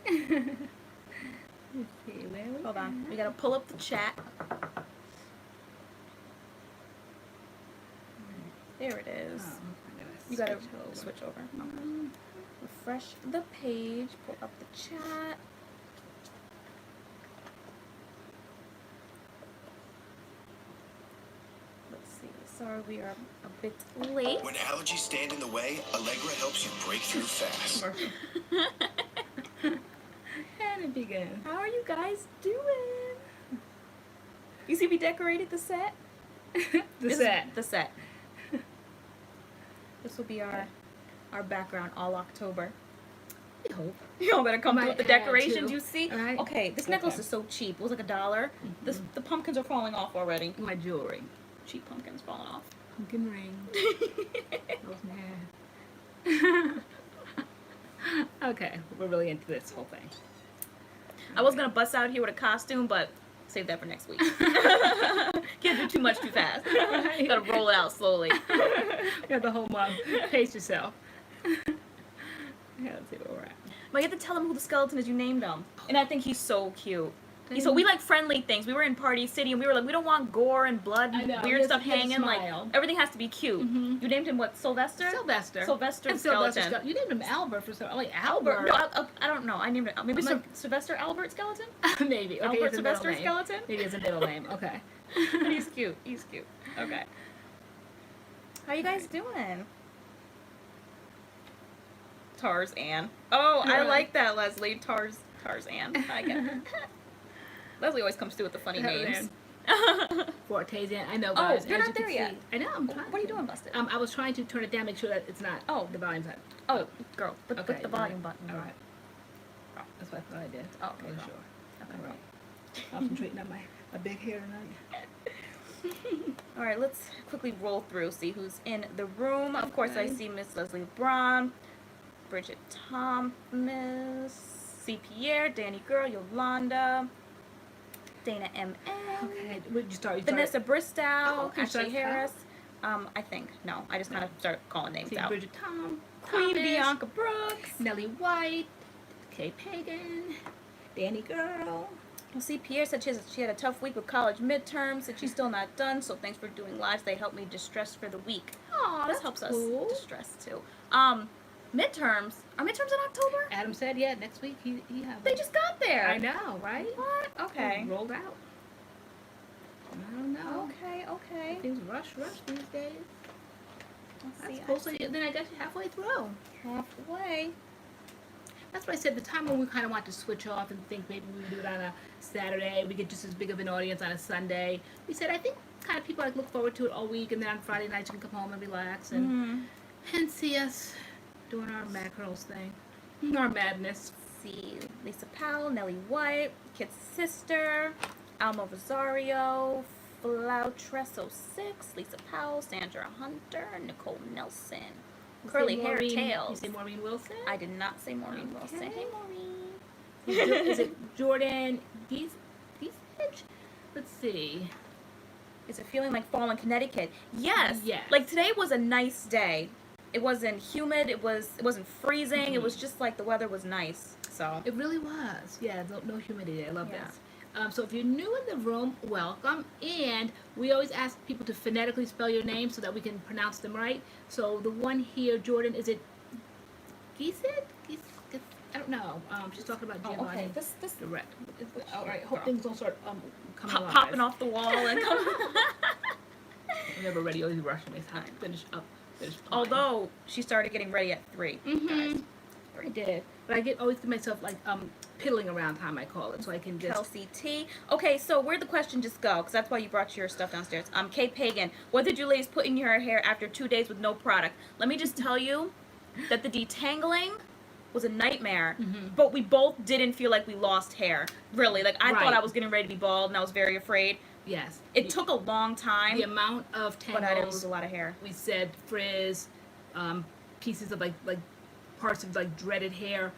Let's see, where we Hold on. We gotta pull up the chat. There it is. You gotta switch over. Okay. Refresh the page. Pull up the chat. Let's see. Sorry, we are a bit late. When allergies stand in the way, Allegra helps you break through fast. And it began. How are you guys doing? You see, we decorated the set. The set. The set. This will be our background all October. I hope. Y'all better come through with the Might add decorations. to. You see? Alright. Okay, this necklace is so cheap. It was like $1. The pumpkins are falling off already. My jewelry. Cheap pumpkins falling off. Pumpkin ring. Those Okay, we're really into this whole thing. I was gonna bust out here with a costume, but save that for next week. Can't do too much too fast. Gotta roll it out slowly. You have the whole month. Pace yourself. Yeah, let's see where we're at. But you have to tell him who the skeleton is you named him. And I think he's so cute. So we like friendly things. We were in Party City and we were like, we don't want gore and blood and weird stuff hanging. Like everything has to be cute. You named him what? Sylvester? Sylvester. Sylvester skeleton. You named him Albert for some. Like Albert. No, I don't know. I named it maybe Sylvester Albert skeleton. Maybe. Okay, Albert Sylvester skeleton. Maybe it's a middle name. Okay. He's cute. He's cute. Okay. How you guys doing? Tarzan. Oh, I like that, Leslie. Tarzan. I get it. Leslie always comes through with the funny names. Fortezan. I know, guys. Oh, you're not there yet. I know. I'm trying. What are you doing, Busted? I was trying to turn it down, make sure that it's not. Oh, the volume's on. Oh, girl, put the volume button. All right. Oh, that's what I thought I did. Oh, okay. Sure. Okay. All right. Concentrating on my big hair tonight. All right, let's quickly roll through, see who's in the room. Of course, I see Miss Leslie Braun, Bridget Thomas, C. Pierre, Danny Girl, Yolanda, Dana M.A. Okay, would you start? Vanessa Bristow, okay, Ashley Harris. I think no. I just kind of start calling names out. Bridget Tom, Queen Thomas, Bianca Brooks, Nellie White, Kay Pagan, Danny Girl. Well, see, Pierre said she had a tough week with college midterms, said she's still not done, so thanks for doing lives. They helped me distress for the week. Oh, this helps us distress too. Midterms. Are midterms in October? Adam said, yeah, next week he has. They just got there. I know, right? What? Okay. Rolled out. I don't know. Okay. Things rush these days. Let's see. Then I guess you're halfway through. Halfway. That's what I said. The time when we kind of want to switch off and think maybe we would do it on a Saturday, we get just as big of an audience on a Sunday. We said I think kind of people like look forward to it all week, and then on Friday nights you can come home and relax and see us doing our MADCURLS thing, our madness. See Lisa Powell, Nellie White, Kit's sister, Alma Rosario, Flautresso 6, Lisa Powell, Sandra Hunter, Nicole Nelson. Curly hair tails. You say Maureen Wilson? I did not say Maureen Wilson. Hey, Maureen. Is it Jordan Giesage? Let's see. Is it feeling like fall in Connecticut? Yes. Yes. Like today was a nice day. It wasn't humid. It wasn't freezing. It was just like the weather was nice. So it really was. Yeah. No humidity. I love this. So if you're new in the room, welcome. And we always ask people to phonetically spell your name so that we can pronounce them right. So the one here, Jordan, is it Giesage? I don't know. She's talking about Giovanni. Okay. This direct. All right. Hope things don't start coming alive. Popping off the wall and coming. I'm never ready. Always rushing me. Time to finish up. Although she started getting ready at 3. Guys. I did, but I always give myself like piddling around time, I call it, so I can just. Kelsey T. Okay, so where'd the question just go? Because that's why you brought your stuff downstairs. Kay Pagan, what did you ladies put in your hair after 2 days with no product? Let me just tell you that the detangling was a nightmare, but we both didn't feel like we lost hair. Really, like I thought I was getting ready to be bald, and I was very afraid. Yes. It took a long time. The amount of tangles. But I didn't lose a lot of hair. We said frizz, pieces of like parts of like dreaded hair.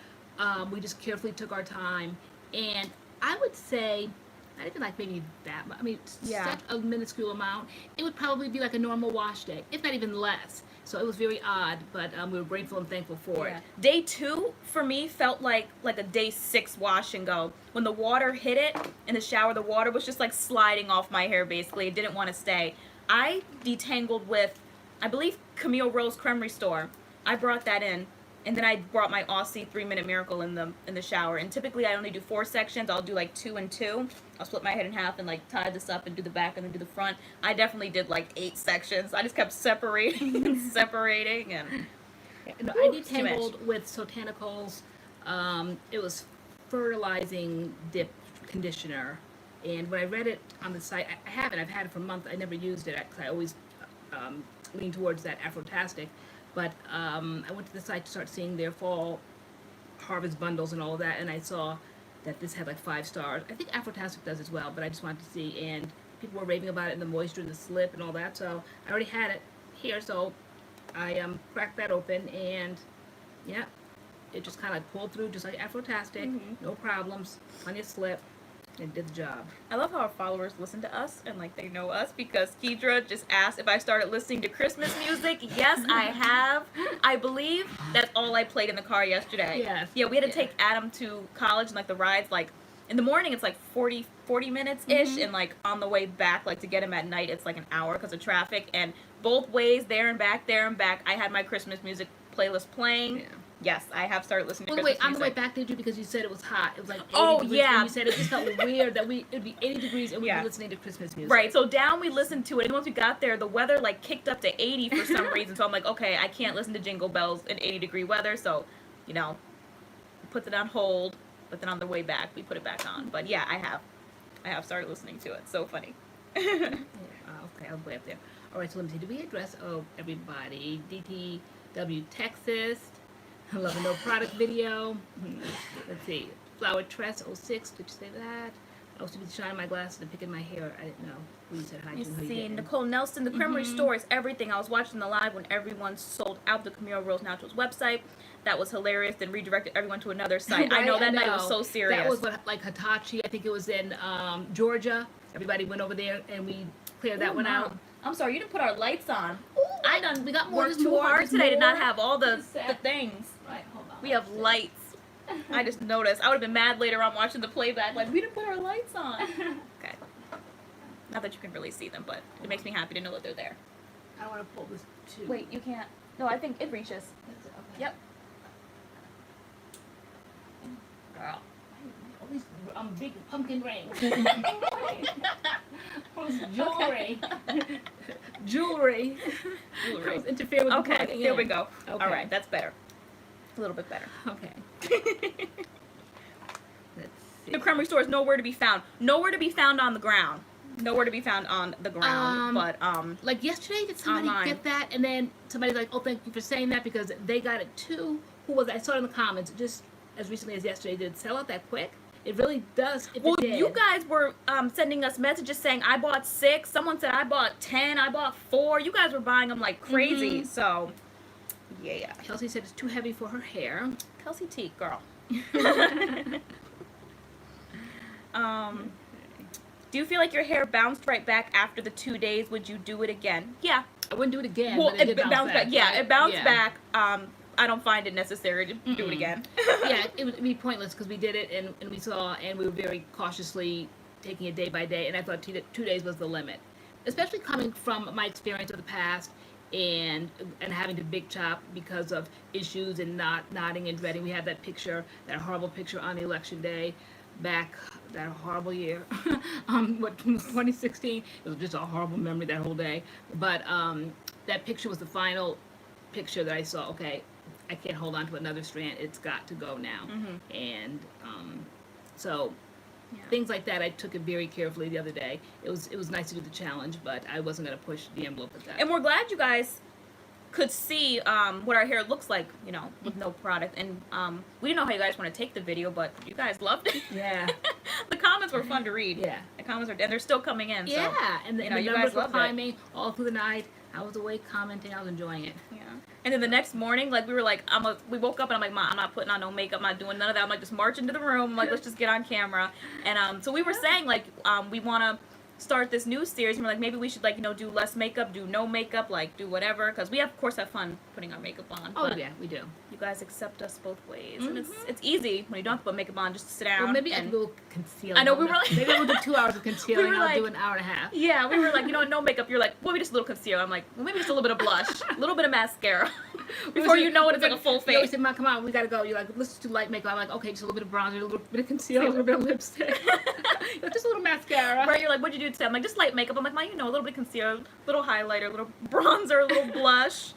We just carefully took our time, and I would say not even like maybe that much. I mean, such a minuscule amount. It would probably be like a normal wash day, if not even less. So it was very odd, but we were grateful and thankful for it. Day 2 for me felt like a day 6 wash and go. When the water hit it in the shower, the water was just like sliding off my hair basically. It didn't want to stay. I detangled with, I believe, Camille Rose Creamery Store. I brought that in. And then I brought my Aussie 3-minute miracle in the shower. And typically I only do 4 sections. I'll do like 2 and 2. I'll split my head in half and like tie this up and do the back and then do the front. I definitely did like 8 sections. I just kept separating and separating and No, I detangled with Botanicals. It was fertilizing dip conditioner. And when I read it on the site, I haven't. I've had it for a month. I never used it because I always lean towards that Afrotastic. But I went to the site to start seeing their fall harvest bundles and all of that, and I saw that this had like 5 stars. I think Afrotastic does as well, but I just wanted to see, and people were raving about it and the moisture and the slip and all that, so I already had it here, so I cracked that open, and yeah, it just kind of like pulled through just like Afrotastic, no problems, plenty of slip. It did the job. I love how our followers listen to us and like they know us, because Kedra just asked if I started listening to Christmas music. Yes, I have. I believe that's all I played in the car yesterday. Yes. Yeah, we had to take Adam to college, and like the rides, like in the morning it's like 40 minutes ish, and like on the way back, like to get him at night, it's like an hour because of traffic. And both ways, there and back, I had my Christmas music playlist playing. Yeah. Yes, I have started listening to Christmas music. On the way back, did you? Because you said it was hot. It was like 80 degrees. Yeah. And you said it just felt weird that it'd be 80 degrees and we'd be listening to Christmas music. Right, so down we listened to it, and once we got there, the weather like kicked up to 80 for some reason, so I'm like, okay, I can't listen to Jingle Bells in 80-degree weather, so, you know, put it on hold, but then on the way back, we put it back on. But yeah, I have started listening to it. So funny. Okay, I'll go up there. All right, so let me see. Did we address everybody? DTW Texas. I love a no product video. Let's see. Flower Tress 06. Did you say that? I was to be shining my glasses and picking my hair. I didn't know who you said hi to. You who you see, didn't. Nicole Nelson, the Creamery Store is everything. I was watching the live when everyone sold out the Camille Rose Naturals website. That was hilarious. Then redirected everyone to another site. Right, I know that night was so serious. That was what, like Hitachi. I think it was in Georgia. Everybody went over there and we cleared that one out. I'm sorry, you didn't put our lights on. Ooh, we got more. Worked too hard today to not have all the things. Right, hold on. We have lights. I just noticed. I would have been mad later on watching the playback, like, we didn't put our lights on. Okay. Not that you can really see them, but it makes me happy to know that they're there. I don't want to pull this too. Wait, you can't. No, I think it reaches. That's it, okay. Yep. Girl. All these big pumpkin rings. Jewelry. Jewelry. Jewelry. Interfere with the Okay, plugging there in. we go. Okay. All right, that's better. A little bit better. Okay. Let's see. The Creamery Store is nowhere to be found. Nowhere to be found on the ground. Nowhere to be found on the ground. But like yesterday, did somebody online. get that? And then somebody's like, "Oh, thank you for saying that," because they got it too. Who was it? I saw it in the comments just as recently as yesterday. Did it sell out that quick? It really does. If well, it did. you guys were sending us messages saying I bought 6. Someone said I bought 10. I bought 4. You guys were buying them like crazy. So, yeah. Kelsey said it's too heavy for her hair. Kelsey T, girl. Do you feel like your hair bounced right back after the 2 days? Would you do it again? Yeah. I wouldn't do it again. Well, but it did bounced back. Yeah, right? it bounced Yeah. back. I don't find it necessary to do it again. Yeah, it would be pointless because we did it and we saw and we were very cautiously taking it day by day, and I thought 2 days was the limit, especially coming from my experience of the past and having to big chop because of issues and not nodding and dreading. We had that picture, that horrible picture on the election day back that horrible year, 2016. It was just a horrible memory that whole day, but that picture was the final picture that I saw. Okay, I can't hold on to another strand. It's got to go now. And so things like that, I took it very carefully the other day. It was nice to do the challenge, but I wasn't going to push the envelope with that. And we're glad you guys could see what our hair looks like, you know, with no product. And we didn't know how you guys want to take the video, but you guys loved it. Yeah. The comments were fun to read. Yeah. The comments are, and they're still coming in. Yeah, So, and the, you know, and the you numbers guys were loved it. climbing all through the night. I was awake commenting. I was enjoying it. Yeah. And then the next morning, like, we were like, we woke up and I'm like, Mom, I'm not putting on no makeup, I'm not doing none of that. I'm like, just march into the room. I'm like, let's just get on camera. And so we were saying, like, we want to start this new series, and we're like, maybe we should, like, you know, do less makeup, do no makeup, like, do whatever, because we of course have fun putting our makeup on. Oh but yeah, we do. you guys accept us both ways, and it's easy when you don't have to put makeup on, just to sit down. Well, maybe I and can go conceal. I know, we were like- maybe we'll do 2 hours of concealing. We were I'll like- do an hour and a half. yeah, we were like, you know, no makeup. You're like, well, maybe just a little concealer. I'm like, well, maybe just a little bit of blush, a little bit of mascara. Before you know it, it's like a full You always face. say, "Mom, come on, we gotta go." You're like, "Let's just do light makeup." I'm like, "Okay, just a little bit of bronzer, a little bit of concealer, a little bit of lipstick, just a little mascara." Right, you're like, what'd you do today? I'm like, just light makeup. I'm like, you know, a little bit of concealer, a little highlighter, a little bronzer, a little blush,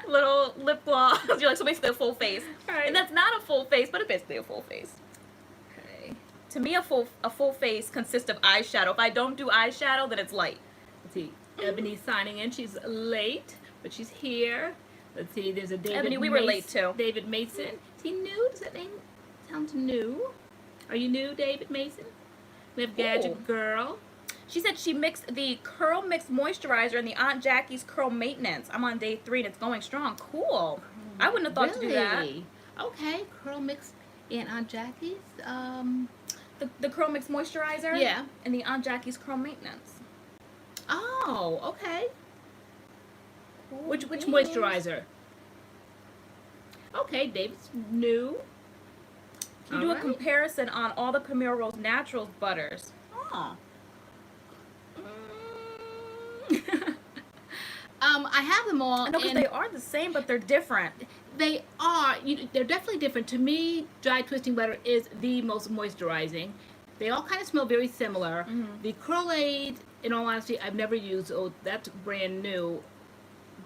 a little lip gloss. You're like, so basically a full face. Right. And that's not a full face, but it's basically a full face. Okay. To me, a full face consists of eyeshadow. If I don't do eyeshadow, then it's light. Let's see. Ebony's signing in. She's late, but she's here. Let's see. There's a David. Ebony, we were late too. David Mason. Is he new? Does that name sound new? Are you new, David Mason? We have Gadget Ooh. Girl. She said she mixed the CURLMIX moisturizer and the Aunt Jackie's Curl Maintenance. I'm on day 3 and it's going strong. Cool. I wouldn't have thought to do that. Really? Okay. CURLMIX and Aunt Jackie's. The CURLMIX moisturizer. Yeah. And the Aunt Jackie's Curl Maintenance. Oh, okay. Cool Which beans. moisturizer? Okay, David's new. You do a Alright. comparison on all the Camille Rose Naturals butters. Oh. I have them all. I know, because and they are the same, but they're different. they are. They're definitely different. To me, dry twisting butter is the most moisturizing. They all kind of smell very similar. The Curl-Aid, in all honesty, I've never used. Oh, that's brand new.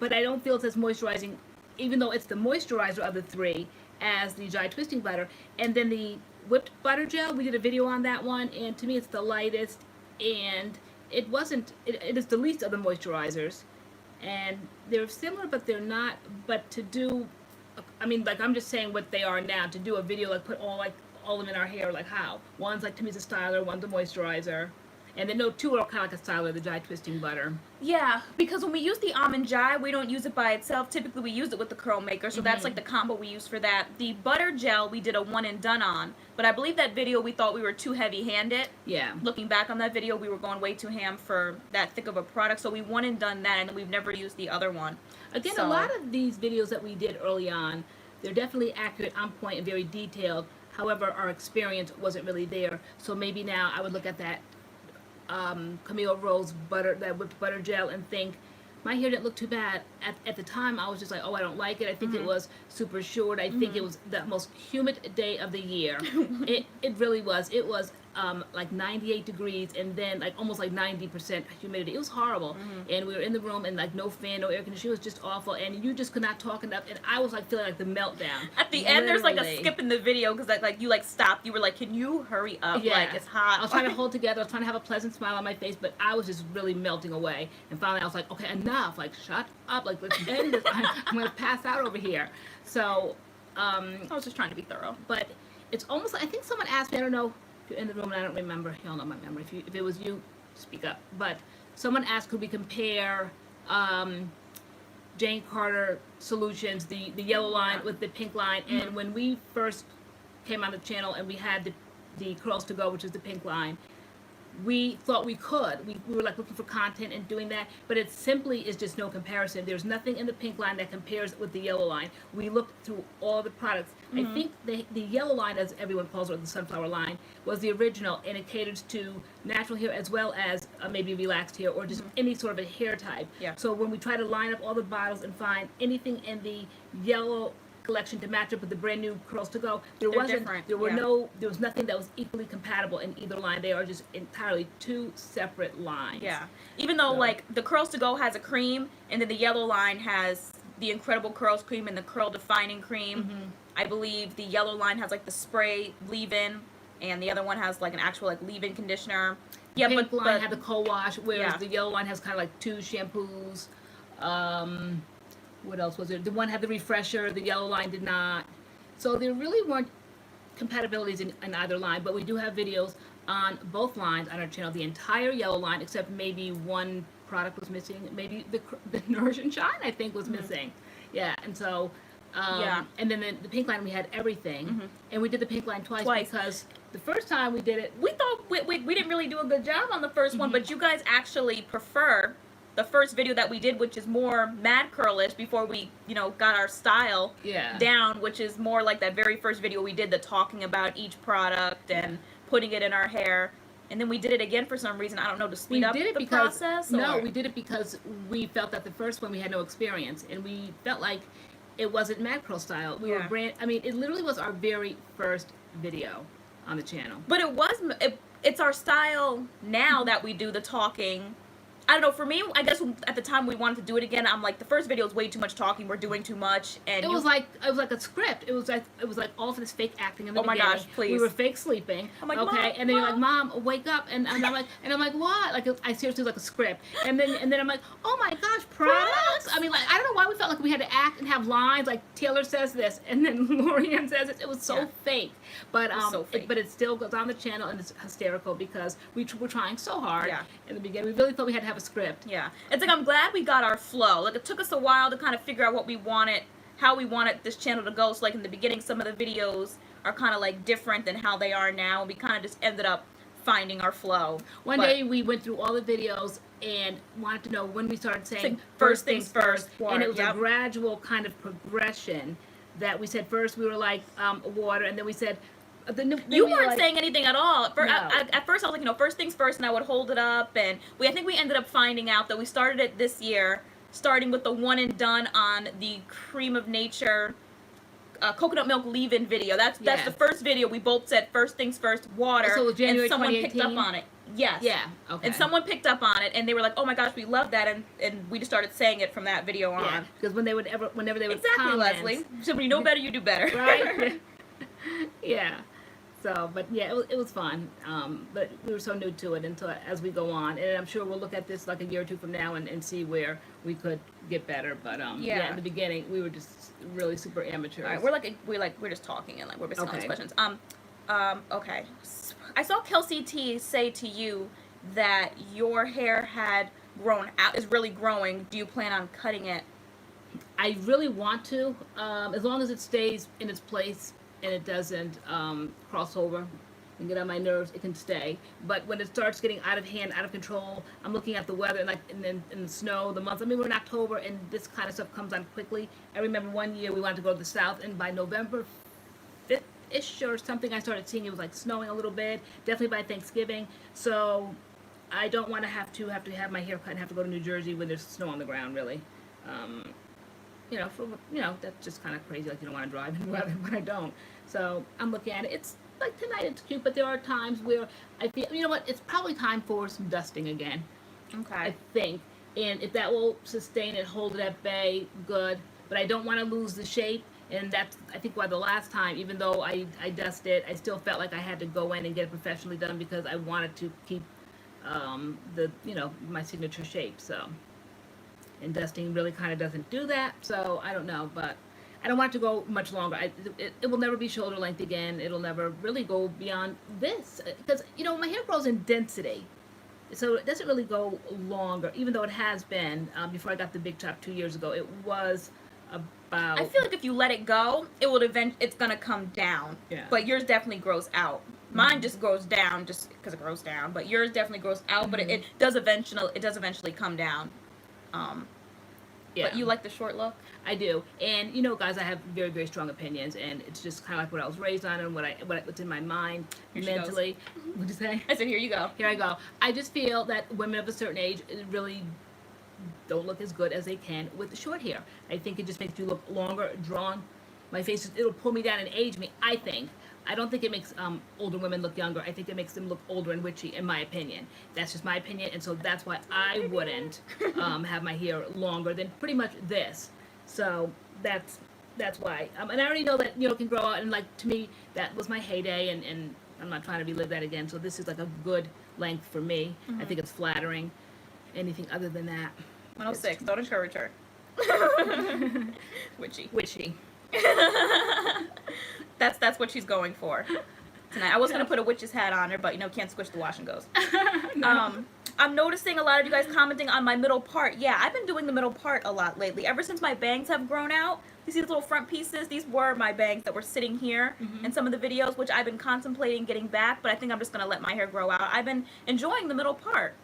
But I don't feel it's as moisturizing, even though it's the moisturizer of the 3, as the dry twisting butter. And then the whipped butter gel, we did a video on that one, and to me it's the lightest, and it is the least of the moisturizers. And they're similar, but they're not. But to do, I mean, like, I'm just saying what they are now. To do a video, like, put all of them in our hair, like, how? One's like, to me, is a styler, one's a moisturizer. And then no, 2 are kind of like a styler, the dry twisting butter. Yeah, because when we use the almond dye, we don't use it by itself. Typically, we use it with the curl maker, so that's like the combo we use for that. The butter gel, we did a one and done on, but I believe that video we thought we were too heavy-handed. Yeah. Looking back on that video, we were going way too ham for that thick of a product, so we one and done that, and we've never used the other one. Again, So- a lot of these videos that we did early on, they're definitely accurate, on point, and very detailed. However, our experience wasn't really there. So maybe now I would look at that Camille Rose butter, that whipped butter gel, and think, my hair didn't look too bad. At the time, I was just like, oh, I don't like it. I think it was super short. I think it was the most humid day of the year. It really was. It was like 98 degrees, and then like almost like 90% humidity. It was horrible. And we were in the room, and like no fan, no air conditioning. It was just awful, and you just could not talk enough. And I was like feeling like the meltdown. At the end, there's like a Literally. skip in the video, because like you like stopped. You were like, can you hurry up? Yeah. Like, it's hot. I was trying to hold together. I was trying to have a pleasant smile on my face, but I was just really melting away. And finally, I was like, okay, enough. Like, shut up. Like, let's end this. I'm going to pass out over here. So, I was just trying to be thorough. but it's almost like, I think someone asked me, I don't know if you're in the room and I don't remember. Y'all know my memory. If it was you, speak up. But someone asked, could we compare Jane Carter Solutions, the yellow line with the pink line? And when we first came on the channel and we had the Curls to Go, which is the pink line, we thought we could. We were like looking for content and doing that, but it simply is just no comparison. There's nothing in the pink line that compares with the yellow line. We looked through all the products. I think the yellow line, as everyone calls it, the sunflower line, was the original, and it caters to natural hair as well as maybe relaxed hair or just any sort of a hair type. Yeah. So when we try to line up all the bottles and find anything in the yellow collection to match up with the brand new Curls to Go, there different, there were yeah. there was nothing that was equally compatible in either line. They are just entirely 2 separate lines. Yeah. Even though, So- like, the Curls to Go has a cream, and then the yellow line has the Incredible Curls cream and the Curl Defining cream. I believe the yellow line has, like, the spray leave-in, and the other one has, like, an actual, like, leave-in conditioner. Yeah, Pink but line had the co-wash, whereas Yeah. the yellow line has kind of like 2 shampoos. What else was there? The one had the refresher, the yellow line did not. So there really weren't compatibilities in either line, but we do have videos on both lines on our channel, the entire yellow line, except maybe one product was missing. Maybe the Nourish and Shine, I think, was missing. Yeah, and so, Yeah. and then the pink line, we had everything. And we did the pink line twice. Because the first time we did it, We thought we didn't really do a good job on the first one, but you guys actually prefer the first video that we did, which is more MADCURLish before we, you know, got our style down, which is more like that very first video we did, the talking about each product and putting it in our hair. And then we did it again for some reason. I don't know, to speed up the process? No, we did it because we felt that the first one we had no experience, and we felt like it wasn't MADCURL style. We were I mean, it literally was our very first video on the channel. But it's our style now that we do the talking. I don't know, for me, I guess at the time we wanted to do it again, I'm like, the first video is way too much talking, we're doing too much, and it was like a script. It was like all of this fake acting in the beginning. Oh my gosh, please. We were fake sleeping. I'm like, okay, Mom, and then you're like, Mom, wake up, and I'm like, what? Like, I seriously was like a script, and then I'm like, oh my gosh, products. I mean, like, I don't know why we felt like we had to act and have lines like Taylor says this, and then LoriAnne says it. It was so fake, but but it still goes on the channel, and it's hysterical because we're trying so hard in the beginning. We really thought we had to have a script. Yeah, it's like, I'm glad we got our flow. Like, it took us a while to kind of figure out what we wanted, how we wanted this channel to go. So like in the beginning, some of the videos are kind of like different than how they are now, and we kind of just ended up finding our flow. One day we went through all the videos and wanted to know when we started saying first things first, and it was a gradual kind of progression that we said first we were like water, and then we said you weren't saying anything at all. At first I was like, you know, first things first, and I would hold it up, and I think we ended up finding out that we started it this year, starting with the one and done on the Cream of Nature coconut milk leave-in video. That's the first video. We both said first things first, water, so January and someone 2018? picked up on it. Yes. Yeah. Okay. And someone picked up on it, and they were like, "Oh my gosh, we love that," and we just started saying it from that video on. Yeah. Because whenever they would comment, Leslie. So when you know better, you do better. Right. Yeah. So, but yeah, it was fun. But we were so new to it until as we go on, and I'm sure we'll look at this like a year or two from now and see where we could get better. But in the beginning, we were just really super amateurs. All right, we're just talking and like we're basically on these questions. Okay. I saw Kelsey T say to you that your hair had grown out, is really growing. Do you plan on cutting it? I really want to, as long as it stays in its place and it doesn't cross over and get on my nerves, it can stay. But when it starts getting out of hand, out of control, I'm looking at the weather and then in the snow, the months. I mean, we're in October and this kind of stuff comes on quickly. I remember one year we wanted to go to the south, and by November 5th-ish or something, I started seeing it was like snowing a little bit. Definitely by Thanksgiving. So I don't want to have my hair cut and have to go to New Jersey when there's snow on the ground, really. That's just kind of crazy. Like, you don't want to drive in the weather, but I don't. So I'm looking at it. It's like tonight it's cute, but there are times where I feel, you know what, it's probably time for some dusting again. Okay. I think. And if that will sustain it, hold it at bay, good. But I don't want to lose the shape. And that's, I think, why the last time, even though I dusted, I still felt like I had to go in and get it professionally done because I wanted to keep my signature shape. So, and dusting really kind of doesn't do that. So I don't know, but I don't want it to go much longer. It will never be shoulder length again. It'll never really go beyond this because my hair grows in density, so it doesn't really go longer. Even though it has been before I got the big chop 2 years ago, it was about. I feel like if you let it go, it's gonna come down. Yeah. But yours definitely grows out. Mine just goes down just because it grows down. But yours definitely grows out. But it does eventually come down. Yeah. But you like the short look? I do. And guys, I have very, very strong opinions, and it's just kind of like what I was raised on and what's in my mind mentally. What'd you say? I said, here you go. Here I go. I just feel that women of a certain age really don't look as good as they can with the short hair. I think it just makes you look longer, drawn. My face, it'll pull me down and age me, I think. I don't think it makes older women look younger. I think it makes them look older and witchy, in my opinion. That's just my opinion, and so that's why I wouldn't have my hair longer than pretty much this. So that's why. And I already know that it can grow out, and like to me, that was my heyday, and I'm not trying to relive that again. So this is like a good length for me. I think it's flattering. Anything other than that. 106. Don't encourage her. Witchy. That's what she's going for tonight. I was gonna put a witch's hat on her, but can't squish the wash and goes. No. I'm noticing a lot of you guys commenting on my middle part. Yeah, I've been doing the middle part a lot lately. Ever since my bangs have grown out, you see these little front pieces? These were my bangs that were sitting here in some of the videos, which I've been contemplating getting back, but I think I'm just going to let my hair grow out. I've been enjoying the middle part.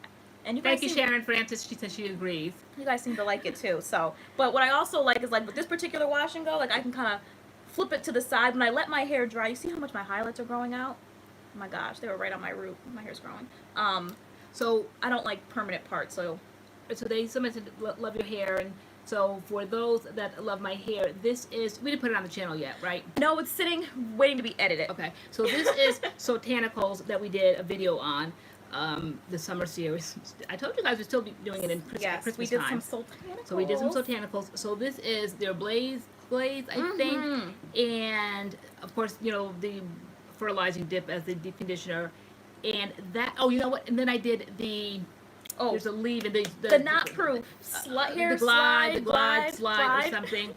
And you guys Thank you, Sharon Francis. She said she agrees. You guys seem to like it too. So, but what I also like is like with this particular wash and go, like I can kind of flip it to the side. When I let my hair dry, you see how much my highlights are growing out? Oh my gosh, they were right on my root. My hair's growing. So I don't like permanent parts. So they submitted love your hair, and so for those that love my hair, this is, we didn't put it on the channel yet, right? No, it's sitting waiting to be edited. Okay, so this is Sotanicals that we did a video on. The summer series. I told you guys we'd still be doing it in Christmas we did time. some Sotanicals. So we did some Sotanicals. So this is their glaze, I think, and of course, you know, the fertilizing dip as the deep conditioner, and that. Oh, you know what? And then I did the. Oh, there's a leave and the not proof hair the glide or something.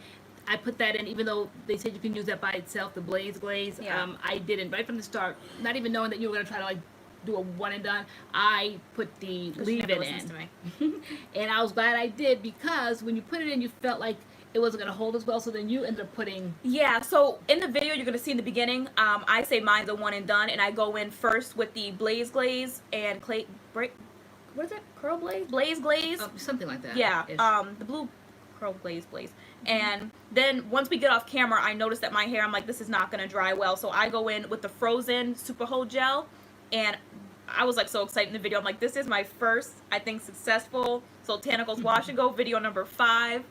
I put that in, even though they said you can use that by itself. The glaze. Yeah. I didn't right from the start, not even knowing that you were gonna try to like do a one and done. I put the leave-in in, and I was glad I did, because when you put it in, you felt like it wasn't gonna hold as well. So then you ended up putting. Yeah. So in the video you're gonna see in the beginning, I say mine's a one and done, and I go in first with the glaze and what is it? Curl blaze glaze? Something like that. Yeah. The blue curl blaze. And then once we get off camera, I noticed that my hair, I'm like, this is not gonna dry well. So I go in with the frozen super hold gel. And I was like so excited in the video. I'm like, this is my first, I think, successful Sotanicals wash and go video number 5.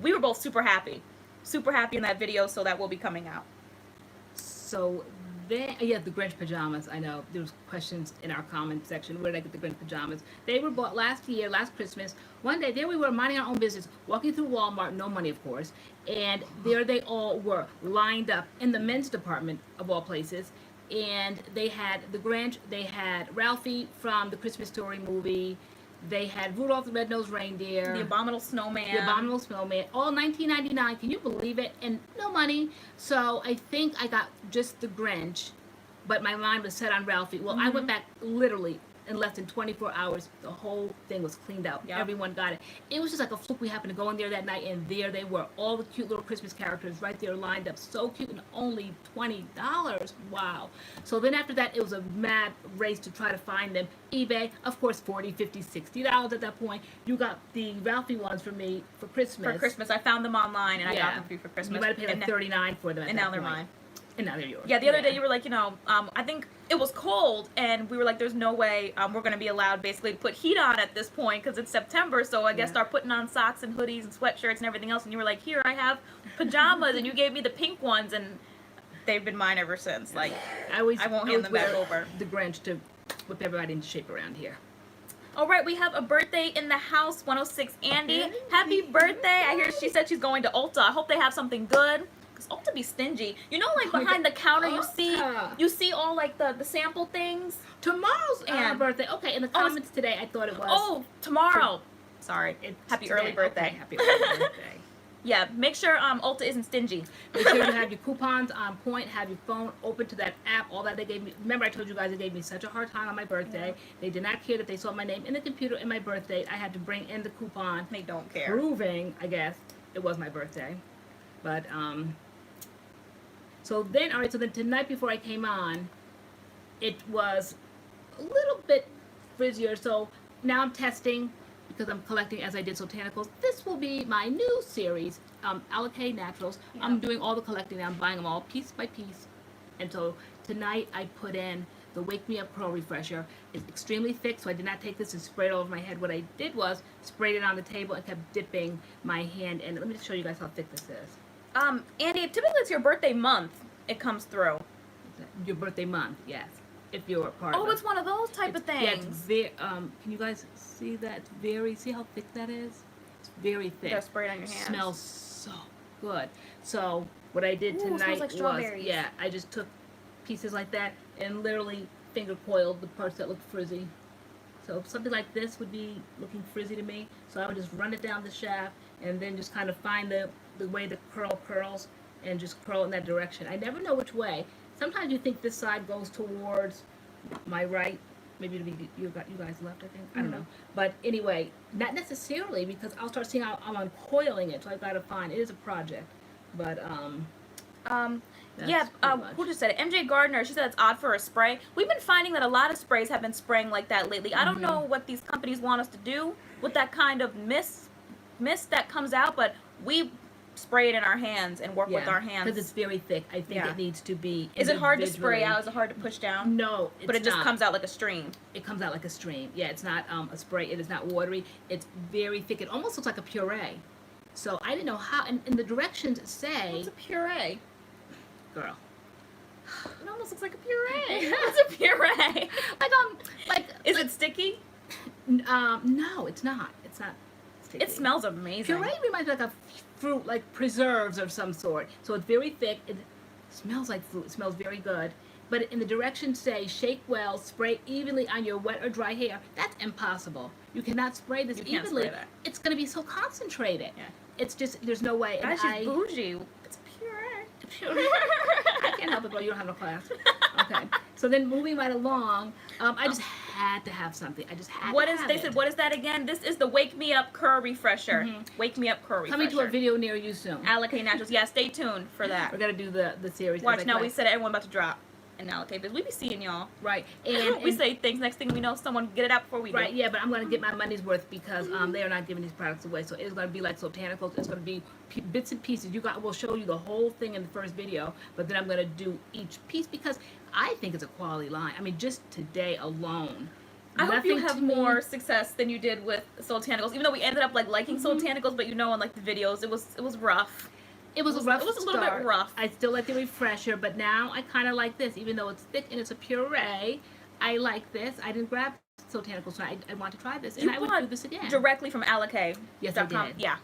We were both super happy in that video. So that will be coming out. So then, yeah, the Grinch pajamas. I know there was questions in our comment section. Where did I get the Grinch pajamas? They were bought last Christmas. One day, there we were minding our own business, walking through Walmart, no money, of course, and there they all were lined up in the men's department of all places. And they had the Grinch, they had Ralphie from the Christmas Story movie, they had Rudolph the Red-Nosed Reindeer, the Abominable Snowman, all $19.99. Can you believe it? And no money. So I think I got just the Grinch, but my mind was set on Ralphie. Well, I went back literally in less than 24 hours. The whole thing was cleaned out. Yep. Everyone got it. It was just like a fluke. We happened to go in there that night, and there they were, all the cute little Christmas characters right there lined up, so cute, and only $20. Wow. So then after that, it was a mad race to try to find them. eBay, of course, $40, $50, $60 at that point. You got the Ralphie ones for me for Christmas. I found them online, and I got them for you for Christmas. You might have paid like $39 for them. And now they're mine. And now they're yours. Yeah, the other day you were like, you know, I think it was cold, and we were like, there's no way we're going to be allowed basically to put heat on at this point because it's September, so I guess start putting on socks and hoodies and sweatshirts and everything else. And you were like, here, I have pajamas, and you gave me the pink ones, and they've been mine ever since. Like, I won't hand them back over. The Grinch to whip everybody into shape around here. All right, we have a birthday in the house, 106 Andy. Happy birthday. I hear she said she's going to Ulta. I hope they have something good. Ulta be stingy. You know, like behind the counter, you see all like the sample things. Tomorrow's birthday. Okay, in the comments today, I thought it was. Oh, tomorrow. Sorry. Happy early birthday. Okay, happy early birthday. Yeah, make sure Ulta isn't stingy. Make sure you have your coupons on point, have your phone open to that app, all that they gave me. Remember, I told you guys they gave me such a hard time on my birthday. Yeah. They did not care that they saw my name in the computer in my birthday. I had to bring in the coupon. They don't care. Proving, I guess, it was my birthday. But, so then, all right, so then tonight before I came on, it was a little bit frizzier. So now I'm testing, because I'm collecting as I did Sotanicals. This will be my new series, Alikay Naturals. Yeah. I'm doing all the collecting now. I'm buying them all piece by piece. And so tonight I put in the Wake Me Up Curl Refresher. It's extremely thick, so I did not take this and spray it all over my head. What I did was sprayed it on the table and kept dipping my hand in. Let me just show you guys how thick this is. Andy, typically it's your birthday month it comes through. Your birthday month, yes. If you're a part of it. Oh, it's one of those type of things. Yeah, it's very, can you guys see that? It's see how thick that is? It's very thick. Just spray it on your hands. Smells so good. So what I did tonight like was, yeah, I just took pieces like that and literally finger coiled the parts that look frizzy. So something like this would be looking frizzy to me. So I would just run it down the shaft and then just kind of find the way the curl curls and just curl in that direction. I never know which way. Sometimes you think this side goes towards my right, maybe it'll be you guys left, I think. I don't know. But anyway, not necessarily, because I'll start seeing how I'm uncoiling it. So I've got to find, it is a project. But, yeah, pretty much. who just said it? MJ Gardner, she said it's odd for a spray. We've been finding that a lot of sprays have been spraying like that lately. I don't know what these companies want us to do with that kind of mist that comes out, but we spray it in our hands and work with our hands. Because it's very thick. I think it needs to be. Is it hard to spray out? Is it hard to push down? No, it's but it just not. comes out like a stream. It comes out like a stream. Yeah, it's not a spray. It is not watery. It's very thick. It almost looks like a puree. So I didn't know how. And the directions say. What's a puree? Girl. It almost looks like a puree. What's a puree? Is it sticky? No, it's not. It's not sticky. It smells amazing. Puree reminds me like a fruit, like preserves of some sort. So it's very thick. It smells like fruit. It smells very good. But in the directions say, shake well, spray evenly on your wet or dry hair. That's impossible. You cannot spray this evenly. Spray that. It's going to be so concentrated. Yeah. It's just, there's no way. Guys, she's bougie. It's puree. I can't help it, girl. You don't have no class. Okay. So then moving right along, I just had to have something. I just had to have it. What is that again? This is the Wake Me Up Curl Refresher. Wake Me Up Curl Refresher. Coming to a video near you soon. Alikay Naturals. Yeah, stay tuned for that. We're going to do the series. Watch, now we said everyone about to drop in Alikay biz. We be seeing y'all. Right. And we say things. Next thing we know, someone get it out before we do. Right, yeah, but I'm going to get my money's worth because they are not giving these products away. So it's going to be like botanicals. It's going to be bits and pieces. We'll show you the whole thing in the first video, but then I'm going to do each piece because I think it's a quality line. I mean, just today alone. I hope you have more success than you did with Soultanicals. Even though we ended up liking Soultanicals, but in the videos, it was rough. It was a rough. It was a little bit rough. I still like the refresher, but now I kind of like this, even though it's thick and it's a puree. I like this. I didn't grab Soultanicals, so I want to try this, and I would do this again. Directly from Alikay. Yes, I did. Yeah.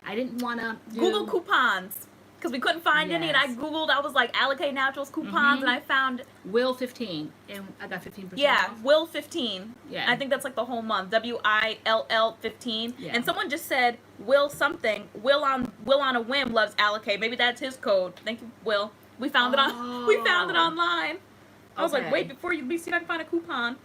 I didn't want to Google coupons because we couldn't find any, and I googled. I was like Alikay Naturals coupons, and I found Will 15, and I got 15%. Yeah, off. Will 15. Yeah, I think that's like the whole month. WILL 15. Yeah. And someone just said Will something. Will on a whim loves Alikay. Maybe that's his code. Thank you, Will. We found it on. We found it online. I was like, wait, before you see if I can find a coupon.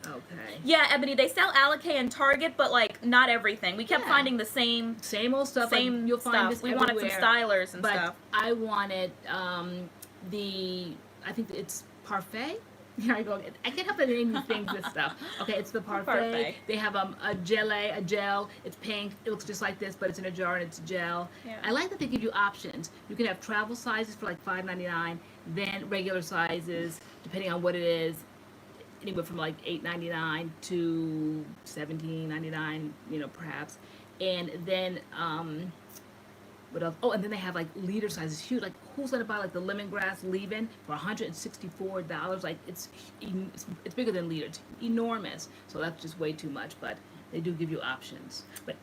Okay. Yeah, Ebony, they sell Alikay and Target, but not everything. We kept finding the same old stuff. You'll find this. We wanted some stylers and stuff. I wanted I think it's Parfait. Here I go. I can't help but name these things. This stuff. Okay, it's the Parfait. They have a gel. It's pink. It looks just like this, but it's in a jar and it's gel. Yeah. I like that they give you options. You can have travel sizes for like $5.99, then regular sizes, depending on what it is, anywhere from like $8.99 to $17.99, perhaps. And then what else? Oh, and then they have like liter sizes, huge. Like, who's gonna buy like the lemongrass leave-in for $164? Like, it's bigger than liter. It's enormous. So that's just way too much. But they do give you options. But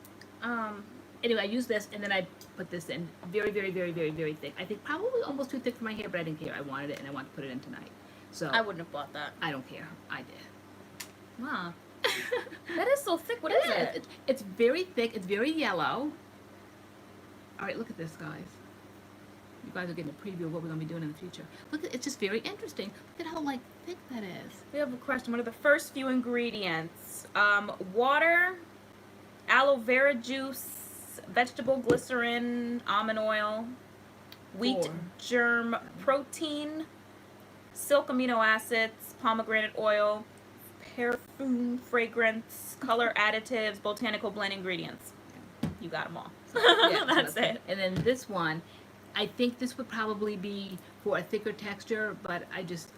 anyway, I use this and then I put this in very, very, very, very, very thick. I think probably almost too thick for my hair, but I didn't care. I wanted it and I wanted to put it in tonight. So I wouldn't have bought that. I don't care. I did. Wow. That is so thick. What is it? It's very thick. It's very yellow. All right, look at this, guys. You guys are getting a preview of what we're going to be doing in the future. Look, it's just very interesting. Look at how, thick that is. We have a question. What are the first few ingredients? Water, aloe vera juice, vegetable glycerin, almond oil, wheat germ protein, silk amino acids, pomegranate oil, perfume fragrance, color additives, botanical blend ingredients. You got them all. Yeah, that's it. And then this one, I think this would probably be for a thicker texture, but I just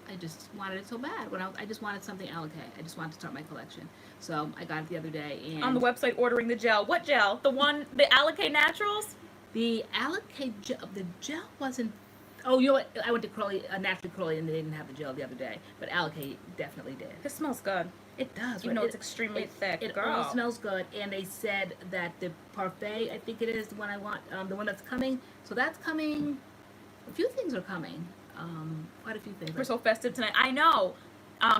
wanted it so bad. I just wanted something Alikay. I just wanted to start my collection. So I got it the other day. And on the website ordering the gel. What gel? The Alikay Naturals? The Alikay gel, the gel wasn't, oh, you know what? I went to Naturally Curly and they didn't have the gel the other day, but Alikay definitely did. It smells good. It does. Even though it's extremely thick. It all smells good. And they said that the Parfait, I think it is the one I want, the one that's coming. So that's coming. A few things are coming. Quite a few things. We're so festive tonight. I know.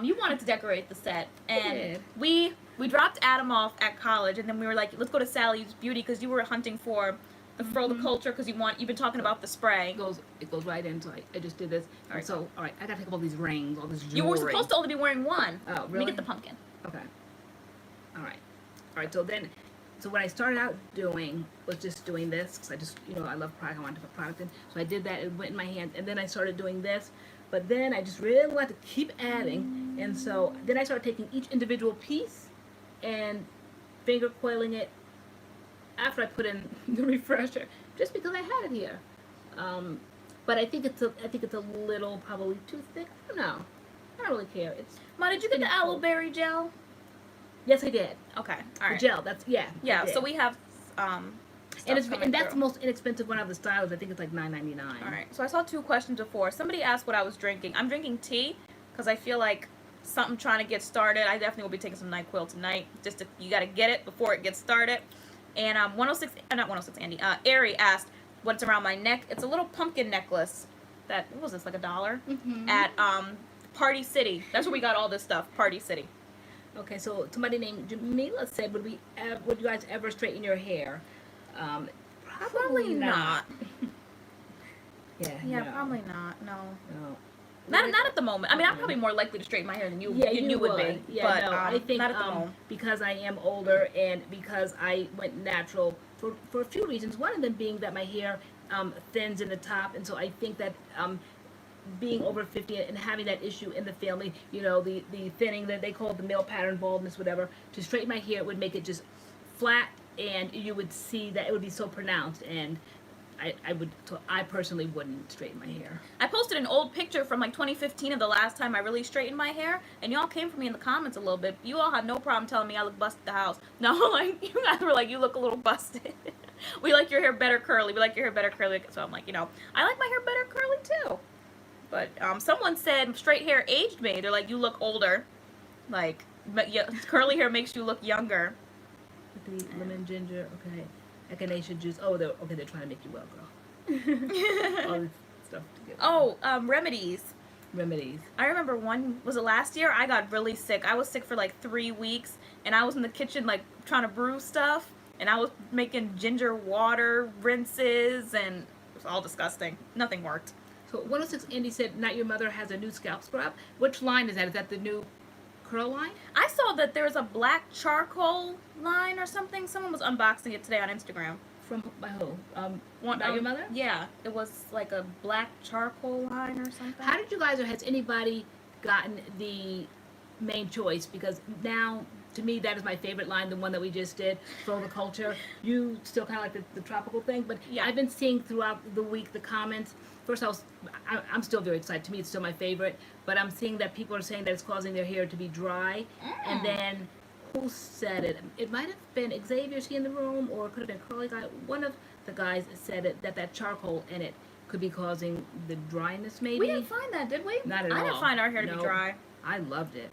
You wanted to decorate the set. And we dropped Adam off at college. And then we were like, let's go to Sally's Beauty because you were hunting for the furl the culture, because you've been talking about the spray. It goes right in. So I just did this. All right. So all right, I gotta take up all these rings, all this jewelry. You were supposed to only be wearing one. Oh, really? Let me get the pumpkin. Okay. All right. So what I started out doing was just doing this, because I just, I love product. I wanted to put product in. So I did that. It went in my hand, and then I started doing this. But then I just really wanted to keep adding, and so then I started taking each individual piece and finger coiling it after I put in the refresher, just because I had it here. But I think it's a little probably too thick. I don't know. I don't really care. Ma, did you get the aloe berry gel? Yes, I did. Okay, all right. The gel. Yeah. So we have and that's the most inexpensive one of the styles. I think it's like $9.99. All right. So I saw 2 questions before. Somebody asked what I was drinking. I'm drinking tea because I feel like something trying to get started. I definitely will be taking some NyQuil tonight. You got to get it before it gets started. And not 106 Andy. Ari asked what's around my neck. It's a little pumpkin necklace. What was this, like $1? At Party City. That's where we got all this stuff. Party City. Okay, so somebody named Jamila said, would you guys ever straighten your hair? Probably not. Yeah, probably not. No. No. Not at the moment. I mean, I'm probably more likely to straighten my hair than you would be. Yeah, but, no, I think not at the moment. because I am older and because I went natural for a few reasons. One of them being that my hair thins in the top, and so I think that being over 50 and having that issue in the family, the thinning that they call the male pattern baldness, whatever, to straighten my hair would make it just flat, and you would see that it would be so pronounced, and I personally wouldn't straighten my hair. I posted an old picture from like 2015 of the last time I really straightened my hair, and y'all came for me in the comments a little bit. You all had no problem telling me I look busted the house. No, like, you guys were like, you look a little busted. We like your hair better curly. We like your hair better curly. So I'm like, I like my hair better curly too. But someone said straight hair aged me. They're like, you look older. Like, curly hair makes you look younger. The lemon ginger, okay. Echinacea juice. Oh, they're trying to make you well, girl. All this stuff together. Oh, remedies. Remedies. I remember was it last year? I got really sick. I was sick for like 3 weeks, and I was in the kitchen like trying to brew stuff, and I was making ginger water rinses, and it was all disgusting. Nothing worked. So 106 Andy said, "Not Your Mother has a new scalp scrub." Which line is that? Is that the new curl line? I saw that there's a black charcoal line or something. Someone was unboxing it today on Instagram. By who? Not Your Mother? Yeah, it was like a black charcoal line or something. How did you guys, or has anybody gotten the main choice? Because now, to me, that is my favorite line, the one that we just did, Throw the Culture. You still kind of like the tropical thing, but yeah, I've been seeing throughout the week the comments. First, I'm still very excited. To me, it's still my favorite, but I'm seeing that people are saying that it's causing their hair to be dry. And then, who said it? It might have been Xavier, is he in the room, or it could have been Curly Guy. One of the guys said it, that charcoal in it could be causing the dryness, maybe. We didn't find that, did we? Not at all. I didn't find our hair to be dry. I loved it.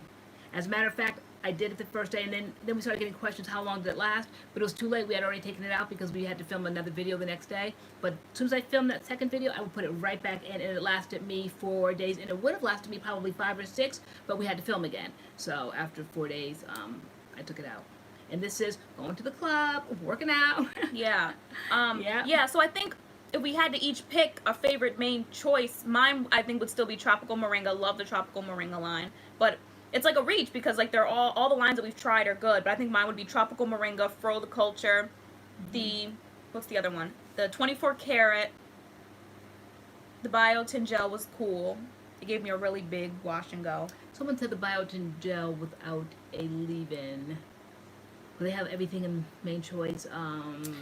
As a matter of fact, I did it the first day, and then we started getting questions, how long did it last? But it was too late. We had already taken it out because we had to film another video the next day. But as soon as I filmed that second video, I would put it right back in, and it lasted me 4 days. And it would have lasted me probably 5 or 6, but we had to film again. So after 4 days, I took it out. And this is going to the club, working out. Yeah. Yeah, so I think if we had to each pick a favorite main choice, mine I think would still be Tropical Moringa. Love the Tropical Moringa line. But it's like a reach because like they're all the lines that we've tried are good. But I think mine would be Tropical Moringa, Fro the Culture, what's the other one? The 24 karat. The biotin gel was cool. It gave me a really big wash and go. Someone said the biotin gel without a leave-in. They have everything in main choice.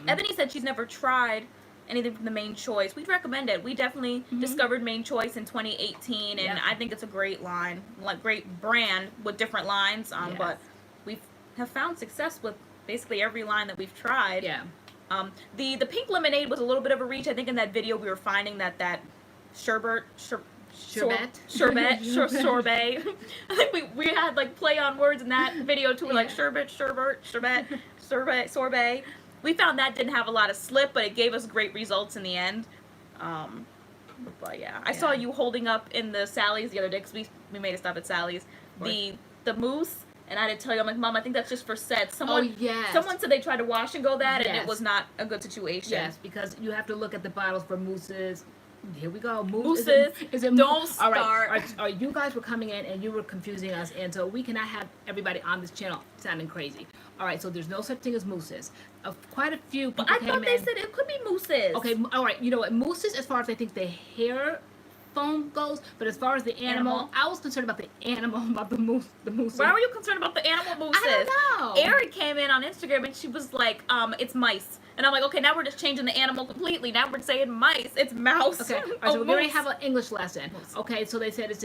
Ebony said she's never tried anything from the main choice. We'd recommend it. We definitely discovered main choice in 2018, and I think it's a great line, like great brand with different lines. Yes. But we have found success with basically every line that we've tried. Yeah. The pink lemonade was a little bit of a reach. I think in that video we were finding that sorbet. I think we had like play on words in that video too. We're like sorbet. We found that didn't have a lot of slip, but it gave us great results in the end. But yeah, I saw you holding up in the Sally's the other day because we made a stop at Sally's. The mousse And I had to tell you, I'm like, Mom, I think that's just for sets. Someone said they tried to wash and go that, and it was not a good situation. Yes, because you have to look at the bottles for mousses. Here we go. Mousses. Don't start. All right, you guys were coming in and you were confusing us, and so we cannot have everybody on this channel sounding crazy. All right, so there's no such thing as mousses. Quite a few people I thought they said it could be mousses. Okay, all right. You know what? Mousses, as far as I think the hair foam goes, but as far as the animal, I was concerned about the animal, about the moose. Why were you concerned about the animal mousses? I don't know. Erin came in on Instagram and she was like, it's mice. And I'm like, okay, now we're just changing the animal completely. Now we're saying mice. It's mouse. Okay, all right, so we're going to have an English lesson. Okay, so they said it's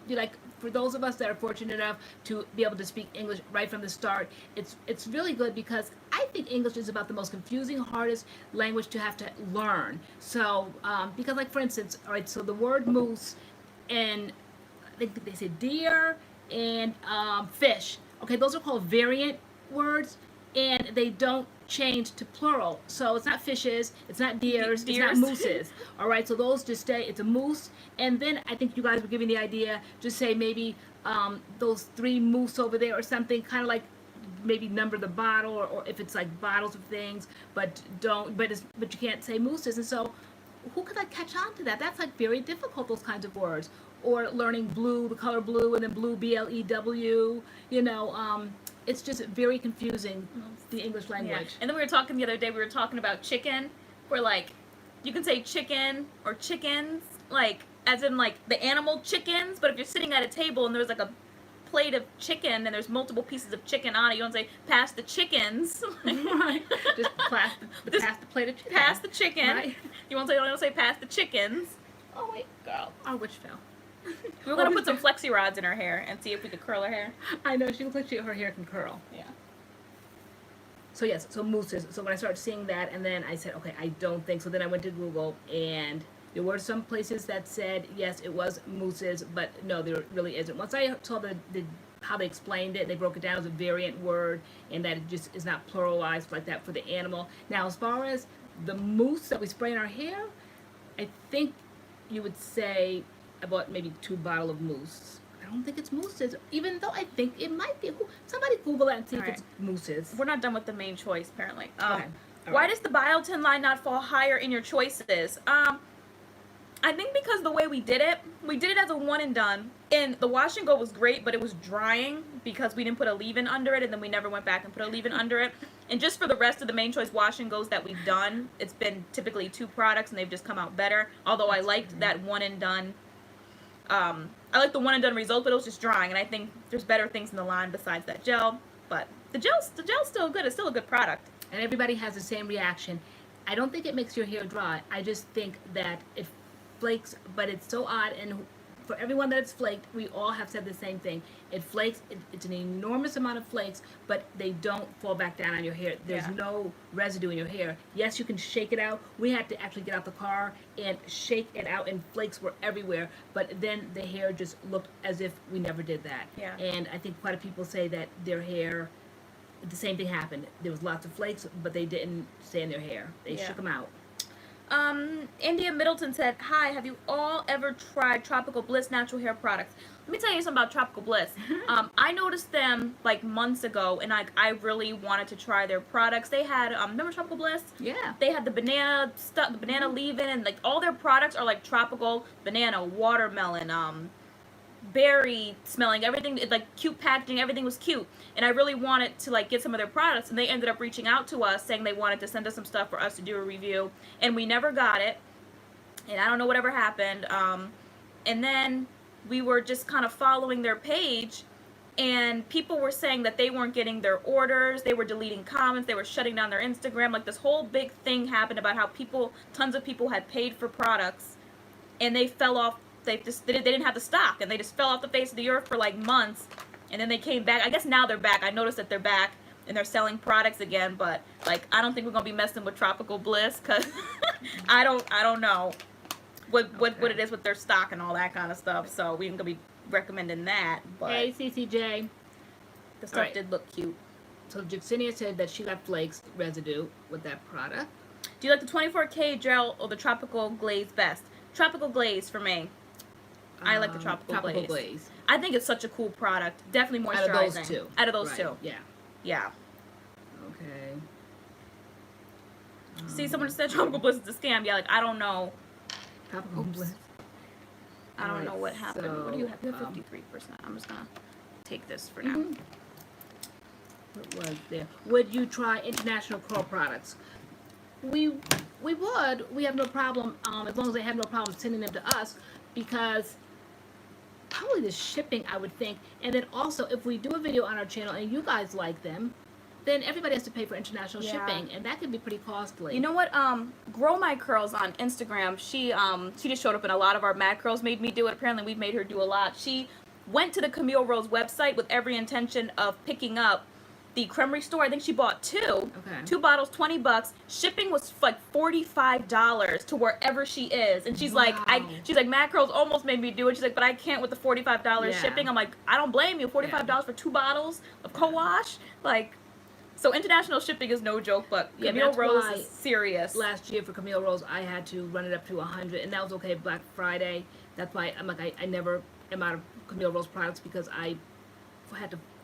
like for those of us that are fortunate enough to be able to speak English right from the start, it's really good because I think English is about the most confusing, hardest language to have to learn. So, because like for instance, all right, so the word moose and I think they said deer and fish. Okay, those are called variant words, and they don't change to plural. So it's not fishes, it's not deers, it's not mooses. All right, so those just stay, it's a moose. And then I think you guys were giving the idea, just say maybe those 3 moose over there or something, kind of like maybe number the bottle or if it's like bottles of things, but you can't say mooses. And so who could like catch on to that? That's like very difficult, those kinds of words. Or learning blue, the color blue, and then blue, BLEW, you know, it's just very confusing, the English language. Yeah. And then we were talking the other day, we were talking about chicken, where like, you can say chicken or chickens, like, as in like the animal chickens, but if you're sitting at a table and there's like a plate of chicken and there's multiple pieces of chicken on it, you don't say, pass the chickens. Right. Just pass the plate of chicken. Pass the chicken. Right. You don't say pass the chickens. Oh wait, girl. Our witch fell. We were going to put some flexi rods in her hair and see if we could curl her hair. I know, she looks like her hair can curl. Yeah. So yes, so mooses. So when I started seeing that, and then I said, okay, I don't think. So then I went to Google, and there were some places that said, yes, it was mooses, but no, there really isn't. Once I saw how they explained it, they broke it down as a variant word, and that it just is not pluralized like that for the animal. Now, as far as the mousse that we spray in our hair, I think you would say I bought maybe 2 bottles of mousse. I don't think it's mousses, even though I think it might be. Somebody Google that and see if it's mousses. We're not done with the main choice, apparently. Okay. Why does the biotin line not fall higher in your choices? I think because the way we did it as a one and done. And the wash and go was great, but it was drying because we didn't put a leave-in under it, and then we never went back and put a leave-in under it. And just for the rest of the main choice wash and goes that we've done, it's been typically 2 products, and they've just come out better. Although I liked that one and done. I like the one and done result, but it was just drying, and I think there's better things in the line besides that gel. But the gel's still good. It's still a good product. And everybody has the same reaction. I don't think it makes your hair dry. I just think that it flakes, but it's so odd. And for everyone that's flaked, we all have said the same thing. It flakes. It's an enormous amount of flakes, but they don't fall back down on your hair. There's no residue in your hair. Yes, you can shake it out. We had to actually get out the car and shake it out, and flakes were everywhere. But then the hair just looked as if we never did that. Yeah. And I think quite a people say that their hair, the same thing happened. There was lots of flakes, but they didn't stay in their hair. They shook them out. India Middleton said, hi, have you all ever tried Tropical Bliss natural hair products? Let me tell you something about Tropical Bliss. I noticed them like months ago, and I really wanted to try their products. They had, remember Tropical Bliss? Yeah. They had the banana stuff, the banana leave-in, and like all their products are like tropical, banana, watermelon, berry smelling, everything, like cute packaging, everything was cute. And I really wanted to like get some of their products, and they ended up reaching out to us saying they wanted to send us some stuff for us to do a review, and we never got it, and I don't know whatever happened. And then we were just kind of following their page, and people were saying that they weren't getting their orders, they were deleting comments, they were shutting down their Instagram. Like this whole big thing happened about how tons of people had paid for products, and they fell off. They didn't have the stock, and they just fell off the face of the earth for like months, and then they came back. I guess now they're back. I noticed that they're back and they're selling products again, but like I don't think we're gonna be messing with Tropical Bliss because I don't know what it is with their stock and all that kind of stuff. So we ain't gonna be recommending that. But Hey CCJ, the stuff did look cute. So Jacinia said that she got flakes residue with that product. Do you like the 24K gel or the Tropical Glaze best? Tropical Glaze for me. I like the Tropical Glaze. I think it's such a cool product. Definitely moisturizing. Out of those two. Out of those Right, two. Yeah. Yeah. Okay. See, someone said Tropical Bliss is a scam. Yeah, like, I don't know. Tropical Bliss. I don't know Alright, what happened. so, What do you have? You have 53%. I'm just going to take this for now. What was there? Would you try international curl products? We would. We have no problem, as long as they have no problem sending them to us, because probably the shipping, I would think. And then also, if we do a video on our channel and you guys like them, then everybody has to pay for international shipping, and that could be pretty costly. You know what? Grow My Curls on Instagram. She just showed up, and a lot of our MADCURLS made me do it. Apparently, we've made her do a lot. She went to the Camille Rose website with every intention of picking up the Creamery store. I think she bought two. Okay. 2 bottles, $20. Shipping was like $45 to wherever she is, and she's like, she's like, MADCURLS almost made me do it. She's like, but I can't with the $45 shipping. I'm like, I don't blame you. $45 for 2 bottles of co-wash, like. So international shipping is no joke, but Camille Rose is serious. Last year for Camille Rose, I had to run it up to 100, and that was okay. Black Friday, that's why I'm like, I never am out of Camille Rose products, because I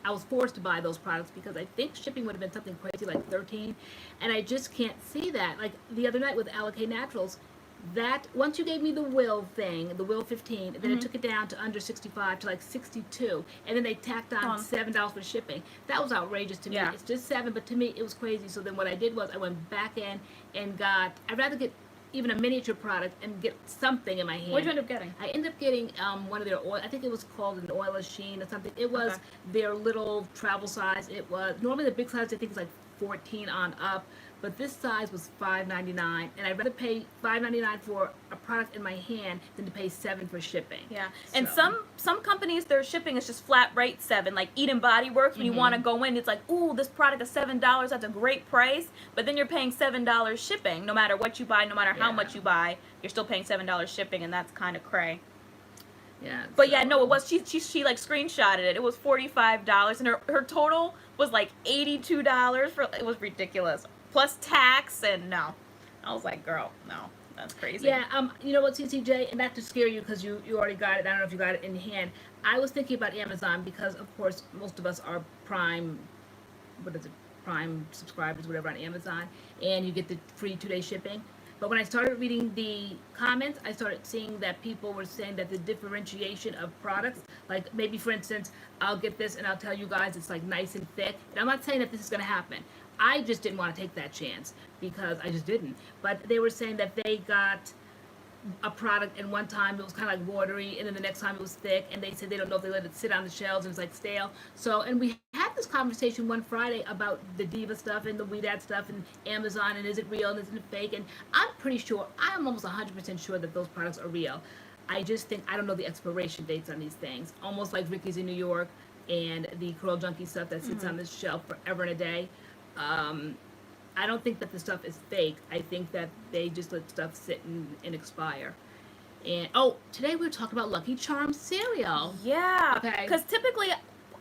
was forced to buy those products, because I think shipping would have been something crazy like 13, and I just can't see that. Like the other night with Alikay Naturals, that once you gave me the will thing, the will 15, then it took it down to under 65 to like 62, and then they tacked on $7 for shipping. That was outrageous to me. It's just $7, but to me it was crazy. So then what I did was I went back in and got, I'd rather get even a miniature product and get something in my hand. What did you end up getting? I ended up getting one of their oil, I think it was called an oilless sheen or something. It was their little travel size. It was, normally the big size I think is like 14 on up, but this size was $5.99, and I'd rather pay $5.99 for a product in my hand than to pay $7 for shipping. Yeah, and some companies, their shipping is just flat rate $7. Like Eden Body Works, when you want to go in, it's like, ooh, this product is $7. That's a great price, but then you're paying $7 shipping. No matter what you buy, no matter how much you buy, you're still paying $7 shipping, and that's kind of cray. Yeah. But yeah, no, it was she like screenshotted it. It was $45, and her total was like $82 for. It was ridiculous. Plus tax, and no. I was like, girl, no, that's crazy. Yeah, you know what, CCJ, and not to scare you, because you already got it. I don't know if you got it in hand. I was thinking about Amazon, because of course most of us are Prime, Prime subscribers, whatever, on Amazon, and you get the free 2-day shipping. But when I started reading the comments, I started seeing that people were saying that the differentiation of products, like maybe for instance, I'll get this and I'll tell you guys it's like nice and thick. And I'm not saying that this is going to happen. I just didn't want to take that chance, because I just didn't. But they were saying that they got a product, and one time it was kind of like watery, and then the next time it was thick, and they said they don't know if they let it sit on the shelves and it's like stale. So, and we had this conversation one Friday about the Diva stuff and the WeDad stuff and Amazon, and is it real and is it fake, and I'm pretty sure, I'm almost 100% sure that those products are real. I just think, I don't know the expiration dates on these things, almost like Ricky's in New York and the Curl Junkie stuff that sits on the shelf forever and a day. I don't think that the stuff is fake. I think that they just let stuff sit and expire. And today we were talking about Lucky Charms cereal. Yeah. Okay. Because typically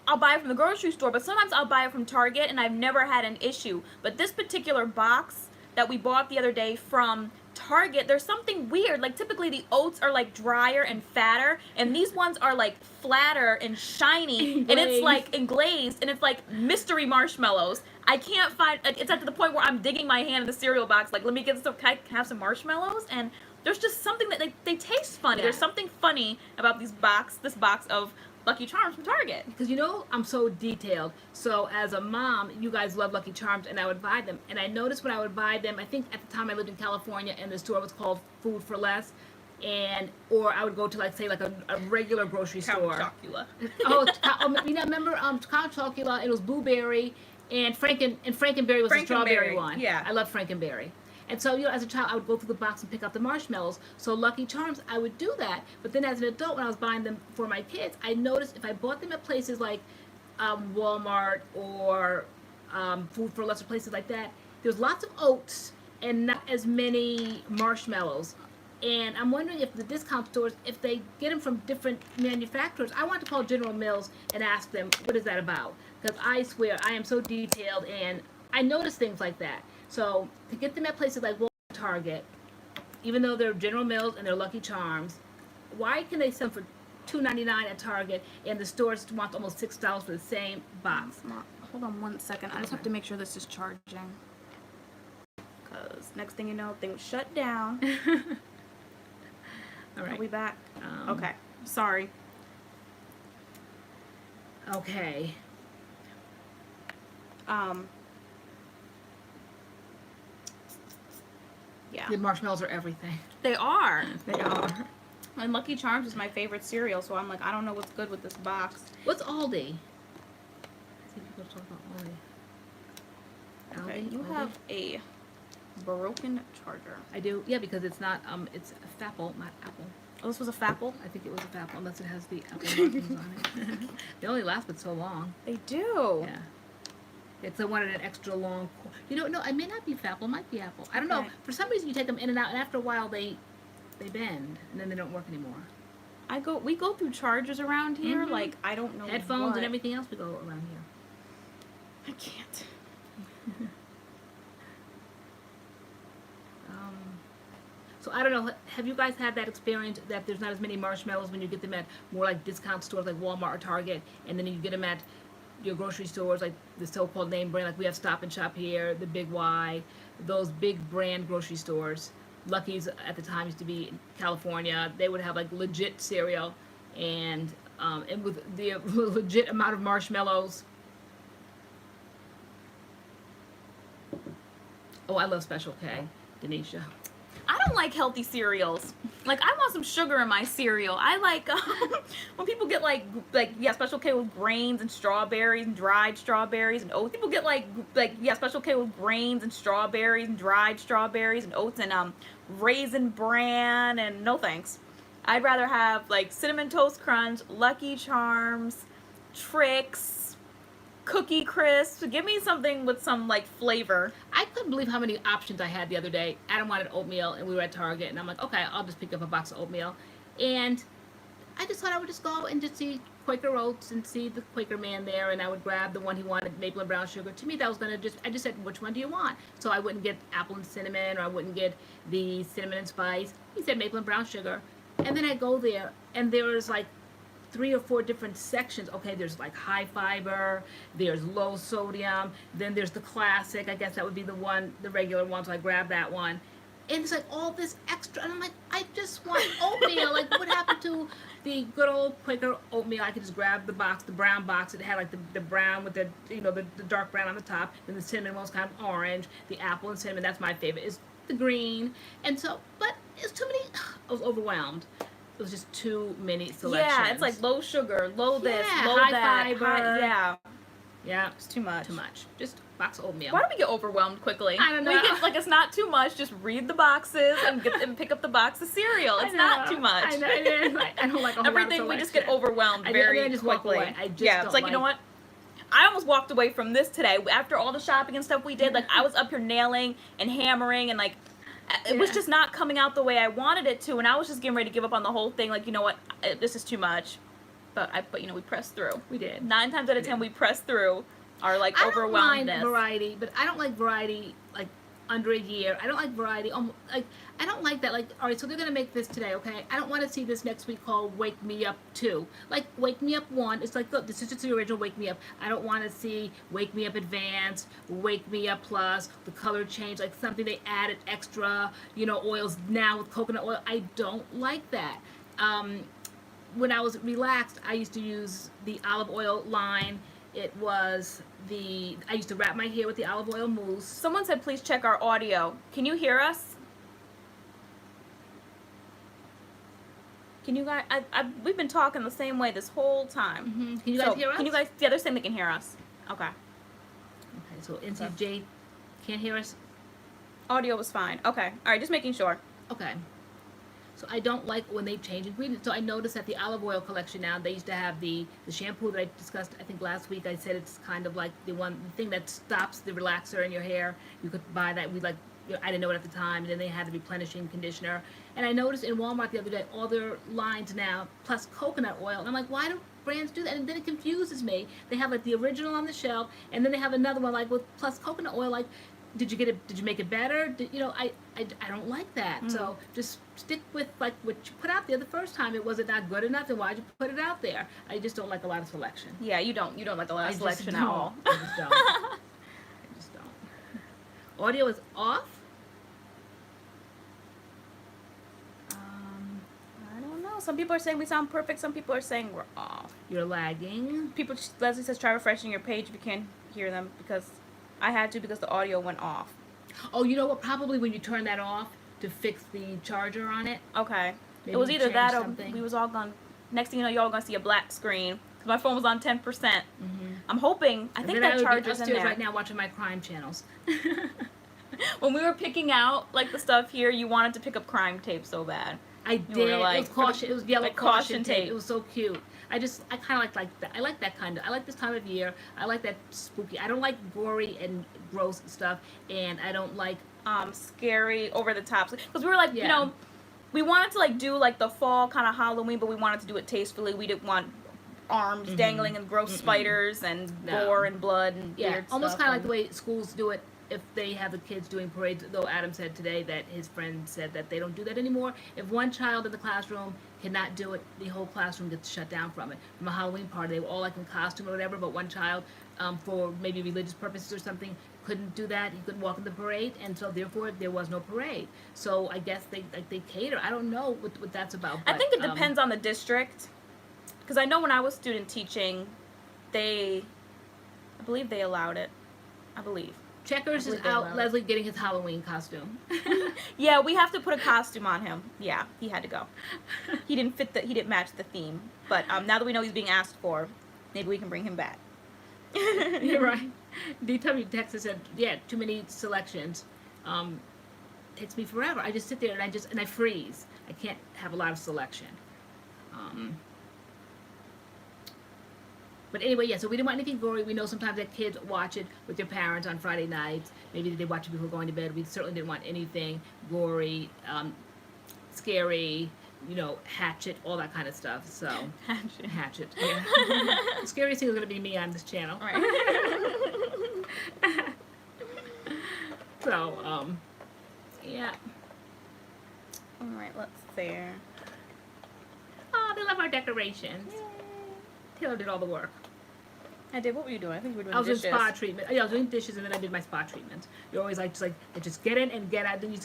I'll buy it from the grocery store, but sometimes I'll buy it from Target, and I've never had an issue. But this particular box that we bought the other day from Target, there's something weird. Like typically the oats are like drier and fatter, and these ones are like flatter and shiny, and it's like englazed, and it's like mystery marshmallows. I can't find, it's at the point where I'm digging my hand in the cereal box, like, let me get some, can I have some marshmallows? And there's just something that they taste funny. There's something funny about this box of Lucky Charms from Target. Because you know, I'm so detailed. So as a mom, you guys love Lucky Charms, and I would buy them. And I noticed when I would buy them, I think at the time I lived in California, and the store was called Food for Less. Or I would go to, like, say, like a regular grocery store. Chocula. You know, remember Count Chocula? It was blueberry, and Frankenberry was the strawberry one. Yeah. I love Frankenberry. And so, you know, as a child, I would go through the box and pick out the marshmallows. So Lucky Charms, I would do that. But then as an adult, when I was buying them for my kids, I noticed if I bought them at places like Walmart or Food for Less, or places like that, there's lots of oats and not as many marshmallows. And I'm wondering if the discount stores, if they get them from different manufacturers, I want to call General Mills and ask them, what is that about? Because I swear, I am so detailed, and I notice things like that. So to get them at places like Walmart, Target, even though they're General Mills and they're Lucky Charms, why can they sell for $2.99 at Target, and the stores want almost $6 for the same box. Hold on 1 second. I just have to make sure this is charging. Because next thing you know, things shut down. All right. Are we back? Okay. Sorry. Okay. Yeah. The marshmallows are everything. They are. They are. And Lucky Charms is my favorite cereal, so I'm like, I don't know what's good with this box. What's Aldi? I see people talk about Aldi. Okay, Aldi? you Aldi? have a broken charger. I do. Yeah, because it's not. It's a Fapple, not Apple. Oh, this was a Fapple? I think it was a Fapple, unless it has the Apple markings on it. They only last but so long. They do. Yeah. It's I wanted an extra long. You know, no, it may not be Fapple. It might be Apple. I don't know. Okay. For some reason, you take them in and out, and after a while, they bend, and then they don't work anymore. We go through chargers around here. Like, I don't know. Headphones what. and everything else we go around here. I can't. So I don't know. Have you guys had that experience that there's not as many marshmallows when you get them at more like discount stores like Walmart or Target, and then you get them at your grocery stores like the so-called name brand, like we have Stop and Shop here, the Big Y, those big brand grocery stores. Lucky's at the time used to be in California. They would have like legit cereal, and with the legit amount of marshmallows. Oh, I love Special K, Denisha. I don't like healthy cereals. Like, I want some sugar in my cereal. I like when people get like Special K with grains and strawberries and dried strawberries and oats. People get like Special K with grains and strawberries and dried strawberries and oats and Raisin Bran, and no thanks. I'd rather have like Cinnamon Toast Crunch, Lucky Charms, Trix, Cookie Crisp. Give me something with some like flavor. I couldn't believe how many options I had the other day. Adam wanted oatmeal, and we were at Target, and I'm like, okay, I'll just pick up a box of oatmeal. And I just thought I would just go and just see Quaker Oats and see the Quaker man there, and I would grab the one he wanted, maple and brown sugar. To me, that was gonna I just said, which one do you want? So I wouldn't get apple and cinnamon, or I wouldn't get the cinnamon and spice. He said maple and brown sugar. And then I go there, and there was like 3 or 4 different sections. Okay, there's like high fiber, there's low sodium, then there's the classic. I guess that would be the one, the regular one, so I grabbed that one. And it's like all this extra, and I'm like, I just want oatmeal. Like, what happened to the good old Quaker oatmeal? I could just grab the box, the brown box. It had like the brown with the, you know, the dark brown on the top, and the cinnamon one was kind of orange. The apple and cinnamon, that's my favorite, is the green. And so, but it's too many, I was overwhelmed. It was just too many selections. Yeah, it's like low sugar, low this, low high that. fiber. Yeah. Yeah. It's too much. Too much. Just box of oatmeal. Why do we get overwhelmed quickly? I don't know. We get, like, it's not too much. Just read the boxes and pick up the box of cereal. It's not too much. I know. I don't like a whole Everything lot of we just get selection. overwhelmed I very just walk quickly. away. I just yeah, don't it's like, you know what? I almost walked away from this today after all the shopping and stuff we did. Like, I was up here nailing and hammering, and like it was just not coming out the way I wanted it to, and I was just getting ready to give up on the whole thing. Like, you know what? This is too much. But you know, we pressed through. We did. 9 times out of 10, we pressed through our like I overwhelmedness. don't mind variety, but I don't like variety like under a year. I don't like variety. Like, I don't like that. Like, all right, so they're gonna make this today, okay? I don't want to see this next week called Wake Me Up 2. Like, Wake Me Up 1, it's like, look, this is just the original Wake Me Up. I don't want to see Wake Me Up Advanced, Wake Me Up Plus, the color change, like something they added extra, you know, oils now with coconut oil. I don't like that. When I was relaxed, I used to use the olive oil line. It was I used to wrap my hair with the olive oil mousse. Someone said, please check our audio. Can you hear us? Can you guys? We've been talking the same way this whole time. Mm-hmm. Can you guys hear us? Can you guys? Yeah, they're saying they can hear us. Okay. Okay, so NCJ can't hear us? Audio was fine. Okay. All right, just making sure. Okay. So I don't like when they change ingredients. So I noticed that the olive oil collection now, they used to have the shampoo that I discussed, I think last week. I said it's kind of like the thing that stops the relaxer in your hair. You could buy that. I didn't know it at the time. And then they had the replenishing conditioner. And I noticed in Walmart the other day, all their lines now, plus coconut oil. And I'm like, why do brands do that? And then it confuses me. They have like the original on the shelf, and then they have another one like with plus coconut oil. Like, did you get it? Did you make it better? You know, I don't like that. So just stick with like what you put out there the first time. It wasn't not good enough, and why'd you put it out there? I just don't like a lot of selection. Yeah, you don't like a lot of selection at all. I just don't. I just don't. Audio is off. I don't know. Some people are saying we sound perfect. Some people are saying we're off. You're lagging. Leslie says try refreshing your page if you can't hear them, because I had to because the audio went off. Oh, you know what? Probably when you turn that off to fix the charger on it. Okay. Maybe It was either that or something. we was all gone. Next thing you know, y'all gonna see a black screen because my phone was on 10%. I'm hoping. I think that charger's in there. Right now watching my crime channels. When we were picking out like the stuff here, you wanted to pick up crime tape so bad. I did. Like, it was caution. It was yellow like caution tape. tape. It was so cute. I kind of like that. I like that kind of. I like this time of year. I like that spooky. I don't like gory and gross stuff, and I don't like scary, over the top. Because we were like, you Yeah. know, we wanted to like do like the fall kind of Halloween, but we wanted to do it tastefully. We didn't want arms dangling and gross spiders and gore and blood and weird almost stuff. kind of like the way schools do it. If they have the kids doing parades, though Adam said today that his friend said that they don't do that anymore. If one child in the classroom cannot do it, the whole classroom gets shut down from it. From a Halloween party, they were all like in costume or whatever, but one child, for maybe religious purposes or something, couldn't do that. He couldn't walk in the parade, and so therefore there was no parade. So I guess they cater. I don't know what that's about. I But, think it depends on the district. Because I know when I was student teaching, I believe they allowed it. I believe. Checkers is out. Leslie getting his Halloween costume. Yeah, we have to put a costume on him. Yeah, he had to go. He didn't match the theme. But now that we know he's being asked for, maybe we can bring him back. You're right. DW Texas said, yeah, too many selections. Takes me forever. I just sit there and I freeze. I can't have a lot of selection. But anyway, yeah, so we didn't want anything gory. We know sometimes that kids watch it with their parents on Friday nights. Maybe they watch it before going to bed. We certainly didn't want anything gory, scary, you know, hatchet, all that kind of stuff. So hatchet. Yeah. The scariest thing is going to be me on this channel. Right. So, yeah. All right, let's see. Oh, they love our decorations. Taylor did all the work. I did. What were you doing? I think you were doing I was dishes. doing spa treatment. Yeah, I was doing dishes, and then I did my spa treatment. You're always like just get in and get out. Then you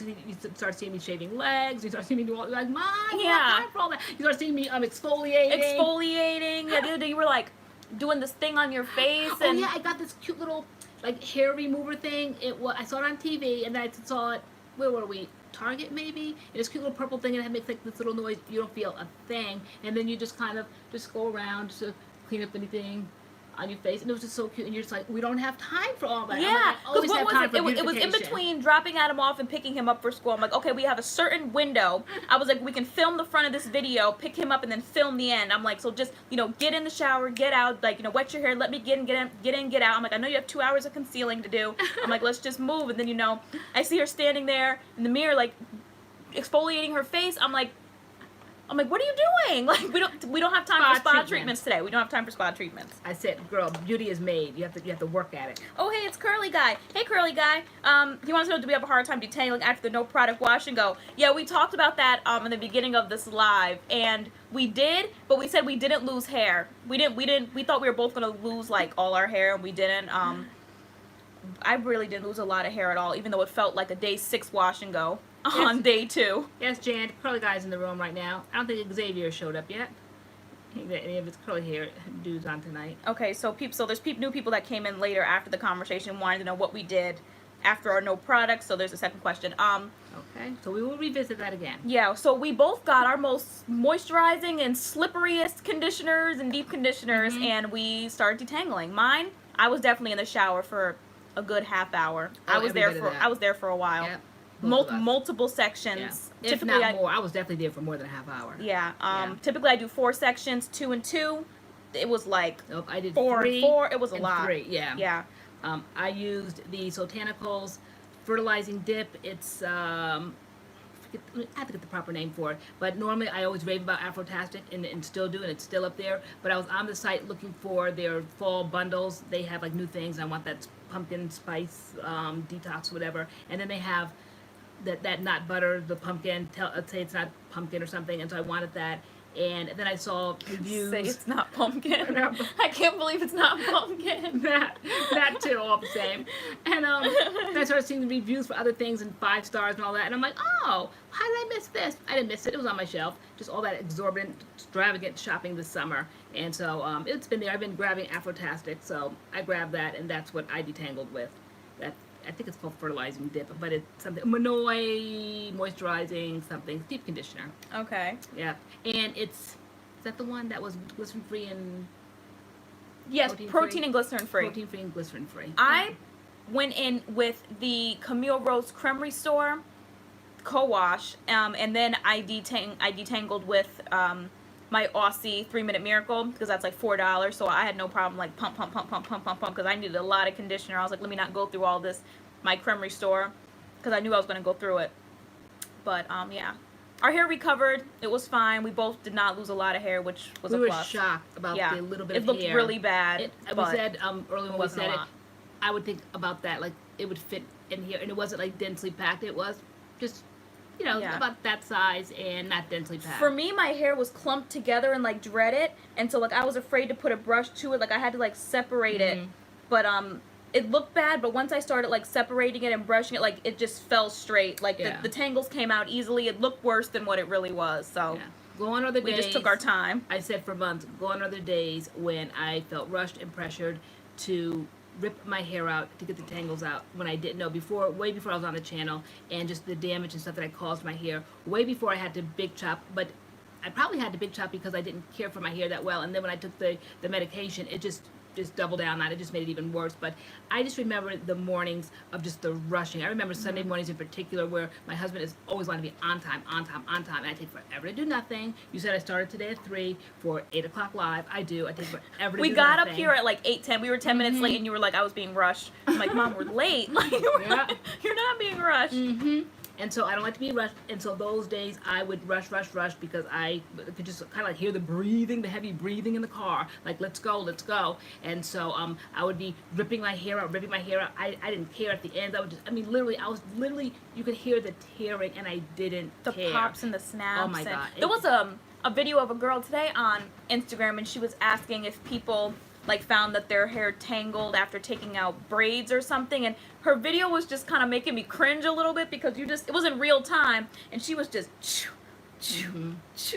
start seeing me shaving legs. You start seeing me do all like, Mom, you have time for all that. You start seeing me exfoliating. Exfoliating. Yeah, the other day you were like doing this thing on your face. Oh and yeah, I got this cute little like hair remover thing. I saw it on TV, and then I saw it. Where were we? Target maybe. And this cute little purple thing, and it makes like this little noise. You don't feel a thing, and then you just kind of just go around just to clean up anything on your face, and it was just so cute. And you're just like, we don't have time for all that. yeah, because what was it? It was in between dropping Adam off and picking him up for school. I'm like, okay, we have a certain window. I was like, we can film the front of this video, pick him up, and then film the end. I'm like, so just, you know, get in the shower, get out, like, you know, wet your hair, let me get in, get out. I'm like, I know you have 2 hours of concealing to do. I'm like, let's just move. And then, you know, I see her standing there in the mirror, like, exfoliating her face. I'm like, what are you doing? Like, we don't have time for spa treatments today. We don't have time for spa treatments. I said, girl, beauty is made. You have to work at it. Oh, hey, it's Curly Guy. Hey, Curly Guy. He wants to know, do we have a hard time detangling after the no product wash and go? Yeah, we talked about that in the beginning of this live, and we did, but we said we didn't lose hair. We thought we were both gonna lose like all our hair, and we didn't. I really didn't lose a lot of hair at all, even though it felt like a day 6 wash and go on day 2. Yes, Jan, curly guy's in the room right now. I don't think Xavier showed up yet. I think that any of his curly hair dudes on tonight. Okay, so there's new people that came in later after the conversation, wanted to know what we did after our no products. So there's a second question. Okay, so we will revisit that again. Yeah, so we both got our most moisturizing and slipperiest conditioners and deep conditioners, and we started detangling. Mine, I was definitely in the shower for a good half hour. Oh, I was there for a while. Yep. Multiple sections. Yeah. If Typically, not more, I was definitely there for more than a half hour. Yeah. Yeah. Typically, I do 4 sections, 2 and 2. It was like Nope, I did 4 3 and 4. It was a and lot. 3, yeah. Yeah. I used the Botanicals fertilizing dip. It's I have to get the proper name for it. But normally I always rave about Afrotastic and still do, and it's still up there. But I was on the site looking for their fall bundles. They have like new things. I want that pumpkin spice detox, whatever. And then they have that nut butter, the pumpkin. Say it's not pumpkin or something, and so I wanted that. And then I saw reviews. Say it's not pumpkin. I can't believe it's not pumpkin. that too, all the same. And then I started seeing the reviews for other things and 5 stars and all that. And I'm like, oh, how did I miss this? I didn't miss it. It was on my shelf. Just all that exorbitant, extravagant shopping this summer. And so it's been there. I've been grabbing Afrotastic, so I grabbed that, and that's what I detangled with. That I think it's called fertilizing dip, but it's something Manoy moisturizing something deep conditioner. Okay. Yeah, and is that the one that was glycerin free and yes, protein and glycerin free. Protein free and glycerin free. I went in with the Camille Rose Creamery store co-wash, and then I detangled with my Aussie 3-Minute Miracle, because that's like $4, so I had no problem like pump, because I needed a lot of conditioner. I was like, let me not go through all this, my Creamery store, because I knew I was going to go through it. But yeah, our hair recovered. It was fine. We both did not lose a lot of hair, which was a plus. We were shocked about the little bit of hair. It looked really bad. We said earlier when we said it, I would think about that, like it would fit in here, and it wasn't like densely packed. It was just, you know, about that size and not densely packed. For me, my hair was clumped together and like dreaded, and so like I was afraid to put a brush to it. Like I had to like separate it, but it looked bad. But once I started like separating it and brushing it, like it just fell straight. Like the tangles came out easily. It looked worse than what it really was. So go on other days. We just took our time. I said for months, go on other days when I felt rushed and pressured to rip my hair out to get the tangles out when I didn't know way before I was on the channel, and just the damage and stuff that I caused my hair way before I had to big chop. But I probably had to big chop because I didn't care for my hair that well, and then when I took the medication, it just doubled down on it. It just made it even worse. But I just remember the mornings of just the rushing. I remember Sunday mornings in particular where my husband is always wanting to be on time, and I take forever to do nothing. You said I started today at 3 for 8 o'clock live. I do. I take forever to do nothing. We got up here at like 8:10. We were 10 minutes late, and you were like, I was being rushed. I'm like, Mom, we're late. Like, you're not being rushed. And so I don't like to be rushed. And so those days I would rush because I could just kind of like hear the breathing, the heavy breathing in the car. Like, let's go. And so I would be ripping my hair out. I didn't care at the end. Literally, you could hear the tearing, and I didn't care. The pops and the snaps. Oh my God. There was a video of a girl today on Instagram, and she was asking if people like found that their hair tangled after taking out braids or something, and her video was just kind of making me cringe a little bit because it was in real time, and she was just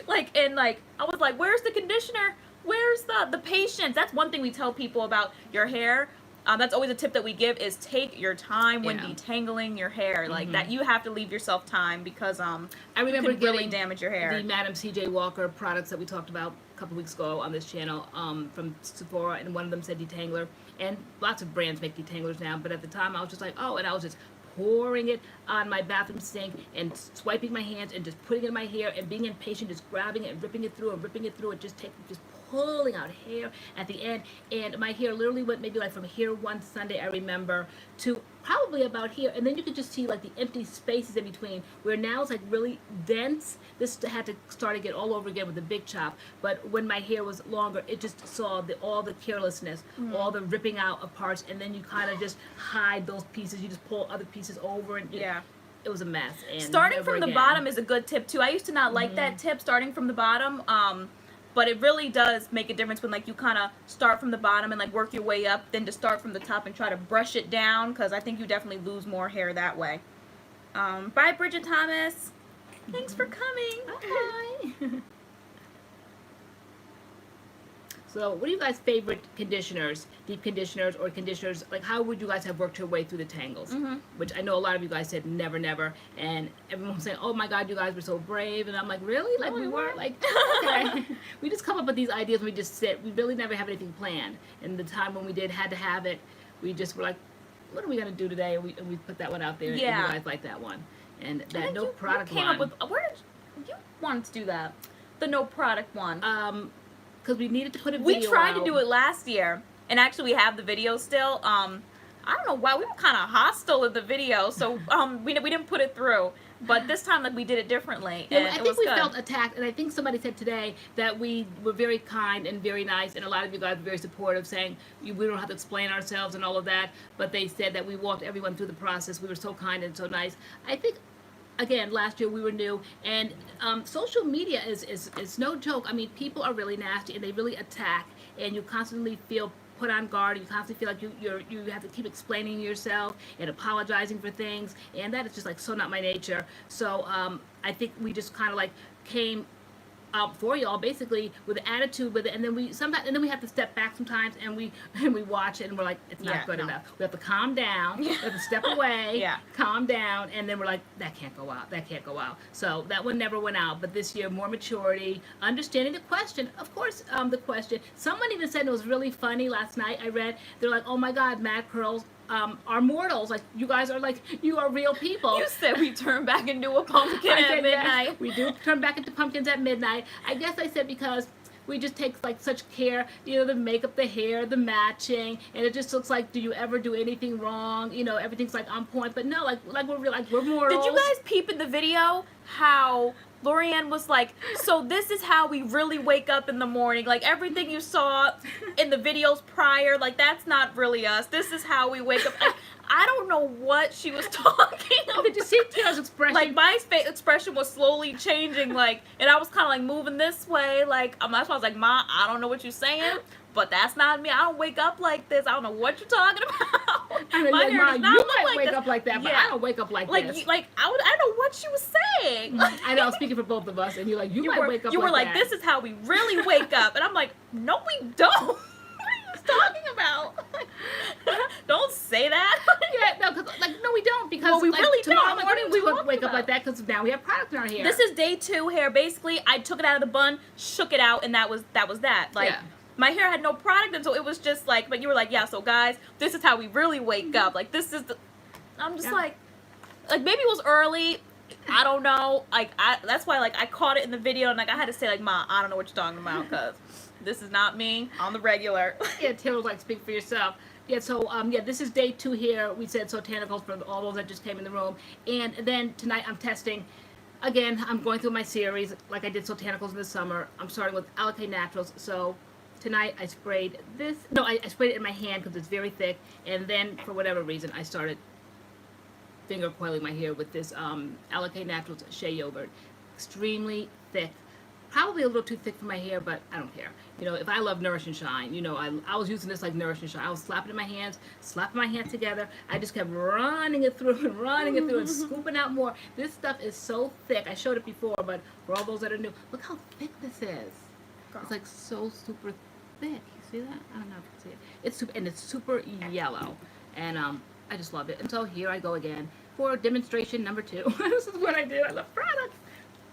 like, and like I was like, where's the conditioner? Where's the patience? That's one thing we tell people about your hair. That's always a tip that we give, is take your time when detangling your hair. Like that, you have to leave yourself time, because I remember you can really damage your hair. The Madam C.J. Walker products that we talked about a couple weeks ago on this channel from Sephora, and one of them said detangler, and lots of brands make detanglers now, but at the time I was just like, oh, and I was just pouring it on my bathroom sink and swiping my hands and just putting it in my hair and being impatient, just grabbing it and ripping it through and just pulling out hair at the end. And my hair literally went maybe like from here one Sunday, I remember, to probably about here, and then you could just see like the empty spaces in between, where now it's like really dense. This had to start again all over again with the big chop, but when my hair was longer, it just saw all the carelessness, all the ripping out of parts, and then you kind of just hide those pieces. You just pull other pieces over, and it was a mess. And starting from the bottom is a good tip too. I used to not like that tip, starting from the bottom. But it really does make a difference when like you kind of start from the bottom and like work your way up, then to start from the top and try to brush it down, because I think you definitely lose more hair that way. Bye, Bridget Thomas. Thanks for coming. Bye. So what are you guys' favorite conditioners, deep conditioners or conditioners? Like, how would you guys have worked your way through the tangles? Which I know a lot of you guys said never, never. And everyone was saying, oh my God, you guys were so brave. And I'm like, really? Like, we weren't? Like, okay. We just come up with these ideas and we just sit. We really never have anything planned. And the time when we had to have it, we just were like, what are we going to do today? And we put that one out there. And you guys like that one. And that no product one. Up with, where did you wanted to do that? The no product one. Because we needed to put a video We tried out. to do it last year, and actually we have the video still. I don't know why, we were kind of hostile in the video, so we didn't put it through. But this time, like, we did it differently, Yeah, and I it think was we good. felt attacked, and I think somebody said today that we were very kind and very nice, and a lot of you guys were very supportive, saying we don't have to explain ourselves and all of that. But they said that we walked everyone through the process. We were so kind and so nice. I think, again, last year we were new, and social media is no joke. I mean, people are really nasty, and they really attack, and you constantly feel put on guard. You constantly feel like you have to keep explaining yourself and apologizing for things, and that is just like so not my nature. So I think we just kind of like came for y'all basically with the attitude with it, and then we have to step back sometimes, and we watch it, and we're like, it's not good enough. We have to calm down. We have to step away, calm down, and then we're like, that can't go out. So that one never went out. But this year, more maturity, understanding the question. Of course, the question. Someone even said it was really funny last night. I read, they're like, oh my God, MADCURLS are mortals. Like, you guys are like, you are real people. You said we turn back into a pumpkin at midnight. Yes, we do turn back into pumpkins at midnight. I guess I said because we just take like such care, the makeup, the hair, the matching, and it just looks like, do you ever do anything wrong? Everything's like on point. But no, like we're real, like we're mortals. Did you guys peep in the video how LoriAnne was like, so this is how we really wake up in the morning. Like, everything you saw in the videos prior, like, that's not really us. This is how we wake up. Like, I don't know what she was talking about. Did you see Taylor's expression? Like, my expression was slowly changing, like, and I was kind of like moving this way. Like, that's why I was like, Ma, I don't know what you're saying, but that's not me. I don't wake up like this. I don't know what you're talking about. I mean, my hair does not you look might like wake this. up like that, but I don't wake up like this. Like I don't know what she was saying. I know, speaking for both of us, and you're like, you might wake up like that. You were like, this is how we really wake up. And I'm like, no, we don't. What are you talking about? Don't say that. Yeah, no, no, we don't, because well, we like, really tomorrow don't. morning we would wake up like that, because now we have product in our hair. This is day 2 hair. Basically, I took it out of the bun, shook it out, and that was that. Like, my hair had no product, and so it was just like, but you were like, yeah, so guys, this is how we really wake up. Like, this is the, I'm just like maybe it was early. I don't know. Like, that's why, like, I caught it in the video, and like, I had to say, like, Ma, I don't know what you're talking about, because this is not me on the regular. Yeah, Taylor was like, speak for yourself. Yeah, so, this is day 2 here. We said Sotanicals for all those that just came in the room. And then tonight I'm testing. Again, I'm going through my series, like I did Sotanicals in the summer. I'm starting with Alikay Naturals. So tonight I sprayed this. No, I sprayed it in my hand because it's very thick. And then, for whatever reason, I started finger coiling my hair with this Alikay Naturals Shea Yogurt. Extremely thick. Probably a little too thick for my hair, but I don't care. If I love Nourish and Shine, I was using this like Nourish and Shine. I was slapping it in my hands, slapping my hands together. I just kept running it through and running it through and scooping out more. This stuff is so thick. I showed it before, but for all those that are new, look how thick this is. Girl. It's like so super thick. You see that? I don't know if you can see it. It's super, and it's super yellow. And I just love it. And so here I go again for demonstration number 2. This is what I do. I love products.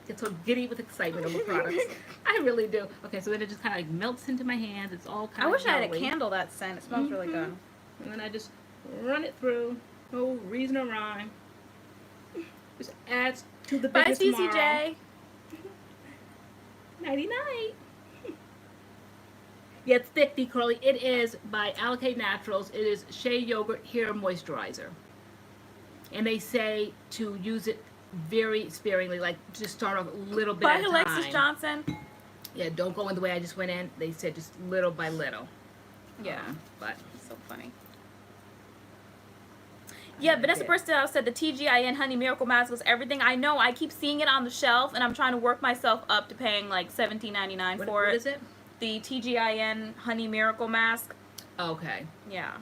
Get so giddy with excitement over products. I really do. Okay, so then it just kind of like melts into my hands. It's all kind of I wish jelly. I had a candle that scent. It smells really good. And then I just run it through. No reason or rhyme. Just adds to the Bye, biggest tomorrow. CCJ. Nighty-night. Yeah, it's thick, curly. It is by Alikay Naturals. It is Shea Yogurt Hair Moisturizer. And they say to use it very sparingly, like just start off a little bit at a time. Alexis Johnson. Yeah, don't go in the way I just went in. They said just little by little. Yeah, but so funny. Yeah, Vanessa Bristow said the TGIN Honey Miracle Mask was everything. I know. I keep seeing it on the shelf, and I'm trying to work myself up to paying like $17.99 for it. What is it? The TGIN Honey Miracle Mask. Okay. Yeah.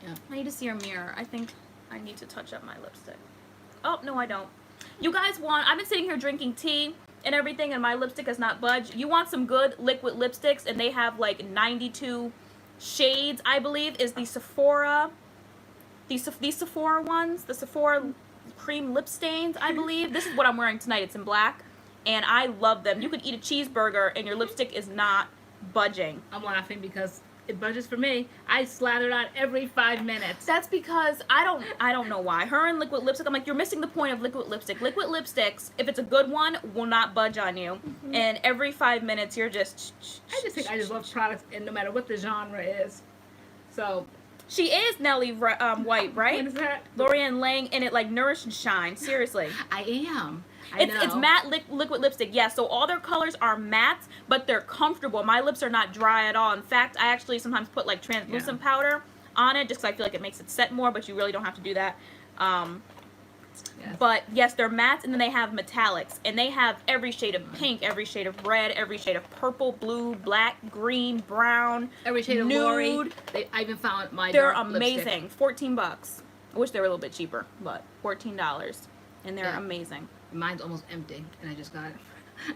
Yeah. I need to see your mirror. I think I need to touch up my lipstick. Oh, no, I don't. You guys I've been sitting here drinking tea and everything, and my lipstick has not budged. You want some good liquid lipsticks, and they have like 92 shades, I believe, is the Sephora, these Sephora ones, the Sephora cream lip stains, I believe. This is what I'm wearing tonight. It's in black, and I love them. You could eat a cheeseburger, and your lipstick is not budging. I'm laughing because it budgets for me. I slather it on every 5 minutes. That's because I don't know why. Her and liquid lipstick, I'm like, you're missing the point of liquid lipstick. Liquid lipsticks, if it's a good one, will not budge on you. And every 5 minutes, you're just... I just think I just love products, and no matter what the genre is. So, She is Nelly White, right? What is that? LoriAnne laying in it like Nourish and Shine. Seriously. I am. It's matte liquid lipstick. Yeah, so all their colors are mattes, but they're comfortable. My lips are not dry at all. In fact, I actually sometimes put like translucent powder on it just because I feel like it makes it set more, but you really don't have to do that. Yes. But yes, they're mattes, and then they have metallics, and they have every shade of pink, every shade of red, every shade of purple, blue, black, green, brown, Every shade of nude. Lori. I even found my They're dark amazing. lipstick. 14 bucks. I wish they were a little bit cheaper, but $14, and they're Yeah. amazing. Mine's almost empty, and I just got it.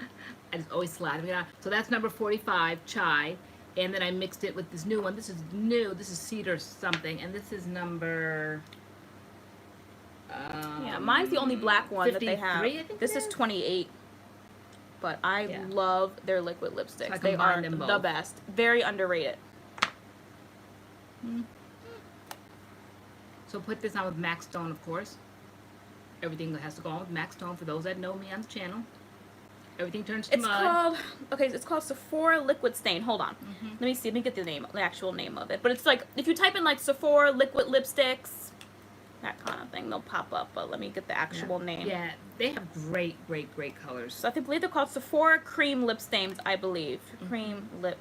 I just always slide it on. So that's number 45, Chai. And then I mixed it with this new one. This is new. This is Cedar something. And this is number... Yeah, mine's the only black one that they have. 53, I think This it is 28. But I Yeah. love their liquid lipsticks. So I They are combined them the both. best. Very underrated. So put this on with MAC Stone, of course. Everything has to go on with MAC Stone for those that know me on the channel. Everything turns to It's mud. called, okay, it's called Sephora Liquid Stain. Hold on. Let me see. Let me get the actual name of it. But it's like, if you type in like Sephora Liquid Lipsticks, that kind of thing, they'll pop up. But let me get the actual name. Yeah, they have great, great, great colors. So I believe they're called Sephora Cream Lip Stains, I believe. Cream Lip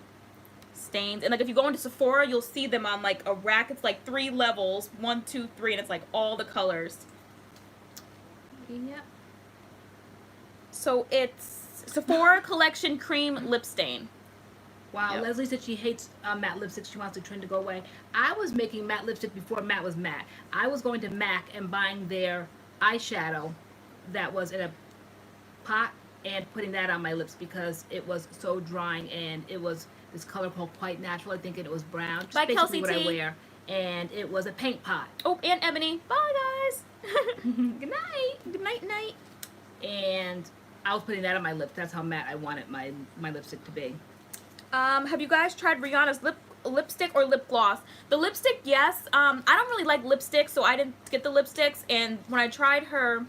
Stains. And like if you go into Sephora, you'll see them on like a rack. It's like 3 levels, 1, 2, 3, and it's like all the colors. Yep. So it's Sephora Collection Cream Lip Stain. Wow, Yep. Leslie said she hates matte lipstick. She wants the trend to go away. I was making matte lipstick before matte was matte. I was going to MAC and buying their eyeshadow that was in a pot and putting that on my lips because it was so drying, and it was this color called Quite Natural. I think it was brown. Just By basically Kelsey what I T. wear. And it was a paint pot. Oh, and Ebony. Bye, guys. Good night. Good night, night. And I was putting that on my lips. That's how matte I wanted my lipstick to be. Have you guys tried Rihanna's lipstick or lip gloss? The lipstick, yes. I don't really like lipsticks, so I didn't get the lipsticks. And when I tried her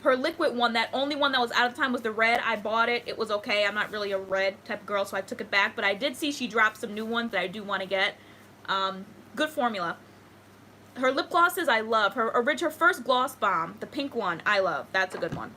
liquid one, that only one that was out of time was the red. I bought it. It was okay. I'm not really a red type of girl, so I took it back. But I did see she dropped some new ones that I do want to get. Good formula. Her lip glosses, I love. Her first gloss bomb, the pink one, I love. That's a good one.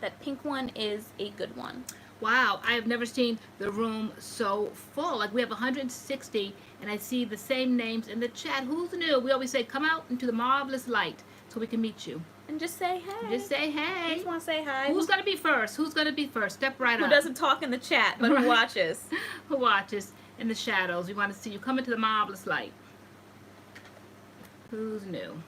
That pink one is a good one. Wow, I have never seen the room so full. Like we have 160, and I see the same names in the chat. Who's new? We always say, come out into the marvelous light so we can meet you. And just say hey. Just say hey. I just want to say hi. Who's gonna be first? Who's gonna be first? Step right Who up. doesn't talk in the chat, but who watches? Who watches in the shadows? We want to see you come into the marvelous light. Who's new?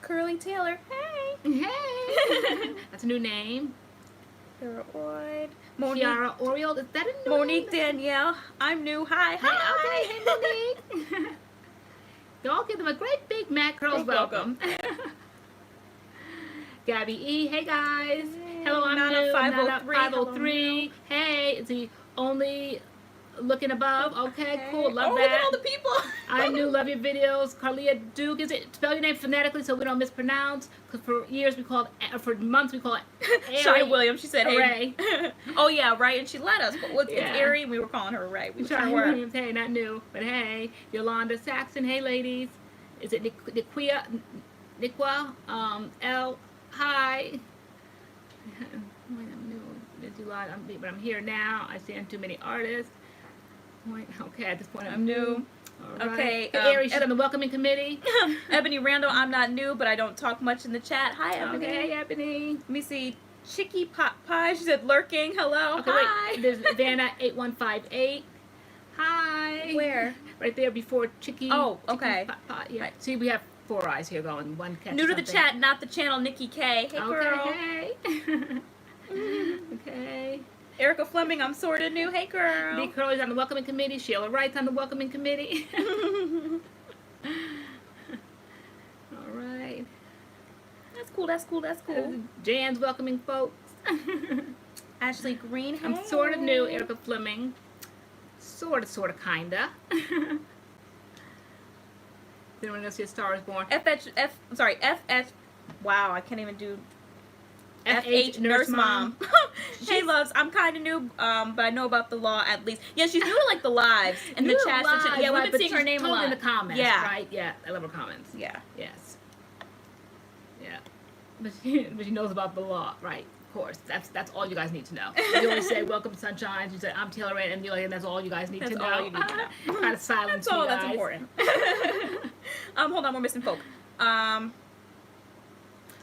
Curly Taylor. Hey. Hey. That's a new name. Sarah Oid. Monique. Kiara Oriole. Is that a new Monique name? Danielle. I'm new. Hi. Hey, Hi. okay, hey Monique. Y'all give them a great big MADCURLS welcome. Gabby E, hey guys. Hello, I'm Nana new. 503. Nana 503. Hey, is he only looking above? Okay, cool. Love that. Look at all the people. I'm new. Love your videos. Carlia Duke. Is it? Spell your name phonetically so we don't mispronounce. Because for years we called, for months we called it Shia Williams. She said, Ray. hey. Oh, yeah, right. And she let us. But Yeah. it's Erie, and we were calling her Ray. We Shia sure were. Williams. Hey, not new, but hey. Yolanda Saxon. Hey, ladies. Is it Niqua? L. Hi. I'm new. But I'm here now. I stand too many artists. Okay, at this point I'm new. All right. Okay, Hey, Aries, she's on the welcoming committee. Ebony Randall, I'm not new, but I don't talk much in the chat. Hi, Ebony. Okay, Ebony. Let me see. Chicky Pot Pie, she said lurking. Hello. Okay, Hi. wait. There's Vanna 8158. Hi. Where? Right there before Chicky. Oh, Chicky okay. Pot, yeah. Right. See, we have 4 eyes here going. One catch New to the something. chat, not the channel, Nikki K. Hey, girl. Okay. Hey. Okay. Erica Fleming, I'm sort of new. Hey, girl. B. Curly's on the welcoming committee. Sheila Wright's on the welcoming committee. All right. That's cool. That's cool. That's cool. Jan's welcoming folks. Ashley Green. Hey. I'm sort of new. Erica Fleming. Sort of, kinda. Then we're gonna see A Star Is Born. FH. Wow, I can't even do. FH Nurse Mom. Hey, loves, I'm kind of new, but I know about the law at least. Yeah, she's new to like the lives and the chat section. Yeah, we've been seeing her name a lot. In the comments, yeah. right? Yeah, I love her comments. Yeah. Yes. Yeah. But she knows about the law, right? Of course. That's all you guys need to know. You always say, welcome to Sunshine. You say, I'm TaylorAnne, and you're like, and that's all you guys need to know. All you need to know. Kind of silence That's all you guys. that's important. Hold on, we're missing folk.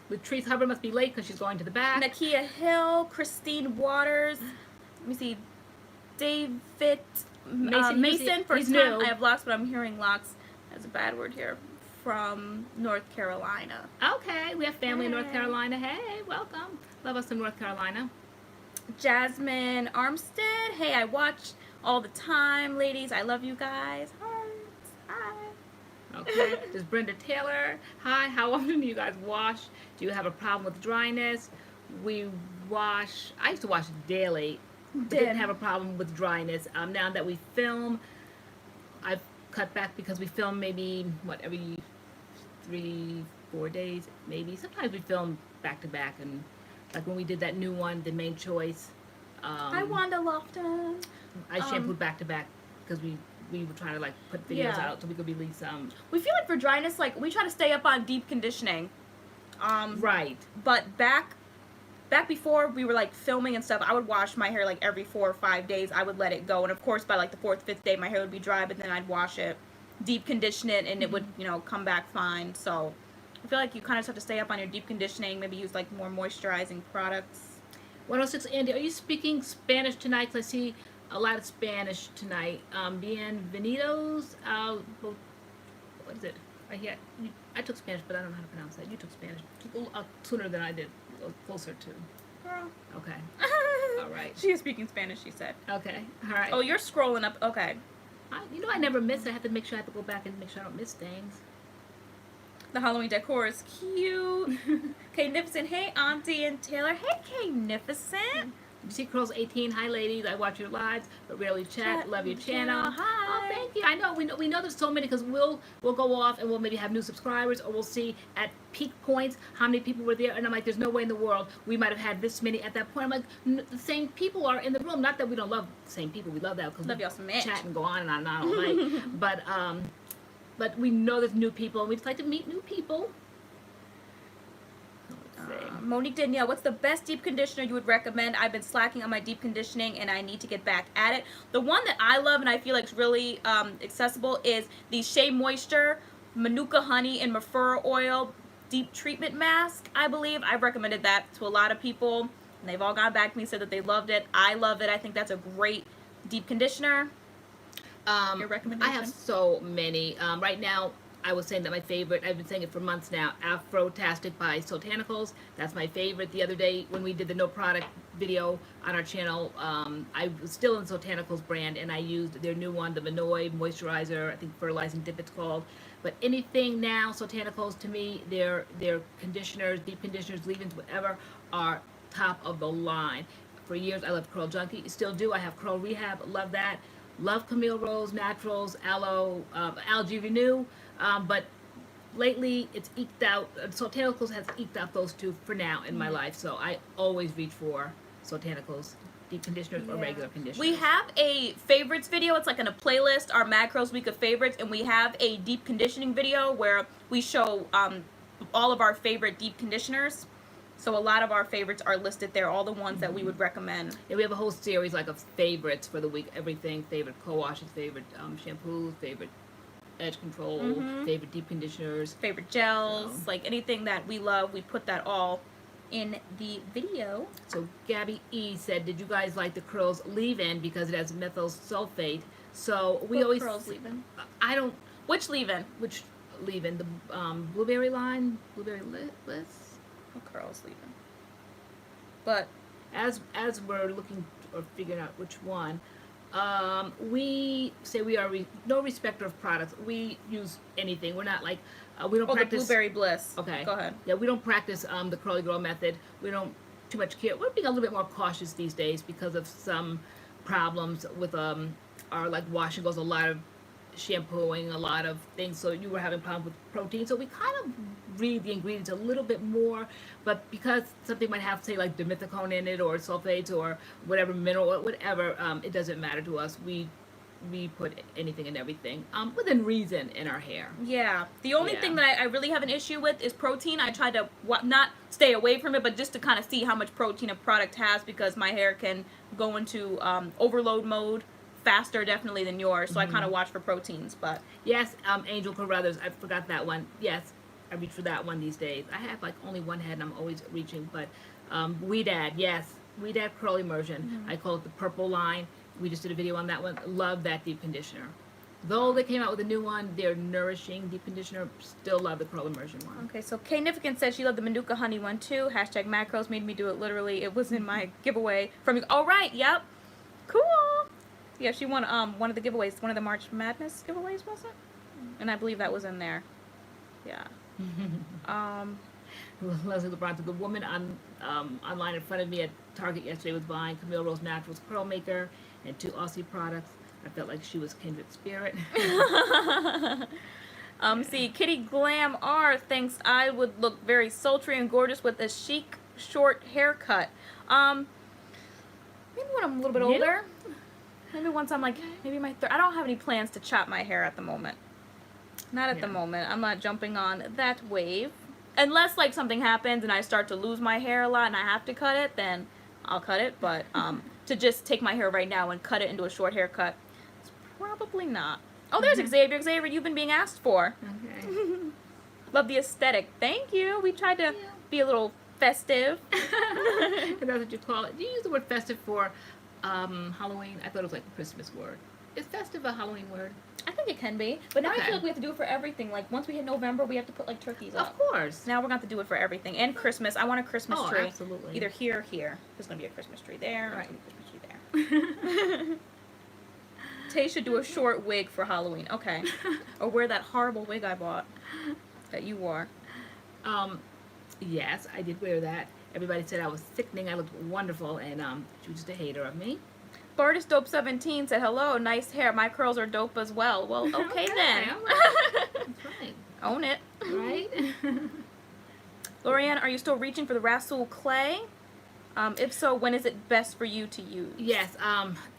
Latrice Hubbard must be late because she's going to the back. Nakia Hill, Christine Waters. Let me see. David Mason. First time I have locks, but I'm hearing locks. That's a bad word here. From North Carolina. Okay, we have family in North Carolina. Hey, welcome. Love us in North Carolina. Jasmine Armstead. Hey, I watch all the time, ladies. I love you guys. Hearts. Hi. Okay, there's Brenda Taylor. Hi, how often do you guys wash? Do you have a problem with dryness? We wash, I used to wash daily. Didn't have a problem with dryness. Now that we film, I've cut back because we film maybe, every 3-4 days, maybe. Sometimes we film back to back, and like when we did that new one, the main choice. Hi, Wanda Lofton. I shampooed back to back because we were trying to like put videos out so we could release some. We feel like for dryness, like we try to stay up on deep conditioning. Right. But back before we were like filming and stuff, I would wash my hair like every 4 or 5 days. I would let it go, and of course by like the 4th, 5th day, my hair would be dry. But then I'd wash it, deep condition it, and it would come back fine. So I feel like you kind of have to stay up on your deep conditioning. Maybe use like more moisturizing products. 106 Andy, are you speaking Spanish tonight? 'Cause I see a lot of Spanish tonight. Bienvenidos. What is it? I took Spanish, but I don't know how to pronounce that. You took Spanish sooner than I did. Closer to. Girl. Okay. All right. She is speaking Spanish, she said. Okay. All right. Oh, you're scrolling up. Okay. I never miss. I have to make sure I have to go back and make sure I don't miss things. The Halloween decor is cute. Kay-nificent. Hey, Auntie and Taylor. Hey, Kay-nificent. You see Curls 18. Hi, ladies. I watch your lives, but rarely chat. Love your channel. Hi. Oh, thank you. I know. We know there's so many because we'll go off and we'll maybe have new subscribers, or we'll see at peak points how many people were there, and I'm like, there's no way in the world we might have had this many at that point. I'm like, the same people are in the room. Not that we don't love the same people. We love that because love y'all so much. Chat and go on and on and on all night. But we know there's new people, and we just like to meet new people. Monique Danielle, what's the best deep conditioner you would recommend? I've been slacking on my deep conditioning and I need to get back at it. The one that I love and I feel like is really accessible is the Shea Moisture Manuka Honey and Mafura Oil Deep Treatment Mask, I believe. I've recommended that to a lot of people and they've all gone back to me, said that they loved it. I love it. I think that's a great deep conditioner. Your recommendation? I have so many. Right now, I was saying that my favorite, I've been saying it for months now, Afro-Tastic by Sotanicals. That's my favorite. The other day when we did the no product video on our channel, I was still in Sotanicals brand and I used their new one, the Vanoy Moisturizer, I think Fertilizing Dip it's called. But anything now, Sotanicals, to me, their conditioners, deep conditioners, leave-ins, whatever, are top of the line. For years, I loved Curl Junkie. Still do. I have Curl Rehab. Love that. Love Camille Rose, Naturals, Aloe, Algae Renew. But lately it's eked out. Sotanicals has eked out those two for now in my life, so I always reach for Sotanicals, deep conditioners or regular conditioners. We have a favorites video. It's like in a playlist, our MADCURLS week of favorites, and we have a deep conditioning video where we show all of our favorite deep conditioners. So a lot of our favorites are listed there, all the ones that we would recommend. Yeah, we have a whole series like of favorites for the week. Everything, favorite co-washes, favorite shampoos, favorite edge control, favorite deep conditioners, favorite gels, like anything that we love, we put that all in the video. So Gabby E said, did you guys like the Curls leave-in because it has methyl sulfate? So we always Curls leave-in? I don't. Which leave-in? Which leave-in? The blueberry line, blueberry bliss. Curls leave-in. But as we're looking or figuring out which one. We say we are no respecter of products. We use anything. We're not like we don't practice. The blueberry bliss. Okay, go ahead. Yeah, we don't practice the curly girl method. We don't too much care. We're being a little bit more cautious these days because of some problems with our like washing goes a lot of shampooing, a lot of things, so you were having problems with protein. So we kind of read the ingredients a little bit more, but because something might have, say, like dimethicone in it or sulfates or whatever mineral or whatever, it doesn't matter to us. We put anything and everything within reason in our hair. Yeah. The only thing that I really have an issue with is protein. I try to not stay away from it, but just to kind of see how much protein a product has, because my hair can go into overload mode faster definitely than yours. So I kind of watch for proteins. But yes, Angel Carruthers, I forgot that one. Yes, I reach for that one these days. I have like only one head and I'm always reaching, but WeDad, yes, WeDad Curl Immersion. I call it the purple line. We just did a video on that one. Love that deep conditioner. Though they came out with a new one, their nourishing deep conditioner, still love the Curl Immersion one. okay, so Kay Nifican said she loved the Manuka Honey one too. Hashtag MADCURLS made me do it literally. It was in my giveaway from you. Oh right, yep. Cool. Yeah, she won one of the giveaways, one of the March Madness giveaways, was it? And I believe that was in there. Yeah. Leslie LeBron, the woman on online in front of me at Target yesterday was buying Camille Rose Naturals Curl Maker and 2 Aussie products. I felt like she was kindred spirit. See, Kitty Glam R thinks I would look very sultry and gorgeous with a chic short haircut. Maybe when I'm a little bit older. Maybe once I'm like, maybe I don't have any plans to chop my hair at the moment. Not at the moment. I'm not jumping on that wave. Unless like something happens and I start to lose my hair a lot and I have to cut it, then I'll cut it. But to just take my hair right now and cut it into a short haircut, it's probably not. Oh, there's Xavier. Xavier, you've been being asked for. Okay. Love the aesthetic. Thank you. We tried to be a little festive. That's what you call it. Do you use the word festive for Halloween? I thought it was like a Christmas word. Is festive a Halloween word? I think it can be. But now I feel like we have to do it for everything. Like once we hit November, we have to put like turkeys up. Of course. Now we're going to have to do it for everything. And Christmas. I want a Christmas tree. Absolutely. Either here or here. There's going to be a Christmas tree there. Right. There's going to be a Christmas tree there. Tay should do a short wig for Halloween. Okay. Or wear that horrible wig I bought that you wore. Yes, I did wear that. Everybody said I was sickening. I looked wonderful, and she was just a hater of me. Bartis Dope 17 said, hello, nice hair. My curls are dope as well. Well, okay then. All right. That's right. Own it. Right? LoriAnne, are you still reaching for the Rasool clay? If so, when is it best for you to use? Yes,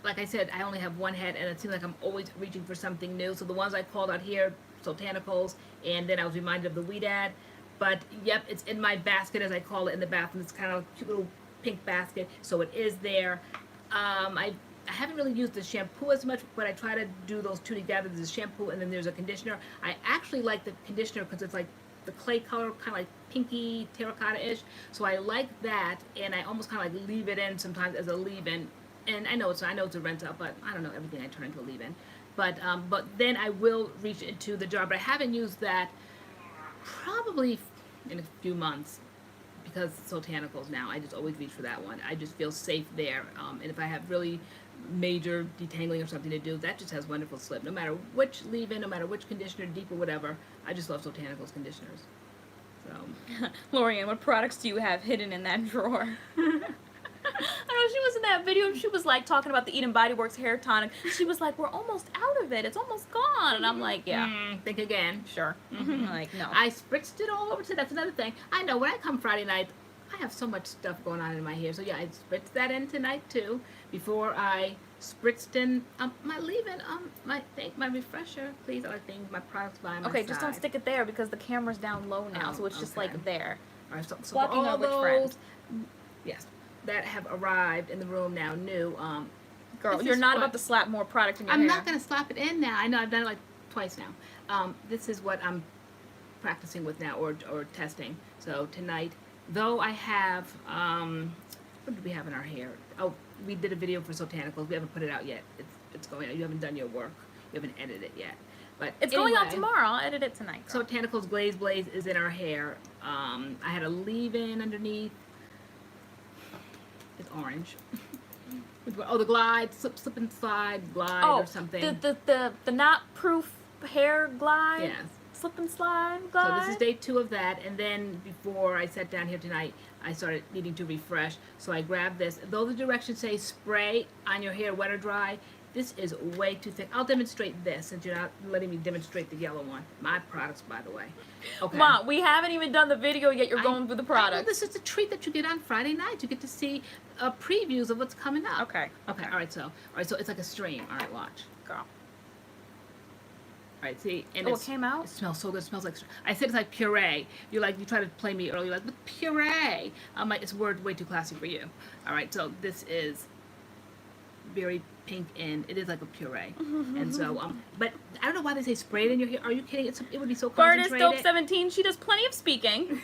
like I said, I only have one head, and it seems like I'm always reaching for something new. So the ones I called out here, Botanicals, and then I was reminded of the WeDad. But, yep, it's in my basket, as I call it, in the bathroom. It's kind of a cute little pink basket, so it is there. I haven't really used the shampoo as much, but I try to do those two together. There's a shampoo, and then there's a conditioner. I actually like the conditioner because it's like the clay color, kind of like pinky terracotta-ish. So I like that, and I almost kind of like leave it in sometimes as a leave-in. And I know it's a rinse out, but I don't know, everything I turn into a leave-in. But then I will reach into the jar. But I haven't used that probably in a few months because it's Botanicals now. I just always reach for that one. I just feel safe there. And if I have really major detangling or something to do, that just has wonderful slip. No matter which leave-in, no matter which conditioner, deep or whatever, I just love Botanicals conditioners. So, LoriAnne, what products do you have hidden in that drawer? I know she was in that video and she was like talking about the Eden Body Works hair tonic. She was like, we're almost out of it. It's almost gone. And I'm like, yeah. Think again. Sure. Like, no. I spritzed it all over to that's another thing. I know when I come Friday night, I have so much stuff going on in my hair. So yeah, I spritzed that in tonight too. Before I spritzed in my leave-in, my refresher, please. I like things, my products by my Okay, side. just don't stick it there because the camera's down low now, so it's just okay. like there. All right, so Blocking for all our witch friend. those, yes, that have arrived in the room now, new. Girl, this you're is not what- about to slap more product in your I'm hair. not going to slap it in now. I know I've done it like twice now. This is what I'm practicing with now or testing. So tonight, though I have, what did we have in our hair? Oh, we did a video for Botanicals. We haven't put it out yet. It's going out. You haven't done your work. You haven't edited it yet. But It's going out anyway, tomorrow. I'll edit it tonight. Girl. Botanicals Glaze Blaze is in our hair. I had a leave-in underneath. It's orange. Oh, the glide, slip and slide glide or something. the knot proof hair glide. Yes. Slip and slide glide. So this is day 2 of that, and then before I sat down here tonight, I started needing to refresh. So I grabbed this. Though the directions say spray on your hair, wet or dry, This is way too thick. I'll demonstrate this since you're not letting me demonstrate the yellow one. My products, by the way. Okay. Mom, we haven't even done the video yet. You're going through the I know products. this is the treat that you get on Friday night. You get to see previews of what's coming up. Okay. Okay. All right. So it's like a stream. All right. Watch. Girl. All right. See. And Oh, it came out? It smells so good. It smells like. I said it's like puree. You try to play me earlier. You're like, but puree. I'm like, it's word way too classy for you. All right. So this is very pink and it is like a puree. And so but I don't know why they say spray it in your hair. Are you kidding? It would be so concentrated. Bartis Dope 17, she does plenty of speaking.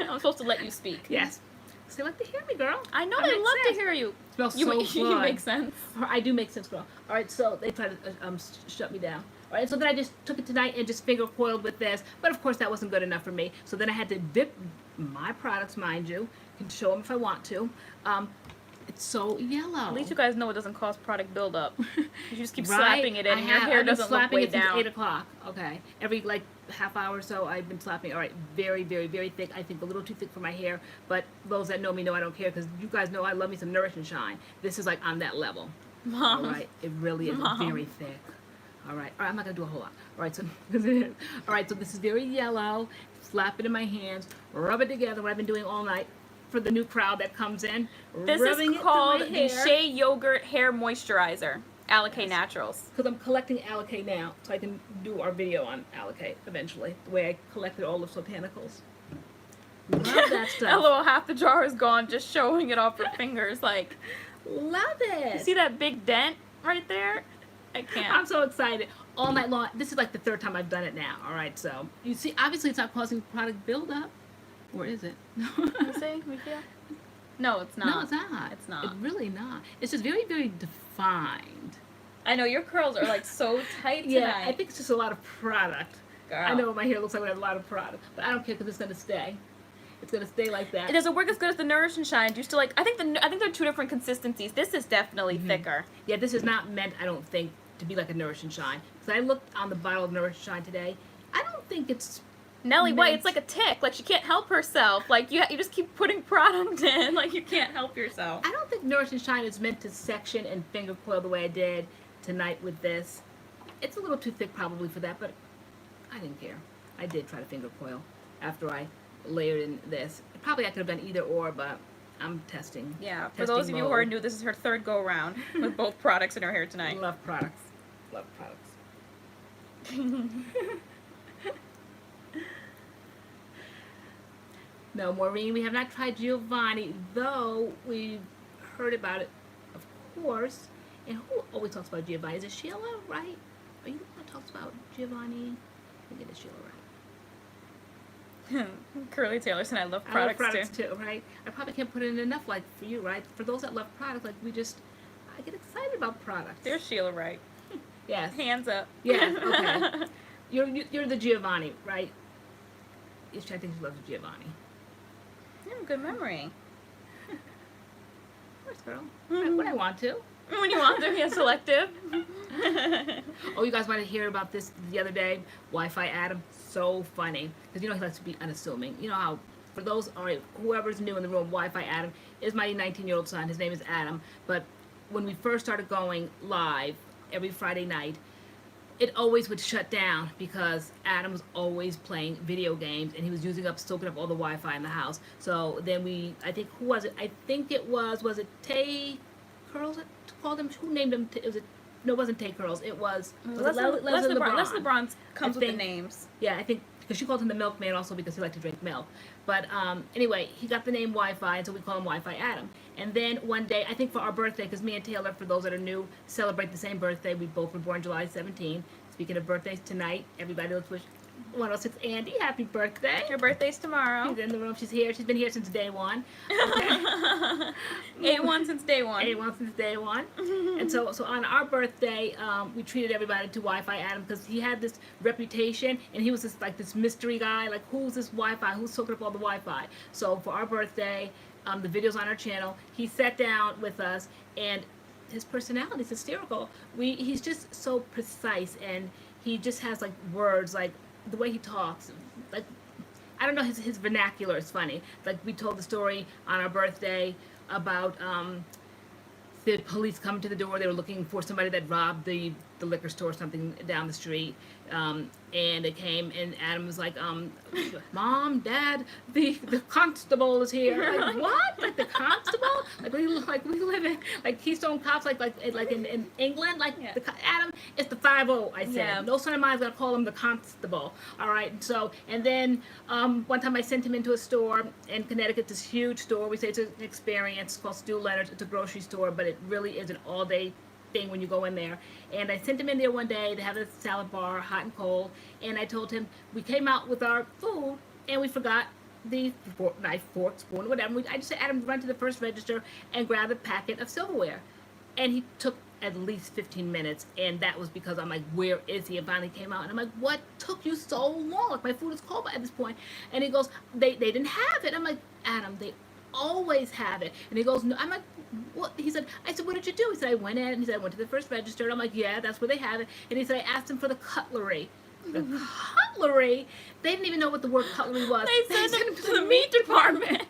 I'm supposed to let you speak. Yes. So they like to hear me, girl. I know, I they make love sense. to hear you. Smells You, so good. you make sense. I do make sense, girl. All right, so they try to shut me down. All right, so then I just took it tonight and just finger coiled with this. But of course, that wasn't good enough for me. So then I had to dip my products, mind you. Can show them if I want to. It's so yellow. At least you guys know it doesn't cause product buildup. You just keep Right? slapping it in, and your hair I've been doesn't look slapping way it since down. 8 o'clock. Okay, every like half hour or so I've been slapping. All right, very, very, very thick. I think a little too thick for my hair, but those that know me know I don't care because you guys know I love me some Nourish and Shine. This is like on that level. Mom. All right, it really is Mom. very thick. All right, I'm not gonna do a whole lot. All right, so all right, so this is very yellow. Slap it in my hands, rub it together. What I've been doing all night for the new crowd that comes in. This rubbing is it called to my the hair. Shea Yogurt Hair Moisturizer. Alikay Naturals. Because I'm collecting Alikay now, so I can do our video on Alikay eventually. The way I collected all the botanicals. Love that stuff. LOL, half the jar is gone, just showing it off her fingers. Like, Love it. you see that big dent right there? I can't. I'm so excited. All night long. This is like the third time I've done it now. All right, so you see, obviously it's not causing product buildup. Or is it? You see? We feel? No, it's not. No, it's not. It's not. It's really not. It's just very, very defined. I know, your curls are like so tight tonight. Yeah, I think it's just a lot of product. Girl. I know what my hair looks like when I have a lot of product, but I don't care because it's gonna stay. It's gonna stay like that. Does it work as good as the Nourish and Shine? Do you still like? I think they're two different consistencies. This is definitely thicker. Yeah, this is not meant, I don't think, to be like a Nourish and Shine. Because I looked on the bottle of Nourish and Shine today. I don't think it's Nelly White, meant- it's like a tick. Like she can't help herself. Like you just keep putting product in. Like you can't help yourself. I don't think Nourish and Shine is meant to section and finger coil the way I did tonight with this. It's a little too thick probably for that, but I didn't care. I did try to finger coil after I layered in this. Probably I could have done either or, but I'm testing. Yeah. For Testing those of you who mode. are new, this is her third go around with both products in her hair tonight. Love products. Love products. No, Maureen, we have not tried Giovanni, though we've heard about it, of course. And who always talks about Giovanni? Is it Sheila, right? Are you the one that talks about Giovanni? I think it is Sheila, right? Curly Taylor said I love I love products, products too. too, right? I probably can't put in enough, like, for you, right? For those that love products, like, I get excited about products. There's Sheila Wright. Yes. Hands up. Yes, okay. You're the Giovanni, right? I think she loves Giovanni. You have a good memory. Of course, girl. When I want to. When you want to be selective. Oh, you guys want to hear about this the other day? Wi-Fi Adam, so funny. Because you know he likes to be unassuming. You know how, for those, all right, whoever's new in the room, Wi-Fi Adam is my 19-year-old son. His name is Adam. But when we first started going live every Friday night, it always would shut down because Adam was always playing video games and he was soaking up all the Wi-Fi in the house. So then I think, who was it? I think it was it TaylorAnne? Called him, who named him? No, it wasn't TaylorAnne. It was Leslie LeBron comes with the names. Yeah, I think, because she called him the milkman also because he liked to drink milk. But anyway, he got the name Wi-Fi, and so we call him Wi-Fi Adam. And then one day, I think for our birthday, because me and Taylor, for those that are new, celebrate the same birthday. We both were born July 17. Speaking of birthdays tonight, everybody let's wish 106 Andy happy birthday. Your birthday's tomorrow. She's in the room. She's here. She's been here since day one. Okay. A1 since day one. A1 since day one. And so on our birthday, we treated everybody to Wi-Fi Adam because he had this reputation and he was this mystery guy. Like, who's this Wi-Fi? Who's soaking up all the Wi-Fi? So for our birthday, the video's on our channel. He sat down with us and his personality is hysterical. He's just so precise and he just has like words, like the way he talks, like I don't know, his vernacular is funny. Like we told the story on our birthday about the police come to the door. They were looking for somebody that robbed the liquor store or something down the street. And they came, and Adam was like, Mom, Dad, the constable is here. Like, what? Like, the constable? Like we live in, like, Keystone Cops, like in England? Like, Yeah. Adam, it's the 5-0, I said. Yeah. No son of mine's going to call him the constable. All right? And then one time I sent him into a store in Connecticut, this huge store. We say it's an experience. It's called Stu Leonard's. It's a grocery store, but it really is an all-day thing when you go in there. And I sent him in there one day to have a salad bar, hot and cold, and I told him we came out with our food and we forgot the knife, fork, spoon, whatever. I just said, Adam, run to the first register and grab a packet of silverware. And he took at least 15 minutes, and that was because I'm like, where is he? And finally came out, and I'm like, what took you so long? Like, my food is cold at this point. And he goes, they didn't have it. I'm like, Adam, they always have it. And he goes, no. I'm like, what? I said, what did you do? He said, I went in, and he said, I went to the first register. And I'm like, yeah, that's where they have it. And he said, I asked him for the cutlery. The cutlery? They didn't even know what the word cutlery was. They sent him to the meat department.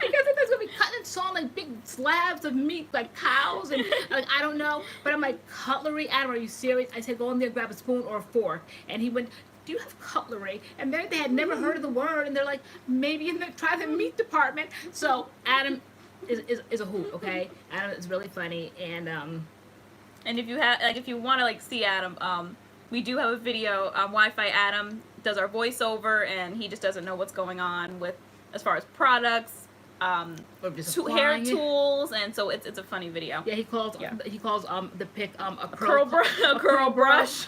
I guess there's gonna be cutting and sawing like big slabs of meat, like cows, and like, I don't know. But I'm like, cutlery? Adam, are you serious? I said, go in there, grab a spoon or a fork. And he went, do you have cutlery? And they had never heard of the word, and they're like, maybe try the meat department. So Adam is a hoot, okay? Adam is really funny, and if you have, like, if you want to, like, see Adam, we do have a video. Wi-Fi Adam does our voiceover, and he just doesn't know what's going on with, as far as products, hair tools, and so it's a funny video. Yeah, he calls the pick a curl brush.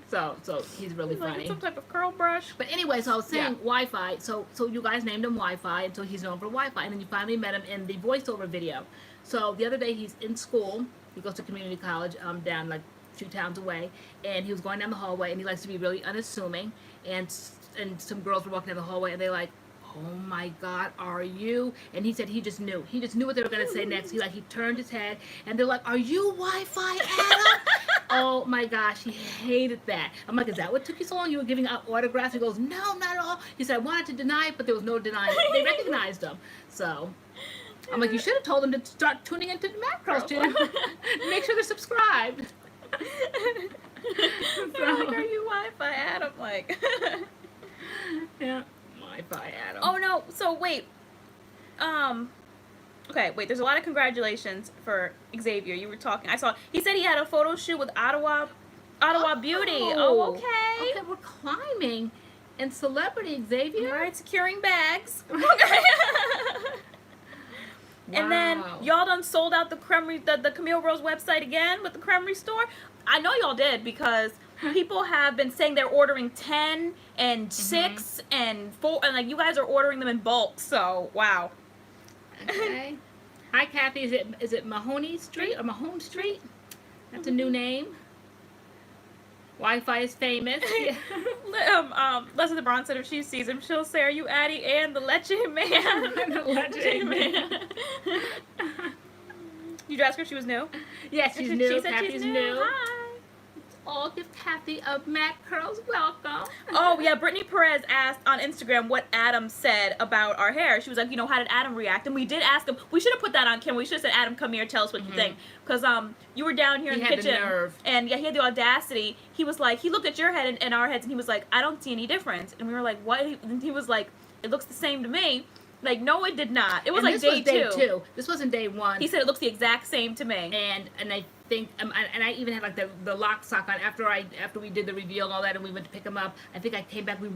so he's really Like, funny. it's some type of curl brush. But anyway, so I was saying Wi-Fi. So you guys named him Wi-Fi, and so he's known for Wi-Fi. And then you finally met him in the voiceover video. So the other day he's in school. He goes to community college down like a few towns away, and he was going down the hallway, and he likes to be really unassuming. And some girls were walking down the hallway, and they're like, oh my God, are you? And he said he just knew. He just knew what they were going to say next. He turned his head, and they're like, are you Wi-Fi Adam? Oh my gosh, he hated that. I'm like, is that what took you so long? You were giving out autographs? He goes, no, not at all. He said, I wanted to deny it, but there was no denying it. They recognized him. So I'm like, you should have told them to start tuning into the MADCURLS channel. Make sure they're subscribed. They're like, are you Wi-Fi Adam? Like, yeah. Wi-Fi Adam. oh no, so wait. Okay, wait, there's a lot of congratulations for Xavier. You were talking. I saw he said he had a photo shoot with Ottawa Beauty. Oh, okay. Okay, we're climbing. And celebrity Xavier. All right, securing bags. Okay. And then y'all done sold out the Creamery, the Camille Rose website again with the Creamery store. I know y'all did because people have been saying they're ordering 10 and 6 and 4, and like you guys are ordering them in bulk. So wow. Okay. Hi Kathy, is it Mahoney Street or Mahone Street? That's a new name. Wi-Fi is famous. Yeah. Leslie LeBron said if she sees him, she'll say, "Are you Addie and the Leche Man?" The Leche Man. You asked her if she was new? Yes, she's new. She said Kathy's she's new. Hi. All give Kathy a MADCURLS welcome. Oh yeah, Brittany Perez asked on Instagram what Adam said about our hair. She was like, you know, how did Adam react? And we did ask him. We should have put that on camera. We should have said, Adam, come here, tell us what you think. Because you were down here in the kitchen, and yeah, he had the audacity. He was like, he looked at your head and our heads, and he was like, I don't see any difference. And we were like, what? And he was like, it looks the same to me. Like, no, it did not. It was like day two. This wasn't day one. He said it looks the exact same to me. And I think, and I even had like the lock sock on after we did the reveal and all that, and we went to pick him up. I think I came back. We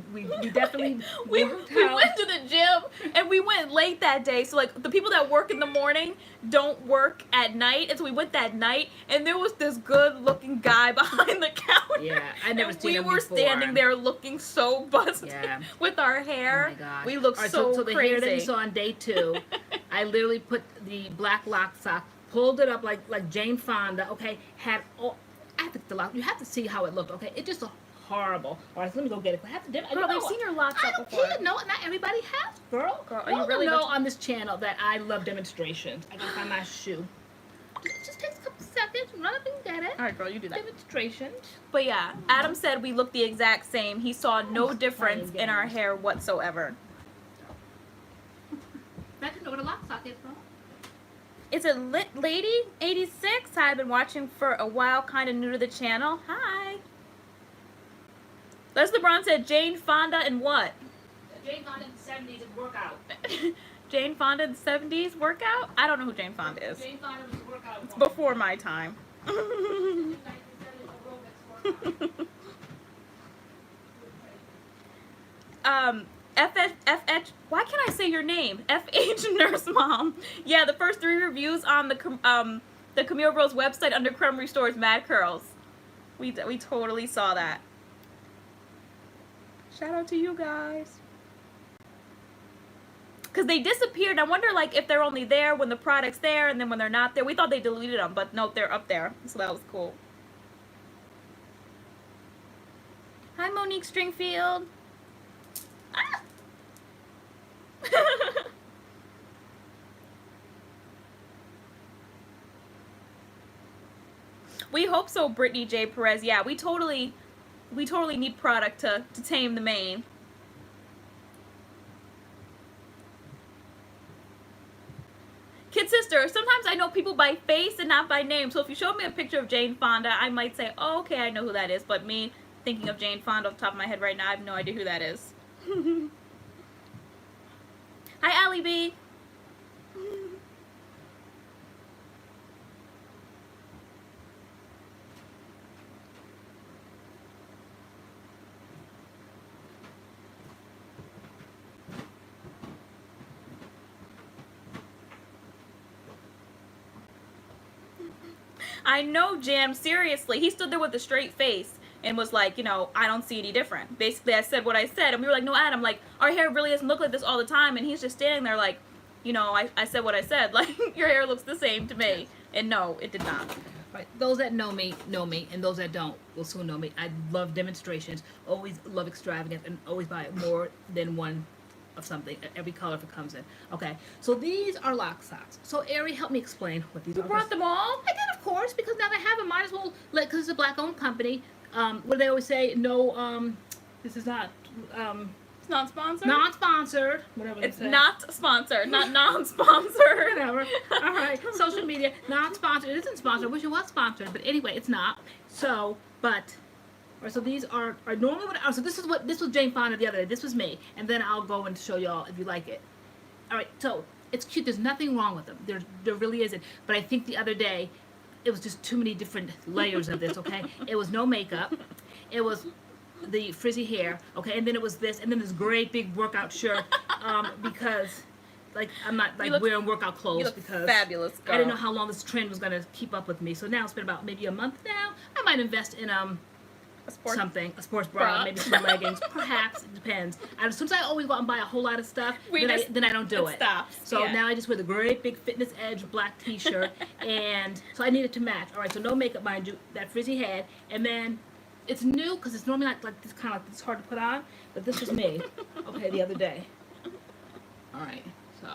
definitely we went to the gym, and we went late that day. So like the people that work in the morning don't work at night, and so we went that night. And there was this good-looking guy behind the counter. Yeah, I never seen him before. We were standing there looking so busted with our hair. Oh my gosh. We looked so crazy. The hair that you saw on day 2, I literally put the black lock sock, pulled it up like Jane Fonda, okay, had all, I have to the lock, you have to see how it looked, okay, it just horrible. All right, so let me go get it. I have to Girl, they've seen your locks I up don't before. care. No, not everybody has, girl. Are you really know on this channel that I love demonstrations. I gotta find my shoe. Just takes a couple seconds, run up and get it. All right, girl, you do that. Demonstrations. But yeah, Adam said we look the exact same. He saw no difference in our hair whatsoever. I didn't know what a lock sock is, girl. is it Lit Lady 86? I've been watching for a while, kind of new to the channel. Hi. Les LeBron said Jane Fonda and what? Jane Fonda in the 70s is workout. Jane Fonda in the 70s workout? I don't know who Jane Fonda is. Jane Fonda was a workout. It's before my time. FH, why can't I say your name? FH Nurse Mom. Yeah, the first 3 reviews on the Camille Rose website under Crumb Restores MADCURLS. We totally saw that. Shout out to you guys. Because they disappeared. I wonder, like, if they're only there when the product's there, and then when they're not there. We thought they deleted them, but no, they're up there. So that was cool. Hi, Monique Stringfield. Ah! We hope so, Brittany J. Perez. Yeah, we totally need product to tame the mane. Kid sister, sometimes I know people by face and not by name. So if you showed me a picture of Jane Fonda, I might say, oh, okay, I know who that is. But me thinking of Jane Fonda off the top of my head right now, I have no idea who that is. Hi, Allie B. I know, Jam, seriously. He stood there with a straight face and was like, you know, I don't see any different. Basically, I said what I said. And we were like, no, Adam, like, our hair really doesn't look like this all the time. And he's just standing there like, you know, I said what I said. Like, your hair looks the same to me. And no, it did not. Right. Those that know me, and those that don't will soon know me. I love demonstrations, always love extravagance, and always buy more than one of something, every color if it comes in. Okay, so these are lock socks. So Ari, help me explain what these are. You brought them all? I did, of course, because now they have them. Might as well, because it's a black-owned company. What do they always say? No, this is not, It's not sponsored? non-sponsored. Whatever they It's say. not sponsored, not non-sponsored. Whatever. All right. Social media, not sponsored. It isn't sponsored. I wish it was sponsored, but anyway, it's not. So, but, all right, so these are normally what. Oh, so this was Jane Fonda the other day. This was me, and then I'll go and show y'all if you like it. All right. So it's cute. There's nothing wrong with them. There really isn't. But I think the other day, it was just too many different layers of this. Okay. It was no makeup. It was the frizzy hair, okay, and then it was this, and then this great big workout shirt, because, like, I'm not like wearing workout clothes you look because fabulous, girl. I didn't know how long this trend was gonna keep up with me. So now it's been about maybe a month now. I might invest in a sports bra, maybe some leggings, perhaps. It depends. Since I always go out and buy a whole lot of stuff, then I don't do it. Stops. So yeah. now I just wear the great big Fitness Edge black T-shirt, and so I need it to match. All right, so no makeup, mind you, that frizzy head, and then. It's new because it's normally not like this kind of like it's hard to put on, but this was me, okay, the other day. All right, so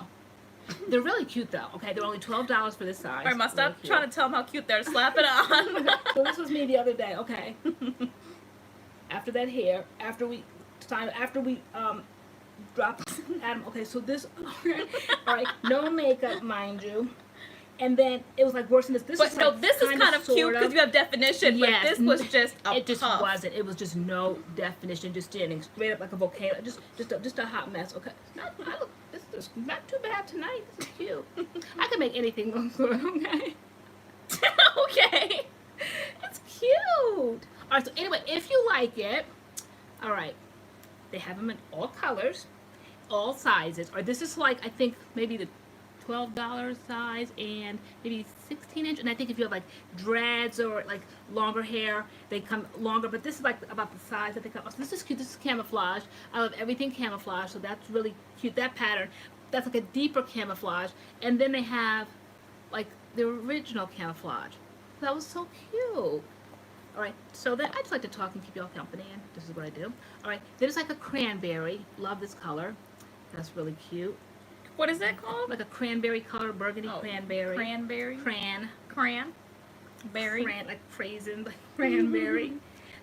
they're really cute though. Okay, they're only $12 for this size. All right, must stop trying to tell them how cute they are. Slap it on. So this was me the other day. Okay. After that hair, after we dropped Adam. Okay, so this. All right, no makeup, mind you. And then it was like worse than this. This but is no, like this is kind of cute because you have definition. Yes, but this was just a it just puff. wasn't. It was just no definition, just standing straight up like a volcano. Just a hot mess. Okay, this is not too bad tonight. This is cute. I can make anything look good. Okay. Okay. It's cute. All right. So anyway, if you like it, all right, they have them in all colors, all sizes. Or this is like I think maybe the $12 size and maybe 16-inch, and I think if you have like dreads or like longer hair, they come longer, but this is like about the size that they come. So this is cute. This is camouflage. I love everything camouflage, so that's really cute. That pattern, that's like a deeper camouflage, and then they have like the original camouflage. That was so cute. All right, so then I just like to talk and keep y'all company, and this is what I do. All right, then it's like a cranberry. Love this color. That's really cute. What is that called? Like a cranberry color, burgundy cranberry. Cranberry? Cranberry, like crazy, like cranberry.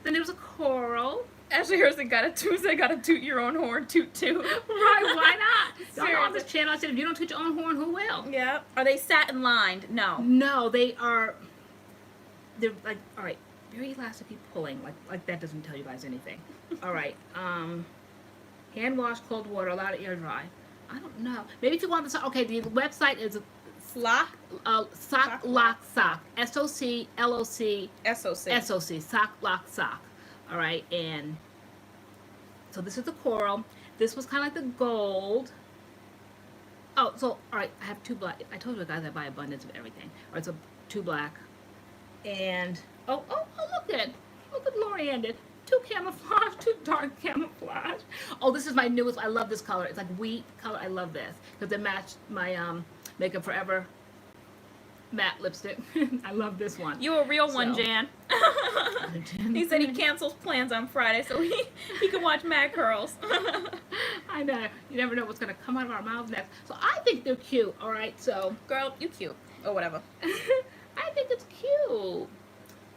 Then there was a coral. Ashley Harrison got a Tuesday, got to toot your own horn, toot toot. Right, why not? Y'all on this Seriously. channel, I said, if you don't toot your own horn, who will? Yeah. Are they satin lined? No. No, they're like, all right, very elasticy pulling. Like that doesn't tell you guys anything. All right, hand wash, cold water, allow to air dry. I don't know. Maybe if you want the, okay, the website is Flock? Sock Lock Sock. SOCLOC. SOC. SOC. Sock Lock Sock. All right, and so this is the coral. This was kind of like the gold. Oh, so all right, I have two black. I told you guys I buy abundance of everything. All right, so two black, and oh, look at LoriAnne did. Two camouflage, two dark camouflage. Oh, this is my newest. I love this color. It's like wheat color. I love this because it matched my Makeup Forever matte lipstick. I love this one. You a real one, So. Jan. He said he cancels plans on Friday so he can watch MADCURLS. I know. You never know what's gonna come out of our mouths next. So I think they're cute. All right, so Girl, you cute. Or whatever. I think it's cute,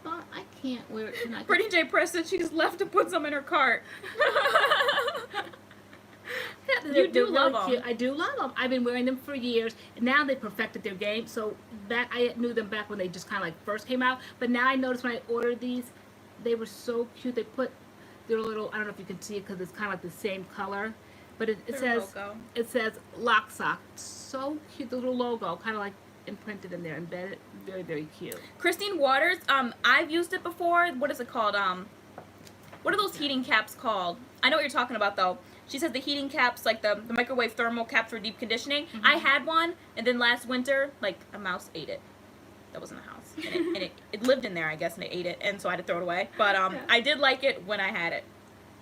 but I can't wear it tonight. Brittany J. Press said she just left to put some in her cart. You do love them. Cute. I do love them. I've been wearing them for years. Now they perfected their game. So back, I knew them back when they just kind of like first came out. But now I noticed when I ordered these, they were so cute. They put their little, I don't know if you can see it because it's kind of like the same color. But it Their says, logo. it says Lock Sock. So cute, the little logo, kind of like imprinted in there, embedded. Very, very cute. Christine Waters, I've used it before. What is it called? What are those heating caps called? I know what you're talking about though. She says the heating caps, like the microwave thermal caps for deep conditioning. Mm-hmm. I had one, and then last winter, like a mouse ate it. That was in the house, and it lived in there, I guess, and it ate it, and so I had to throw it away. But Yeah. I did like it when I had it.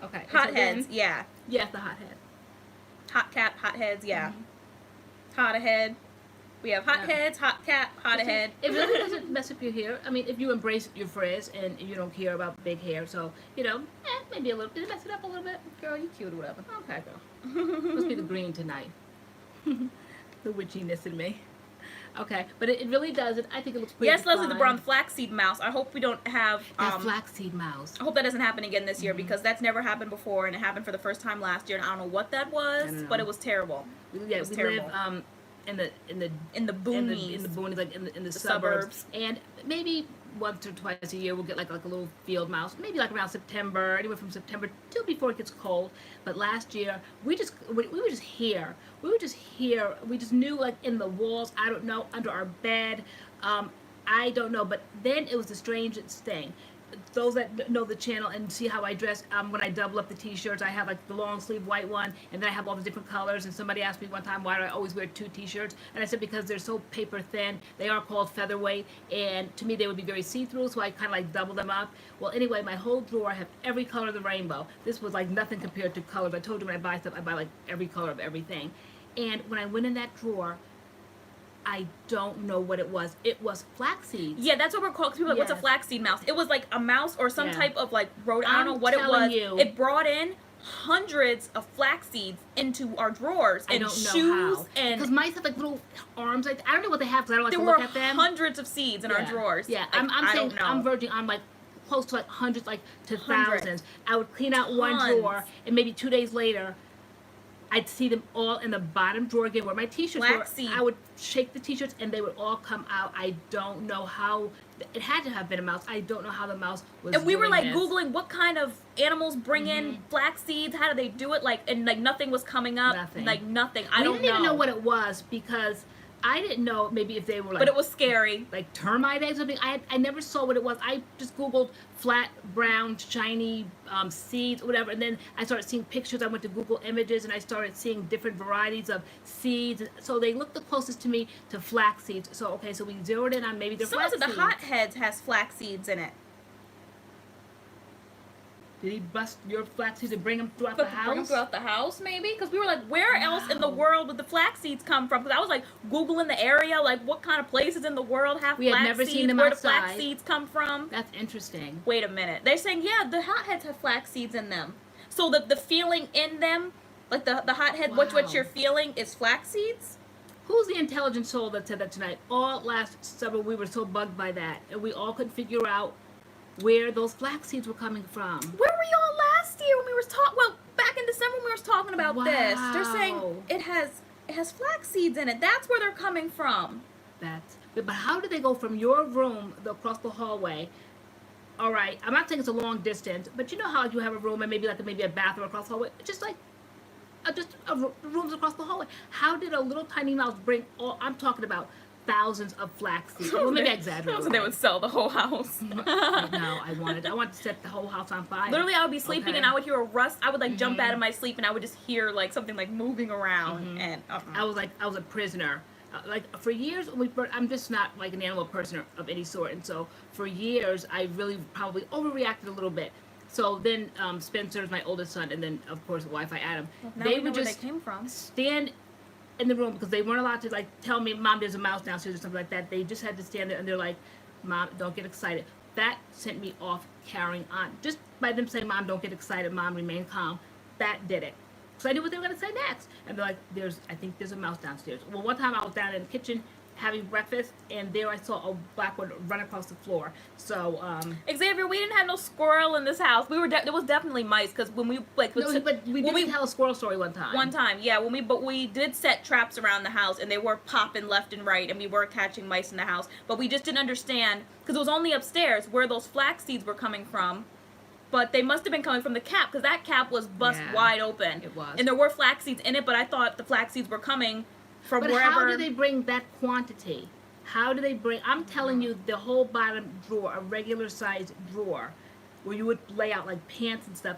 Okay. and Hot so then- heads, yeah. Yes, the hot head. Hot cap, hot heads, yeah. Mm-hmm. Hot ahead. We have hot Yeah. heads, hot cap, hot ahead. It really doesn't mess up your hair. I mean, if you embrace your frizz and you don't care about big hair, so, you know, maybe a little. Did it mess it up a little bit? Girl, you cute or whatever. Okay, girl. Must be the green tonight. The witchiness in me. Okay, but it really does. I think it looks pretty Yes, Leslie the fine. Brown, flaxseed mouse. I hope we don't have. That flaxseed mouse. I hope that doesn't happen again this year because that's never happened before and it happened for the first time last year and I don't know what that was, know. but it was terrible. Yeah, It was we terrible. live in the boonies. in the boonies, like in the suburbs. suburbs. And maybe once or twice a year we'll get like a little field mouse, maybe like around September, anywhere from September till before it gets cold. But last year we were just here. We were just here. We just knew, like, in the walls, I don't know, under our bed. I don't know. But then it was the strangest thing. Those that know the channel and see how I dress, when I double up the t-shirts, I have like the long sleeve white one, and then I have all the different colors. And somebody asked me one time, why do I always wear two t-shirts? And I said, because they're so paper thin. They are called featherweight, and to me they would be very see-through, so I kind of like double them up. Well, anyway, my whole drawer, I have every color of the rainbow. This was like nothing compared to colors. I told you when I buy stuff, I buy like every color of everything. And when I went in that drawer, I don't know what it was. It was flaxseed. Yeah, that's what we're called. 'Cause people are like, what's a Yes. flaxseed mouse? It was like a mouse or some Yeah. type of like road. I don't know I'm what it telling was. you. It brought in hundreds of flax seeds into our drawers I and don't know shoes how. and Because mice have like little arms. Like, I don't know what they have because I don't like there to were look at them. hundreds of seeds in our Yeah. drawers. Yeah, Like, I'm I saying don't know. I'm verging on like close to like hundreds, like to Hundreds. thousands. I would clean out one Tons. drawer, and maybe 2 days later, I'd see them all in the bottom drawer again where my t-shirts were. Flaxseed. I would shake the t-shirts and they would all come out. I don't know how. It had to have been a mouse. I don't know how the mouse was. And we were doing like this. Googling what kind of animals bring in flax seeds. How do they do it? Like, and like nothing was coming up. Nothing. Like nothing. I We don't didn't know. even know what it was because I didn't know maybe if they were like. But it was scary. Like termite eggs or something. I never saw what it was. I just Googled flat, brown, shiny seeds, whatever. And then I started seeing pictures. I went to Google Images and I started seeing different varieties of seeds. So they looked the closest to me to flax seeds. So, okay, so we zeroed in on maybe the Someone flax said the seeds. hot heads has flax seeds in it. Did he bust your flax seeds and bring them throughout the But bring them house? throughout the house, maybe? Because we were like, where else in the Wow. world would the flax seeds come from? Because I was like Googling the area, like what kind of places in the world have We had flax never seeds? seen them Where do flax outside. seeds come from? That's interesting. Wait a minute. They're saying, yeah, the hotheads have flax seeds in them. So the feeling in them, like the hothead, what Wow. you're feeling is flax seeds? Who's the intelligent soul that said that tonight? All last summer we were so bugged by that. And we all couldn't figure out where those flax seeds were coming from. Where were y'all last last year when we were back in December when we were talking about this. They're saying it has flax seeds in it. That's where they're coming from. But how do they go from your room across the hallway? All right, I'm not saying it's a long distance, but you know how you have a room and maybe a bathroom across the hallway, just rooms across the hallway. How did a little tiny mouse bring all? I'm talking about thousands of flax seeds. Well, maybe I exaggerate. So they would sell the whole house. No, I wanted to set the whole house on fire. Literally, I would be sleeping and I would hear a rust. I would like jump out of my sleep and I would just hear like something like moving around. And I was a prisoner. Like for years, I'm just not like an animal person of any sort, and so for years I really probably overreacted a little bit. So then Spencer's my oldest son, and then of course Wi-Fi Adam. Well, now they we know would where just they came from. stand in the room because they weren't allowed to like tell me, Mom, there's a mouse downstairs or something like that. They just had to stand there and they're like, Mom, don't get excited. That sent me off carrying on. Just by them saying, Mom, don't get excited, Mom, remain calm. That did it. So I knew what they were going to say next. And they're like, I think there's a mouse downstairs. Well, one time I was down in the kitchen having breakfast, and there I saw a black one run across the floor. So, Xavier, we didn't have no squirrel in this house. There was definitely mice, because when we, like... No, but we did tell a squirrel story one time. One time, yeah. But we did set traps around the house, and they were popping left and right, and we were catching mice in the house. But we just didn't understand, because it was only upstairs, where those flax seeds were coming from. But they must have been coming from the cap, because that cap was bust wide open. It was. And there were flax seeds in it, but I thought the flax seeds were coming from but wherever. How do they bring that quantity? How do they bring? I'm telling you, the whole bottom drawer, a regular size drawer, where you would lay out like pants and stuff,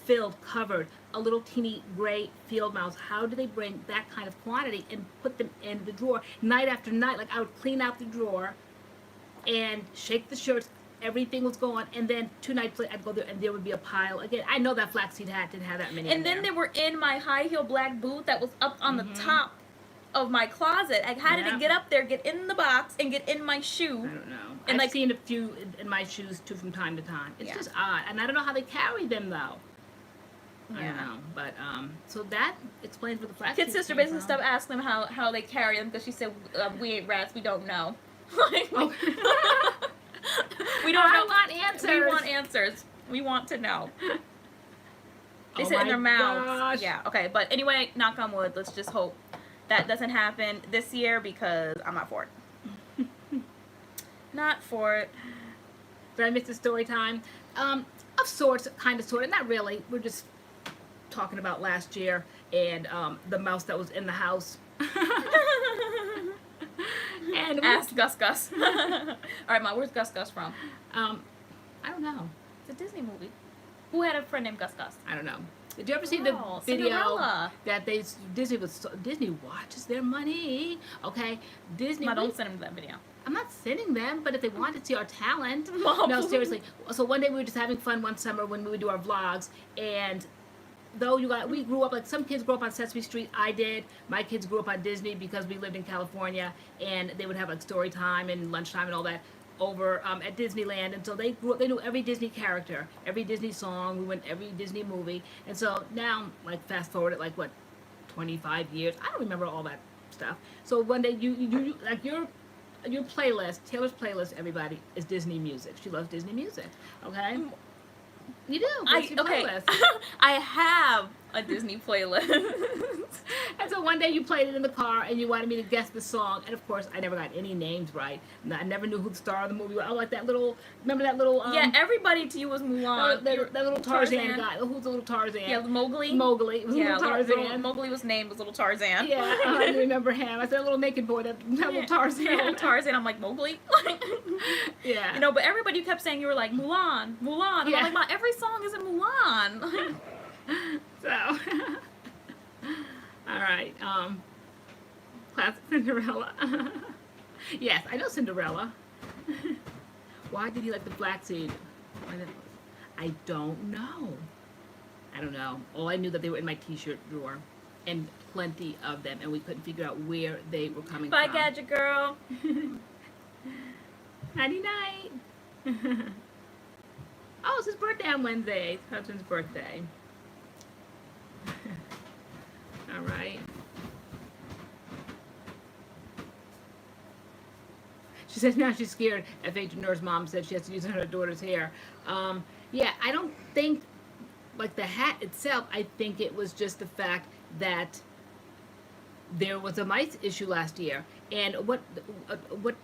filled, covered, a little teeny gray field mouse. How do they bring that kind of quantity and put them in the drawer night after night? Like I would clean out the drawer and shake the shirts. Everything was gone, and then 2 nights later I'd go there and there would be a pile again. I know that flaxseed hat didn't have that many. And then they were in my high heel black boot that was up on the top of my closet. I had to get up there, get in the box, and get in my shoe. I don't know. And I've seen a few in my shoes too from time to time. It's just odd, and I don't know how they carry them though. I don't know, but so that explains what the flaxseed. Kid's sister basically stopped asking them how they carry them because she said we ain't rats, we don't know. We don't know. I want answers. We want answers. We want to know. They sit in their mouths. Gosh. Yeah. Okay. But anyway, knock on wood. Let's just hope that doesn't happen this year because I'm not for it. Not for it. Did I miss the story time? Of sorts, kind of, sort of. Not really. We're just talking about last year and the mouse that was in the house. And ask Gus Gus. All right, Ma, where's Gus Gus from? I don't know. It's a Disney movie. Who had a friend named Gus Gus? I don't know. Did you ever see the video Cinderella. that Disney watches their money? Okay, Disney. Ma, don't send them that video. I'm not sending them, but if they want to see our talent, Mom. no, seriously. So one day we were just having fun one summer when we would do our vlogs, and though we grew up, like some kids grew up on Sesame Street, I did. My kids grew up on Disney because we lived in California, and they would have like story time and lunchtime and all that over at Disneyland, and so they knew every Disney character, every Disney song, we went every Disney movie, and so now, like fast forward at like what, 25 years, I don't remember all that stuff. So one day you like your playlist, Taylor's playlist, everybody, is Disney music. She loves Disney music, okay? You do. Okay. I have a Disney playlist. And so one day you played it in the car and you wanted me to guess the song, and of course I never got any names right. I never knew who the star of the movie was. I like that little. Remember that little? Yeah, everybody to you was Mulan. That little Tarzan guy. Who's the little Tarzan? Yeah, Mowgli. Mowgli. It was little Tarzan. Mowgli was named as little Tarzan. Yeah, I remember him. I said little naked boy. That little Tarzan. Little Tarzan. I'm like Mowgli. Yeah. You know, but everybody kept saying you were like Mulan, Mulan. And Yeah. I'm like, Ma, every song isn't Mulan. So, all right. Classic Cinderella. Yes, I know Cinderella. Why did he like the flaxseed? I don't know. I don't know. All I knew that they were in my t-shirt drawer, and plenty of them, and we couldn't figure out where they were coming Bye, from. Gadget Girl. Nighty night. Oh, it's his birthday on Wednesday. It's husband's birthday. All right. She says now she's scared. FH nurse mom said she has to use her daughter's hair. Yeah, I don't think like the hat itself, I think it was just the fact that there was a mice issue last year, and what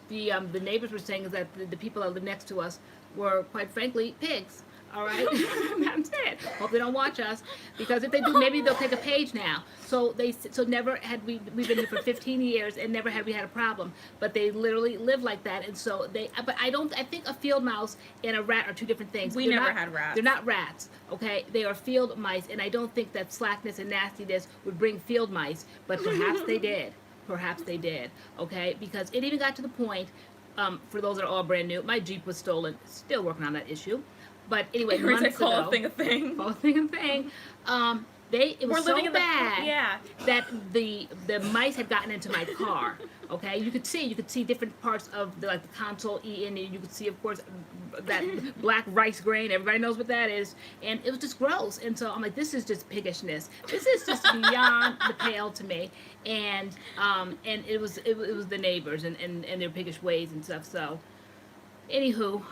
the neighbors were saying is that the people that live next to us were, quite frankly, pigs. All right, that's it. Hope they don't watch us, because if they do, maybe they'll take a page now. So never had we've been here for 15 years and never had we had a problem. But they literally live like that, and so they. But I think a field mouse and a rat are two different things. We never had rats. They're not rats, okay? They are field mice, and I don't think that slackness and nastiness would bring field mice, but perhaps they did. Perhaps they did, okay? Because it even got to the point, for those that are all brand new, my Jeep was stolen. Still working on that issue. But anyway, months ago, call a thing a thing. Call a thing a thing. It was so bad yeah. that the mice had gotten into my car. Okay, you could see different parts of the console and you could see, of course, that black rice grain. Everybody knows what that is, and it was just gross. And so I'm like, this is just piggishness. This is just beyond the pale to me. And it was the neighbors and their piggish ways and stuff. So, anywho,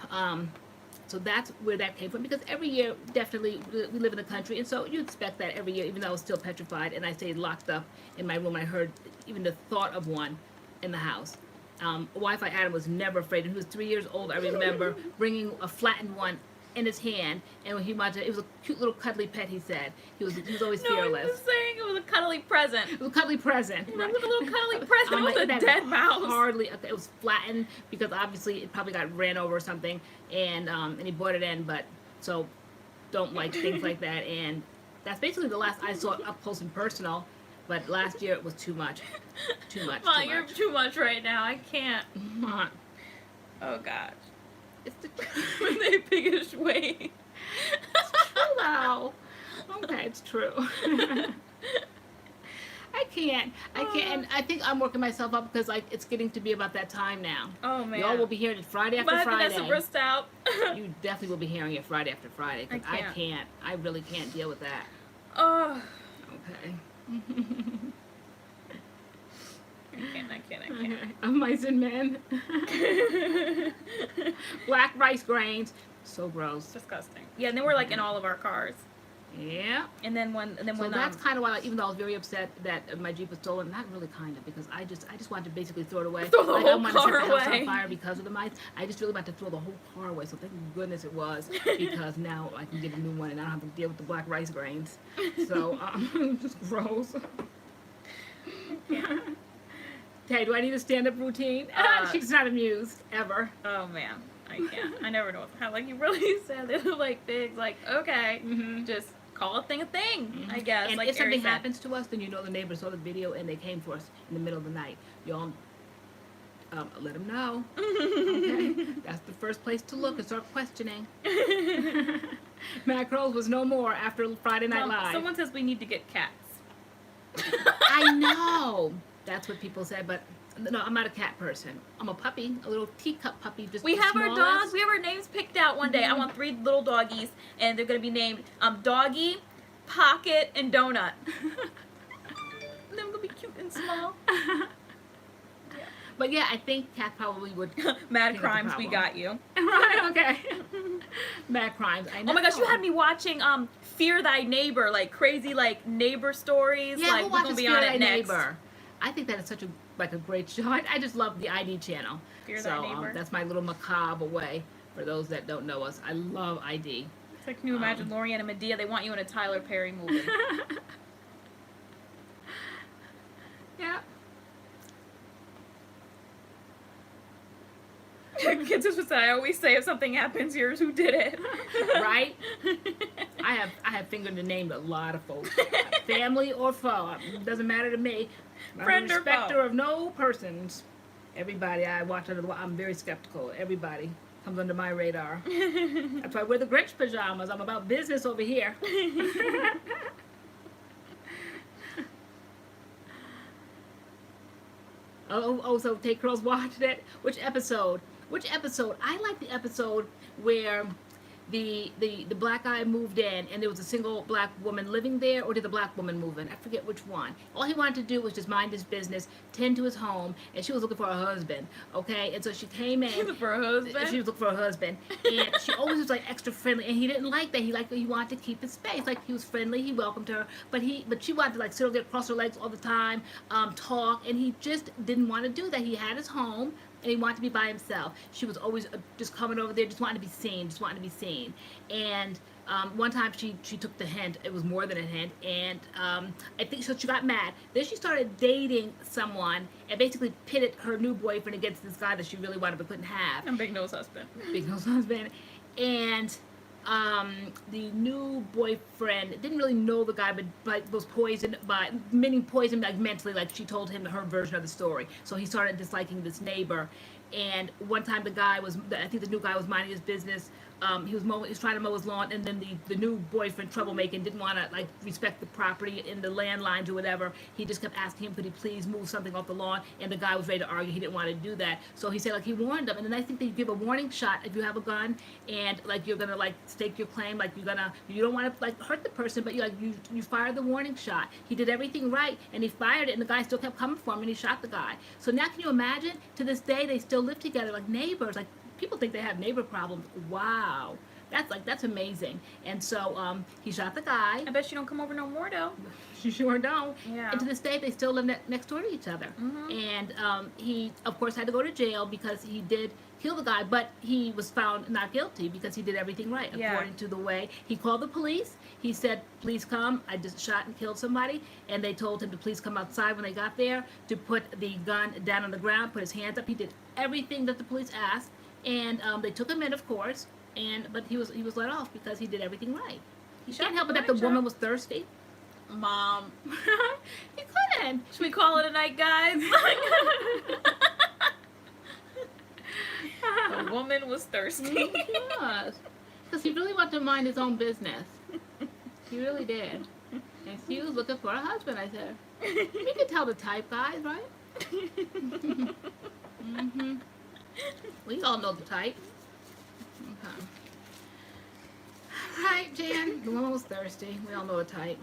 so that's where that came from, because every year, definitely, we live in the country, and so you expect that every year, even though I was still petrified, and I stayed locked up in my room. I heard even the thought of one in the house. Wi-Fi Adam was never afraid, and he was 3 years old. I remember bringing a flattened one in his hand, and when he wanted, it was a cute little cuddly pet. He said he was always fearless. He was saying it was a cuddly present. It was a cuddly present. Right. It was a little cuddly present with a dead mouse. Hardly, it was flattened because obviously it probably got ran over or something, and he brought it in. But so don't like things like that, and that's basically the last I saw up close and personal. But last year it was too much, too much. Mom, you're too much right now. I can't. Mom. Oh gosh. It's the In a piggish way. It's true though. Okay, it's true. I can't. And I think I'm working myself up because it's getting to be about that time now. Oh man. Y'all will be hearing it Friday after Friday. Vanessa burst out. You definitely will be hearing it Friday after Friday, because I can't. I really can't deal with that. Oh. Okay. I can't. Mice and men. Black rice grains. So gross. Disgusting. Yeah, and they were in all of our cars. Yeah. And then when that's kind of why, even though I was very upset that my Jeep was stolen, not really kind of, because I just wanted to basically throw it away. Throw the whole I wanted to set car the house away. on fire because of the mice. I just really wanted to throw the whole car away. So thank goodness it was, because now I can get a new one and I don't have to deal with the black rice grains. So just gross. Okay, do I need a stand-up routine? She's not amused ever. Oh man, I can't. I never know how. You really said they look like pigs. Okay, just call a thing, I guess. And if something happens to us, then you know the neighbors saw the video and they came for us in the middle of the night. Y'all, let them know. Okay, that's the first place to look and start questioning. MADCURLS was no more after Friday Night Live. Someone says we need to get cats. I know. That's what people said, but no, I'm not a cat person. I'm a puppy, a little teacup puppy. We have our dogs. We have our names picked out one day. I want 3 little doggies, and they're going to be named Doggy, Pocket, and Donut. And they're going to be cute and small. But yeah, I think cat probably would. Mad Crimes, we got you. Right, okay. Mad Crimes, I know. Oh my gosh, you had me watching Fear Thy Neighbor, crazy neighbor stories. Yeah, who watches Fear Thy next. Neighbor? I think that is such a great show. I just love the ID channel. Fear Thy Neighbor. That's my little macabre way for those that don't know us. I love ID. It's like, can you imagine LoriAnne and Medea? They want you in a Tyler Perry movie. Yeah. Kids just say, I always say, if something happens, here's who did it. Right? I have fingered and named a lot of folks. Family or foe. It doesn't matter to me. Friend I'm a or foe. respecter of no persons. Everybody I watch under the I'm very skeptical. Everybody comes under my radar. That's why I wear the Grinch pajamas. I'm about business over here. So Take Curls watched it. Which episode? I like the episode where the black guy moved in and there was a single black woman living there, or did the black woman move in? I forget which one. All he wanted to do was just mind his business, tend to his home, and she was looking for a husband, okay? And so she came in. She was looking for a husband? She was looking for a husband. And she always was like extra friendly, and he didn't like that. He wanted to keep his space. Like, he was friendly, he welcomed her, but she wanted to like sit over there, cross her legs all the time, talk, and he just didn't want to do that. He had his home, and he wanted to be by himself. She was always just coming over there, just wanting to be seen, And one time she took the hint. It was more than a hint, and I think so. She got mad. Then she started dating someone, and basically pitted her new boyfriend against this guy that she really wanted but couldn't have. And big nose husband. Big nose husband, and the new boyfriend didn't really know the guy, but was poisoned by, meaning poisoned like mentally, like she told him her version of the story. So he started disliking this neighbor. And one time I think the new guy was minding his business. He was trying to mow his lawn, and then the new boyfriend, troublemaking, didn't want to like respect the property in the land lines or whatever. He just kept asking him, could he please move something off the lawn? And the guy was ready to argue. He didn't want to do that. So he said, like, he warned them. And then I think they give a warning shot if you have a gun and like you're gonna like stake your claim, like you don't want to like hurt the person, but you fire the warning shot. He did everything right, and he fired it, and the guy still kept coming for him, and he shot the guy. So now can you imagine? To this day, they still live together like neighbors. Like, people think they have neighbor problems. Wow. That's amazing. And so he shot the guy. I bet she don't come over no more though. She sure don't. Yeah. And to this day, they still live next door to each other. Mm-hmm. And he, of course, had to go to jail because he did kill the guy, but he was found not guilty because he did everything right, according to the way. He called the police. He said, please come. I just shot and killed somebody. And they told him to please come outside when they got there, to put the gun down on the ground, put his hands up. He did everything that the police asked. And they took him in, of course, but he was let off because he did everything right. You can't help it that the woman was thirsty. Mom. He couldn't. Should we call it a night, guys? The woman was thirsty. Yes. Because he really wanted to mind his own business. He really did. And she was looking for a husband, I said. You can tell the type, guys, right? Mm-hmm. We all know the type. Okay. Right, Jan. The woman was thirsty. We all know the type.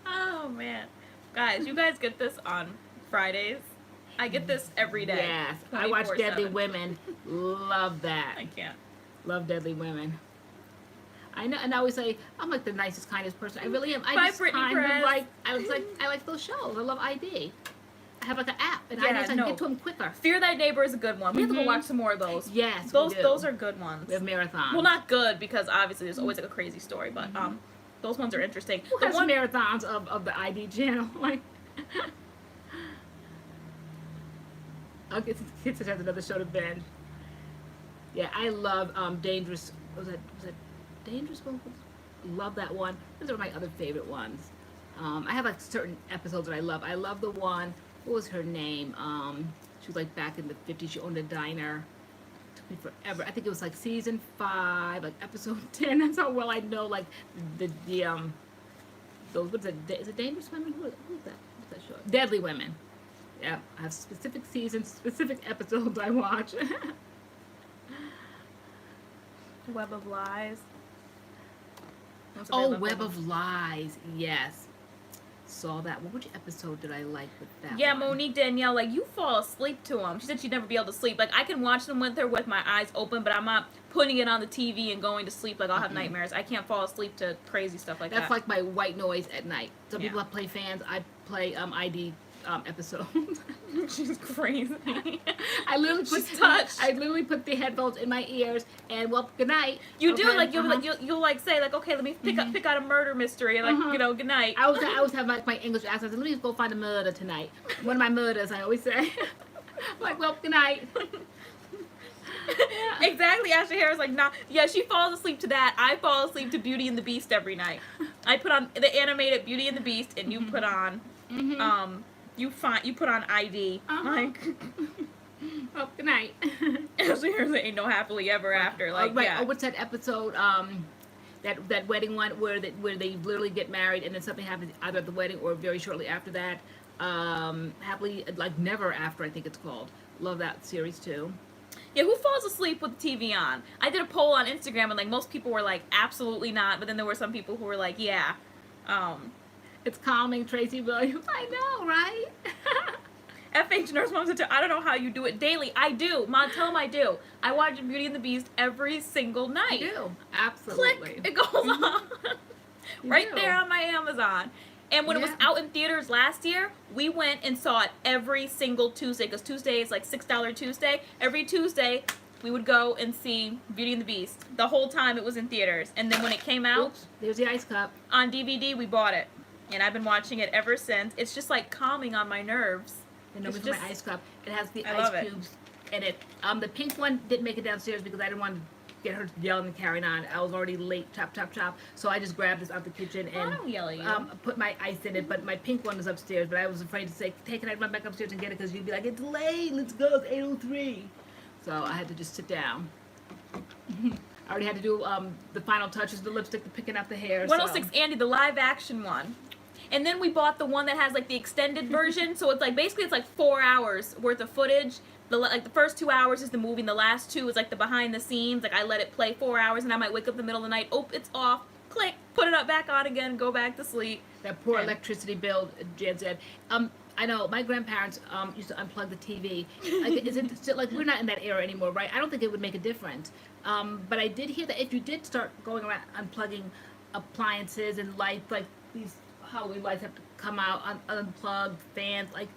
Oh, man. Guys, you guys get this on Fridays. I get this every day. Yes. I watch Deadly 24/7. Women. Love that. I can't. Love Deadly Women. I know, and I always say I'm like the nicest, kindest person. I really am. I Bye, just Brittany kind of Perez. I like those shows. I love ID. I have like an app, and Yeah, I just no. get to them quicker. Fear Thy Neighbor is a good one. We have to go Mhm. watch some more of those. Yes, Those we do. those are good ones. We have marathons. Well, not good because obviously there's always like a crazy story, but those ones are interesting. Who The has one- marathons of the ID channel? Like, I'll get kids has another show to binge. Yeah, I love Dangerous. Was that Dangerous One? Love that one. Those are my other favorite ones. I have like certain episodes that I love. I love the one. What was her name? She was like back in the 50s. She owned a diner. It took me forever. I think it was like season 5, like episode 10. That's how well I know like the those. What's it? Is it Dangerous Women? Who's that? What's that show? Deadly Women. Yeah, I have specific seasons, specific episodes I watch. Web of Lies. That's what they Oh, love Web them. of Lies. Yes. Saw that. Which episode did I like with that Yeah, one? Monique Danielle, like, you fall asleep to them. She said she'd never be able to sleep. Like, I can watch them with her with my eyes open, but I'm not putting it on the TV and going to sleep. Like, I'll have nightmares. I can't fall asleep to crazy stuff like That's that. like my white noise at night. Some Yeah. people have play fans. I play ID episodes. She's crazy. I literally She's touched. I literally put the headphones in my ears and well, good night. You do, Okay? like, you'll like say, like, okay, let me pick out a murder mystery, and, like, you know, good night. I always have my English accent. Let me go find a murder tonight. One of my murders, I always say. Like, well, good night. Exactly. Ashley Harris, like, nah. Yeah, she falls asleep to that. I fall asleep to Beauty and the Beast every night. I put on the animated Beauty and the Beast, and you put on, you put on ID. Like, Oh, good night. Ashley Harris ain't no happily ever after. Like, right. yeah. Oh, what's that episode? That wedding one where they literally get married and then something happens either at the wedding or very shortly after that. Happily, like never after, I think it's called. Love that series too. Yeah, who falls asleep with the TV on? I did a poll on Instagram and like most people were like, absolutely not. But then there were some people who were like, yeah. It's calming, Tracy Williams. I know, right? FH Nurse Mom said, I don't know how you do it daily. I do. Mom, tell them I do. I watch Beauty and the Beast every single night. You do. Absolutely. Click. It goes on. Right do. there on my Amazon. And when it was out in theaters last year, we went and saw it every single Tuesday. Because Tuesday is like $6 Tuesday. Every Tuesday, we would go and see Beauty and the Beast. The whole time it was in theaters. And then when it came out, Oops, there's the ice cup. on DVD, we bought it. And I've been watching it ever since. It's just like calming on my nerves. And It's over just- my ice cup. It has the I ice love it. cubes in it. The pink one didn't make it downstairs because I didn't want to get her yelling and carrying on. I was already late, chop, chop, chop. So I just grabbed this out the kitchen I and don't yell at you. put my ice in it. But my pink one is upstairs. But I was afraid to say, hey, can I run back upstairs and get it? Because you'd be like, it's late. Let's go. It's 8:03. So I had to just sit down. I already had to do the final touches, the lipstick, the picking out the hair. 106 Andy, the live action one. And then we bought the one that has like the extended version. So it's like basically it's like 4 hours worth of footage. The first 2 hours is the movie, and the last 2 is like the behind the scenes. Like I let it play 4 hours, and I might wake up in the middle of the night. Oh, it's off. Click, put it up back on again, go back to sleep. That poor And- electricity bill, Jen said. I know my grandparents used to unplug the TV. Like, is it still, like, we're not in that era anymore, right? I don't think it would make a difference. But I did hear that if you did start going around unplugging appliances and lights, like these Halloween lights have to come out unplugged, fans, like,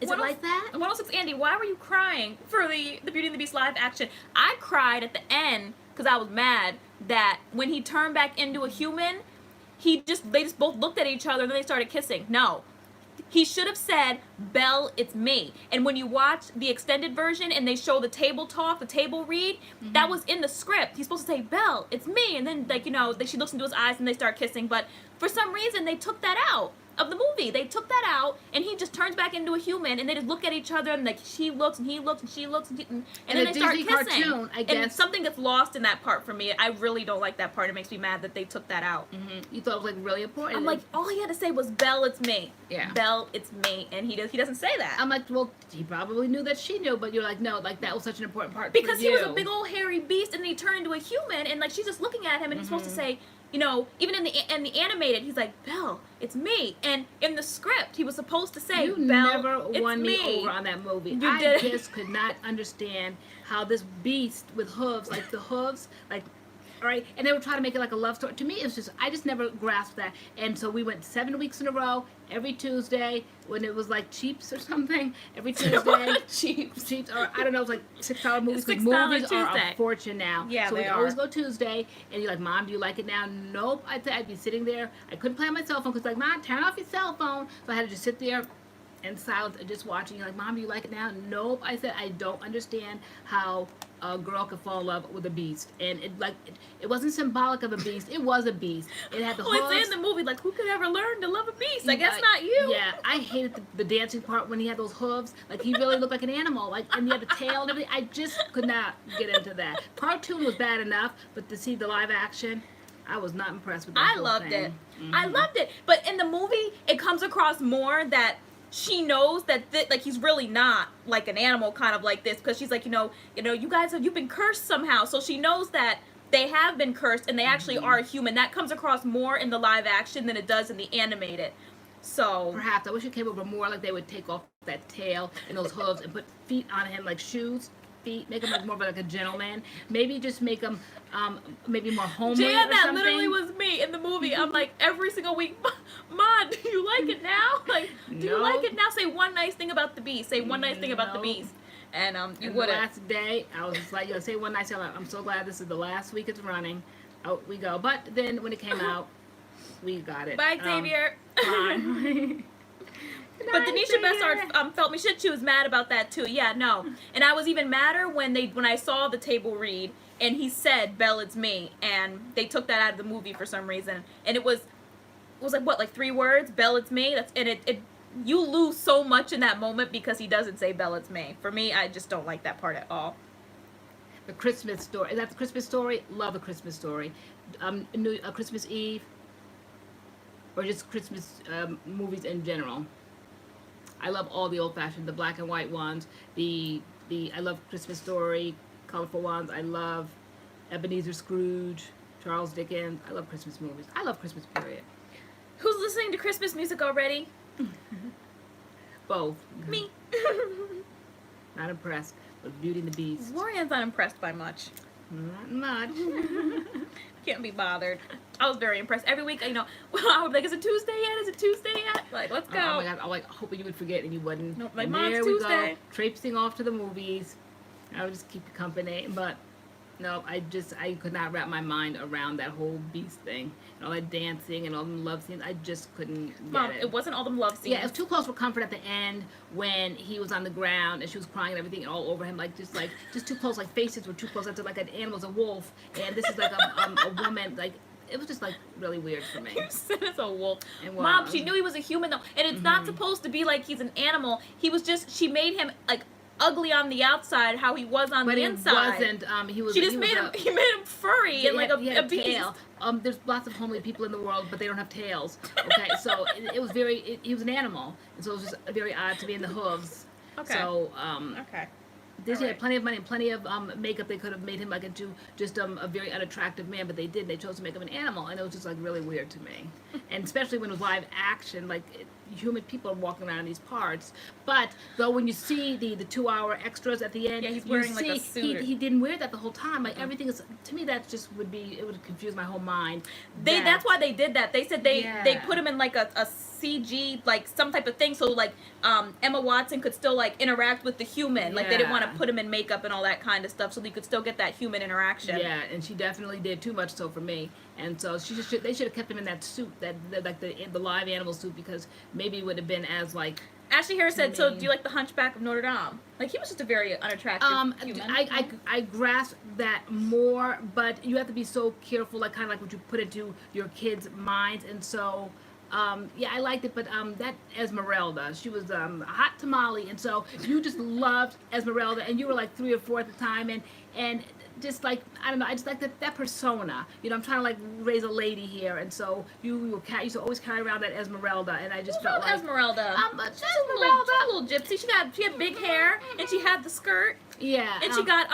is it like that? 106 Andy, why were you crying for the Beauty and the Beast live action? I cried at the end because I was mad that when he turned back into a human, they just both looked at each other and then they started kissing. No. He should have said, Belle, it's me. And when you watch the extended version and they show the table talk, the table read, that was in the script. He's supposed to say, Belle, it's me. And then, like, you know, she looks into his eyes and they start kissing. But for some reason, they took that out of the movie. They took that out and he just turns back into a human and they just look at each other and, like, she looks and he looks and she looks and then they start Disney kissing. cartoon, I And guess. something gets lost in that part for me. I really don't like that part. It makes me mad that they took that out. You thought it was, like, really important? I'm like, all he had to say was, Belle, it's me. Yeah. Belle, it's me. And he doesn't say that. I'm like, well, he probably knew that she knew, but you're like, no, like, that was such an important part Because for he was a you. big old hairy beast and then he turned into a human and like she's just looking at him and he's supposed to say, you know, even in the animated, he's like, Belle, it's me. And in the script, he was supposed to say, You Belle, never it's won me me. over on that movie. You I did. just could not understand how this beast with hooves, like the hooves, like, all right, and they were trying to make it like a love story. To me, it was just, I just never grasped that. And so we went 7 weeks in a row, every Tuesday, when it was like Cheaps or something, every Tuesday. Cheaps, or I don't know, it was like $6 movies. 'Cause $6 movies are Tuesday. a fortune now. Yeah, so they we are. always go Tuesday, and you're like, Mom, do you like it now? Nope. I'd be sitting there. I couldn't play on my cell phone because like, Mom, turn off your cell phone. So I had to just sit there in silence and just watching. You're like, Mom, do you like it now? Nope. I said, I don't understand how a girl could fall in love with a beast. And it wasn't symbolic of a beast. It was a beast. It had the Well, hooves. it's in the movie, like, who could ever learn to love a beast? I guess not you. Yeah, I hated the dancing part when he had those hooves. Like, he really looked like an animal. Like, and he had the tail and everything. I just could not get into that. Cartoon was bad enough, but to see the live action, I was not impressed with that I whole loved thing. it. I loved it. But in the movie, it comes across more that she knows that like he's really not like an animal kind of like this because she's like, you know, you guys you've been cursed somehow. So she knows that they have been cursed and they actually are human. That comes across more in the live action than it does in the animated. So Perhaps. I wish it came over more like they would take off that tail and those hooves and put feet on him like shoes. Feet, make him like more of like a gentleman. Maybe just make him maybe more homely Jan, or that something. literally was me in the movie. I'm like every single week, Ma, do you like it now? Like, do you No. like it now? Say one nice thing about the beast. Say one nice thing about the No. beast. And you And the wouldn't. last day, I was just like, you know, say one night, say, I'm so glad this is the last week it's running. Out we go. But then when it came out, we got it. Bye, Xavier. Fine. But Denisha Bessart felt me shit. She was mad about that too. Yeah, no. And I was even madder when I saw the table read and he said, Belle, it's me. And they took that out of the movie for some reason. And it was like, what, like 3 words? Belle, it's me? You lose so much in that moment because he doesn't say Belle, it's me. For me, I just don't like that part at all. The Christmas Story. Is that the Christmas Story? Love the Christmas Story. Christmas Eve. Or just Christmas movies in general. I love all the old-fashioned, the black and white ones, the I love Christmas Story, Colorful Ones. I love Ebenezer Scrooge, Charles Dickens. I love Christmas movies. I love Christmas, period. Who's listening to Christmas music already? Both. Me. Not impressed with Beauty and the Beast. LoriAnne's not impressed by much. Not much. Can't be bothered. I was very impressed. Every week, I would be like, is it Tuesday yet? Is it Tuesday yet? Like, let's go. Oh my God, I'm like hoping you would forget and you wouldn't. Nope, like, And Mom's there we Tuesday. go, traipsing off to the movies. I would just keep you company, but no, I could not wrap my mind around that whole Beast thing and all that dancing and all them love scenes. I just couldn't get Mom, it. it wasn't all them love scenes. Yeah, it was too close for comfort at the end when he was on the ground and she was crying and everything all over him, like just too close, like faces were too close. That's like an animal's a wolf, and this is like a woman. Like it was just like really weird for me. You said it's a wolf. It Mom, was. she knew he was a human though, and it's not supposed to be like he's an animal. He was just, she made him like ugly on the outside, how he was on But the he inside. wasn't. He was. She just he made was him. He made him furry and like he had a beast. tail. There's lots of homely people in the world, but they don't have tails. Okay, so it was very. He was an animal, and so it was just very odd to be in the hooves. Okay. So Okay. Disney Alright. had plenty of money and plenty of makeup. They could have made him like into just a very unattractive man, but they didn't. They chose to make him an animal, and it was just like really weird to me. And especially when it was live action, like human people are walking around in these parts. But though when you see the 2-hour extras at the end, Yeah, he's you wearing, like, see a suit. he didn't wear that the whole time. Like everything is, to me, that just would confuse my whole mind. That's why they did that. They said they Yeah. put him in like a CG, like some type of thing, so like Emma Watson could still like interact with the human. Like they didn't want to Yeah. put him in makeup and all that kind of stuff, so you could still get that human interaction. Yeah, and she definitely did too much so for me. And so they should have kept him in that suit, that like the live animal suit, because maybe it would have been as like. Ashley Harris said, "So mean- do you like the Hunchback of Notre Dame?" Like he was just a very unattractive human. I grasp that more, but you have to be so careful, like kind of like what you put into your kids' minds, and so. Yeah, I liked it, but that Esmeralda, she was a hot tamale, and so you just loved Esmeralda, and you were like 3 or 4 at the time, and just like, I don't know, I just like that persona. You know, I'm trying to like raise a lady here, and so you used to always carry around that Esmeralda, and I just felt like Esmeralda. just She's a little gypsy. She had big hair, and she had the skirt, yeah, and she got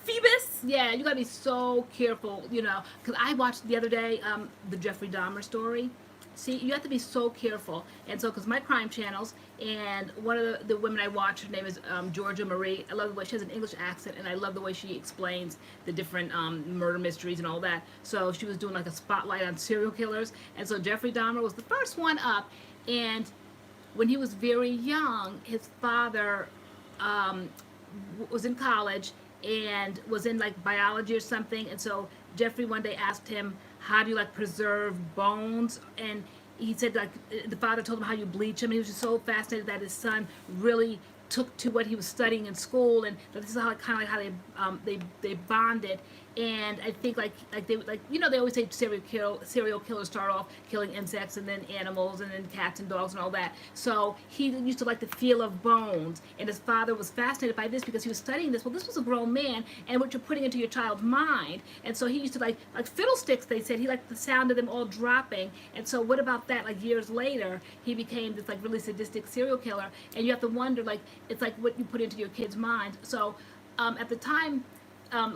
Phoebus. yeah, you gotta be so careful, you know, because I watched the other day the Jeffrey Dahmer story. See, you have to be so careful. And so, because my crime channels, and one of the women I watch, her name is Georgia Marie. I love the way she has an English accent, and I love the way she explains the different murder mysteries and all that. So she was doing like a spotlight on serial killers. And so Jeffrey Dahmer was the first one up. And when he was very young, his father was in college and was in like biology or something. And so Jeffrey one day asked him, how do you like preserve bones? And he said like the father told him how you bleach them. He was just so fascinated that his son really took to what he was studying in school, and this is how kind of like how they bonded. And I think like they you know, they always say serial killers start off killing insects and then animals and then cats and dogs and all that. So he used to like the feel of bones, and his father was fascinated by this because he was studying this. Well, this was a grown man, and what you're putting into your child's mind. And so he used to like fiddlesticks. They said he liked the sound of them all dropping. And so what about that? Like years later, he became this like really sadistic serial killer, and you have to wonder like it's like what you put into your kid's mind. So at the time.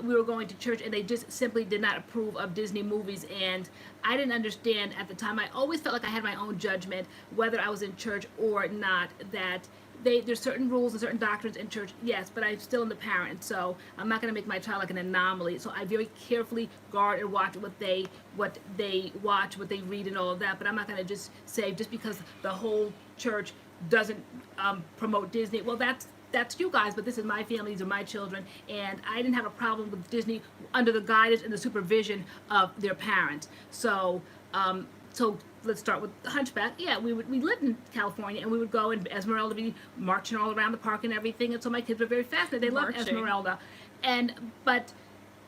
We were going to church, and they just simply did not approve of Disney movies, and I didn't understand at the time. I always felt like I had my own judgment, whether I was in church or not, that there's certain rules and certain doctrines in church, yes, but I'm still in the parent, so I'm not going to make my child like an anomaly. So I very carefully guard and watch what they watch, what they read, and all of that. But I'm not going to just say just because the whole church doesn't promote Disney, well, that's you guys, but this is my family, these are my children, and I didn't have a problem with Disney under the guidance and the supervision of their parents. So, so let's start with the Hunchback. Yeah, we lived in California, and we would go, and Esmeralda would be marching all around the park and everything, and so my kids were very fascinated. They loved Esmeralda, but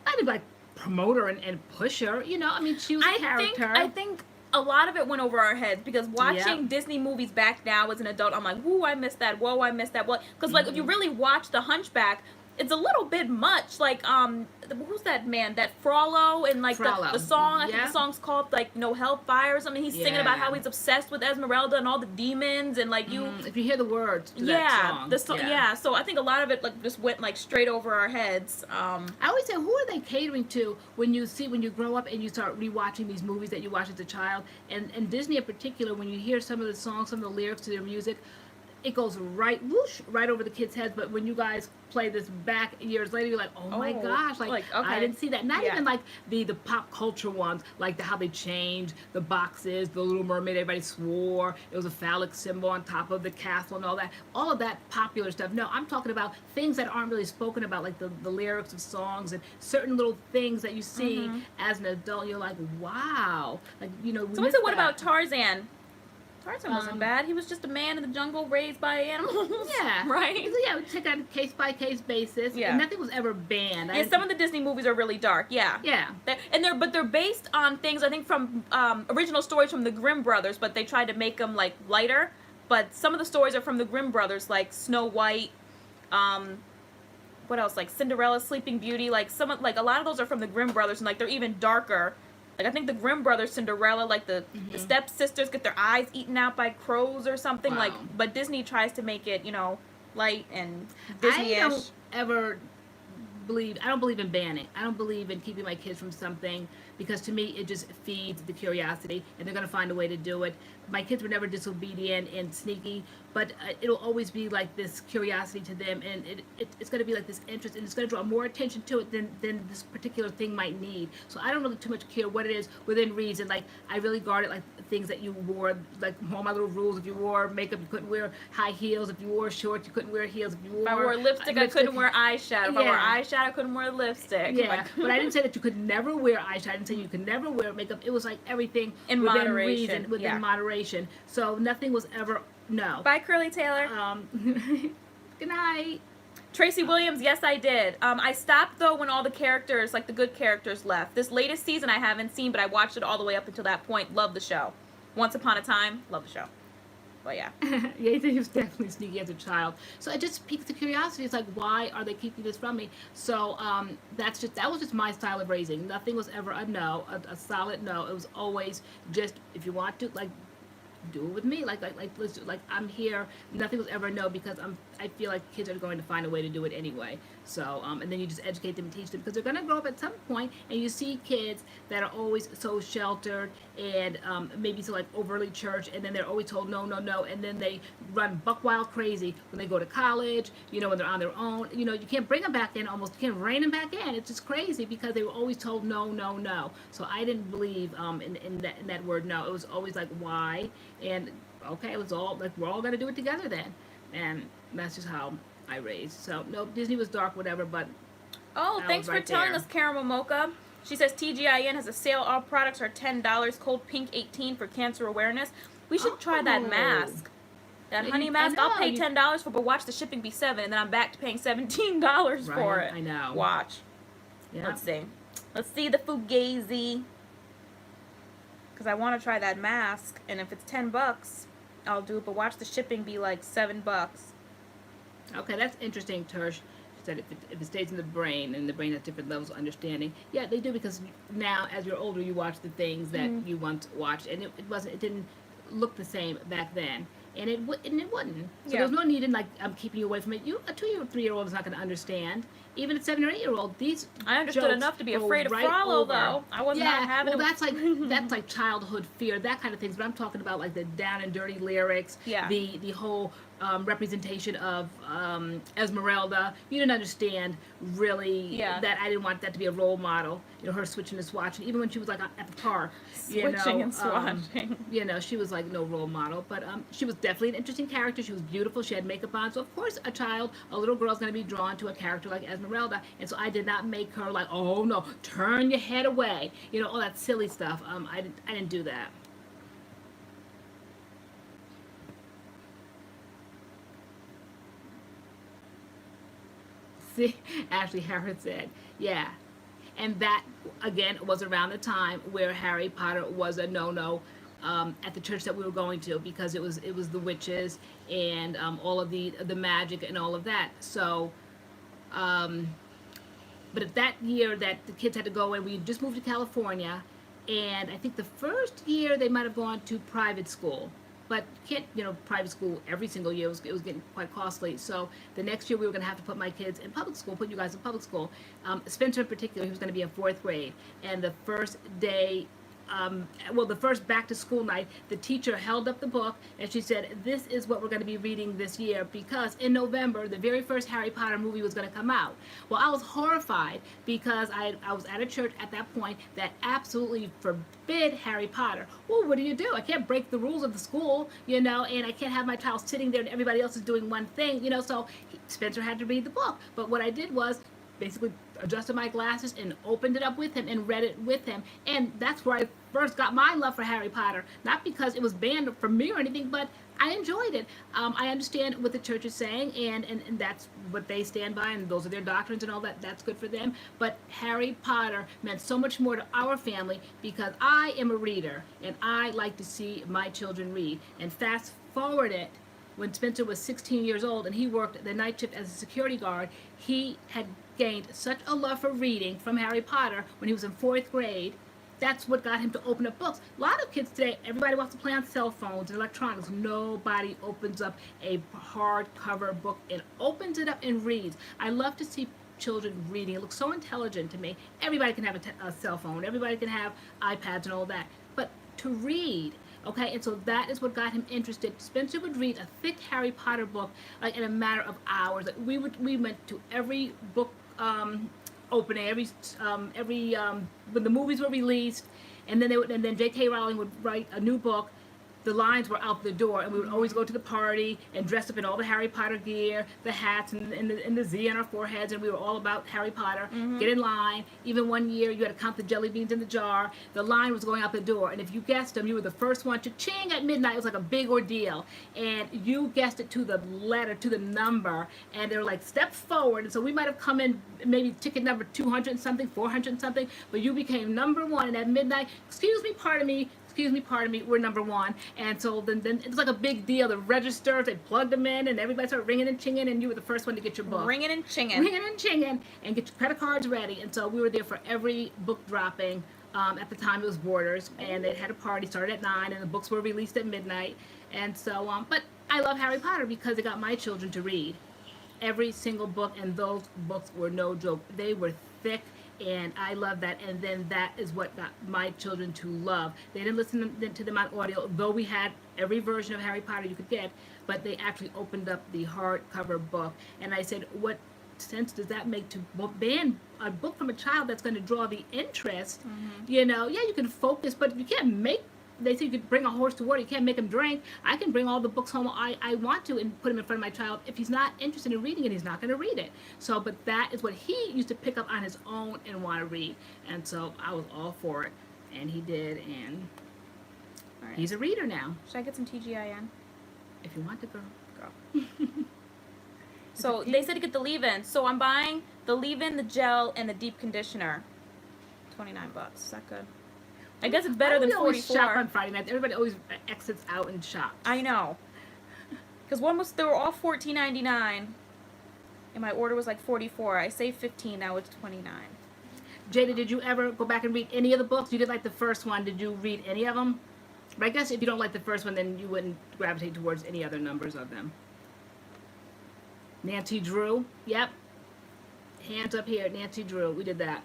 I didn't like promote her and push her. You know, I mean, she was a character. I think a lot of it went over our heads because watching Disney movies back now as an adult, I'm like, woo, I missed that. Whoa, I missed that. Well, because like if you really watch The Hunchback, it's a little bit much. Like, who's that man? That Frollo and like Frollo. the song. I think Yeah. the song's called like No Hellfire or something. He's singing about Yeah. how he's obsessed with Esmeralda and all the demons and like you. If you hear the words to Yeah, that song. yeah. So I think a lot of it like just went like straight over our heads. I always say, who are they catering to when you grow up and you start rewatching these movies that you watched as a child, and Disney in particular, when you hear some of the songs, some of the lyrics to their music, it goes right whoosh right over the kids' heads. But when you guys play this back years later, you're like, oh my gosh, like okay. I didn't see that. Not Yeah. even like the pop culture ones, like how they changed the boxes, the Little Mermaid, everybody swore it was a phallic symbol on top of the castle and all that. All of that popular stuff. No, I'm talking about things that aren't really spoken about, like the lyrics of songs and certain little things that you see as an adult. You're like, wow, like Someone said, what about Tarzan? Tarzan wasn't bad. He was just a man in the jungle raised by animals. Yeah. Right? Yeah, we take on a case-by-case basis. Yeah. And nothing was ever banned. Yeah, some of the Disney movies are really dark. Yeah. Yeah. They're based on things, I think, from original stories from the Grimm brothers, but they tried to make them like lighter. But some of the stories are from the Grimm brothers, like Snow White. What else? Like Cinderella, Sleeping Beauty. Like a lot of those are from the Grimm brothers, and like they're even darker. Like, I think the Grimm brothers, Cinderella, like the stepsisters get their eyes eaten out by crows or something. Wow. Like, but Disney tries to make it, light and I Disney-ish. don't ever I don't believe in banning. I don't believe in keeping my kids from something, because to me it just feeds the curiosity, and they're going to find a way to do it. My kids were never disobedient and sneaky, but it'll always be like this curiosity to them, and it's going to be like this interest, and it's going to draw more attention to it than this particular thing might need. So I don't really too much care what it is within reason. Like, I really guarded like things that you wore, like all my little rules. If you wore makeup, you couldn't wear high heels. If you wore shorts, you couldn't wear heels. If I wore lipstick, I couldn't wear eyeshadow. If I wore eyeshadow, I couldn't wear lipstick. Yeah, Like, but I didn't say that you could never wear eyeshadow. I didn't say you could never wear makeup. It was like everything In within moderation, reason, within yeah. moderation. So nothing was ever, no. Bye, Curly Taylor. Good night. Tracy Williams, yes, I did. I stopped, though, when all the characters, like the good characters, left. This latest season I haven't seen, but I watched it all the way up until that point. Love the show. Once Upon a Time, love the show. But yeah. Yeah, he was definitely sneaky as a child. So it just piques the curiosity. It's like, why are they keeping this from me? So that was just my style of raising. Nothing was ever a no, a solid no. It was always just, if you want to, like, do it with me. Like let's do, like, I'm here. Nothing was ever a no, because I feel like kids are going to find a way to do it anyway. So and then you just educate them and teach them, because they're going to grow up at some point, and you see kids that are always so sheltered and maybe so like overly church, and then they're always told no, no, no, and then they run buck wild crazy when they go to college, when they're on their own. You can't bring them back in, almost you can't rein them back in. It's just crazy, because they were always told no, no, no. So I didn't believe in that word no. It was always like, why? And okay, it was all like, we're all going to do it together then. And that's just how I raised. So no, Disney was dark, whatever, but Oh, thanks for telling us, Caramel Mocha. She says TGIN has a sale. All products are $10. Cold Pink 18 for cancer awareness. We should try that mask. That honey mask, I'll pay $10 for, but watch the shipping be $7, and then I'm back to paying $17 for it. I know. Watch. Yeah. Let's see. Let's see the Fugazi. Because I want to try that mask, and if it's $10, I'll do it, but watch the shipping be like $7. Okay, that's interesting, Tersh. She said if it stays in the brain, and the brain has different levels of understanding. Yeah, they do, because now, as you're older, you watch the things that you once watched, and it didn't look the same back then. And it wouldn't. So there's no need in, like, I'm keeping you away from it. A 2-year-old, 3-year-old is not going to understand. Even a 7 or 8-year-old, these I understood enough to be afraid of Frollo, though. I was not having. Well, that's like childhood fear, that kind of things. But I'm talking about like the down and dirty lyrics. Yeah. The whole representation of Esmeralda. You didn't understand really that I didn't want that to be a role model. Her switching and swatching, even when she was like at the car. Switching and swatching. She was like no role model, but she was definitely an interesting character. She was beautiful. She had makeup on, so of course a little girl's going to be drawn to a character like Esmeralda. And so I did not make her like, oh no, turn your head away, all that silly stuff. I didn't do that. See, Ashley Harris said, yeah. And that, again, was around the time where Harry Potter was a no-no at the church that we were going to, because it was the witches and all of the magic and all of that. So But at that year that the kids had to go in, we just moved to California, and I think the first year they might have gone to private school. But you can't, private school every single year. It was getting quite costly. So the next year we were going to have to put my kids in public school, put you guys in public school. Spencer in particular, he was going to be in 4th grade. And the first day, the first back to school night, the teacher held up the book and she said, "This is what we're going to be reading this year because in November, the very first Harry Potter movie was going to come out." Well, I was horrified because I was at a church at that point that absolutely forbid Harry Potter. Well, what do? I can't break the rules of the school, and I can't have my child sitting there and everybody else is doing one thing, so Spencer had to read the book. But what I did was basically adjusted my glasses and opened it up with him and read it with him. And that's where I first got my love for Harry Potter. Not because it was banned from me or anything, but I enjoyed it. I understand what the church is saying, and that's what they stand by, and those are their doctrines and all that. That's good for them. But Harry Potter meant so much more to our family because I am a reader, and I like to see my children read. And fast forward it, when Spencer was 16 years old and he worked the night shift as a security guard, he had gained such a love for reading from Harry Potter when he was in 4th grade. That's what got him to open up books. A lot of kids today, everybody wants to play on cell phones and electronics. Nobody opens up a hardcover book and opens it up and reads. I love to see children reading. It looks so intelligent to me. Everybody can have a cell phone. Everybody can have iPads and all that. But to read, okay, and so that is what got him interested. Spencer would read a thick Harry Potter book like in a matter of hours. Like we went to every book opening, every when the movies were released, and then J.K. Rowling would write a new book. The lines were out the door, and we would always go to the party and dress up in all the Harry Potter gear, the hats, and the Z on our foreheads, and we were all about Harry Potter. Get in line. Even one year, you had to count the jelly beans in the jar. The line was going out the door, and if you guessed them, you were the first one to ching at midnight. It was like a big ordeal, and you guessed it to the letter, to the number, and they were like, step forward. And so we might have come in maybe ticket number 200 and something, 400 and something, but you became number one, and at midnight, excuse me, pardon me, we're number one. And so then it was like a big deal. The registers, they plugged them in, and everybody started ringing and chinging, and you were the first one to get your book. Ringing and chinging, and get your credit cards ready. And so we were there for every book dropping. At the time, it was Borders, and they had a party, started at 9, and the books were released at midnight. And so, but I love Harry Potter because it got my children to read every single book, and those books were no joke. They were thick. And I love that, and then that is what got my children to love. They didn't listen to them on audio, though we had every version of Harry Potter you could get, but they actually opened up the hardcover book. And I said, what sense does that make to ban a book from a child that's going to draw the interest? Yeah, you can focus, but you can't make. They say you could bring a horse to water. You can't make him drink. I can bring all the books home I want to and put them in front of my child. If he's not interested in reading it, he's not going to read it. So, but that is what he used to pick up on his own and want to read. And so I was all for it. And he did. And he's a reader now. Should I get some TGIN? If you want to, girl. So they said to get the leave-in. So I'm buying the leave-in, the gel, and the deep conditioner. $29. Is that good? I guess it's better than 44. Always shop on Friday night. Everybody always exits out and shops. I know. Because they were all $14.99, and my order was like $44. I saved $15. Now it's $29. Jada, did you ever go back and read any of the books? You did like the first one. Did you read any of them? But I guess if you don't like the first one, then you wouldn't gravitate towards any other numbers of them. Nancy Drew. Yep. Hands up here. Nancy Drew. We did that.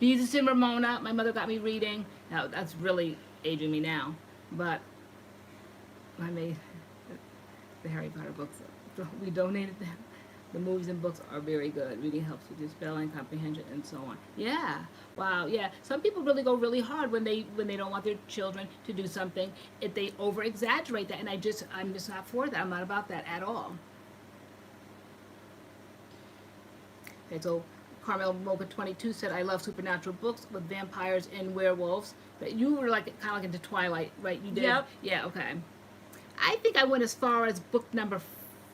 Beezus and Ramona, my mother got me reading. Now, that's really aging me now. But I made the Harry Potter books. We donated them. The movies and books are very good. Reading helps with your spelling, comprehension, and so on. Yeah. Wow. Yeah. Some people really go really hard when they don't want their children to do something. If they over-exaggerate that, and I'm just not for that. I'm not about that at all. Okay, so Carmel Mocha 22 said, I love supernatural books with vampires and werewolves. But you were like kind of like into Twilight, right? You did? Yep. Yeah, okay. I think I went as far as book number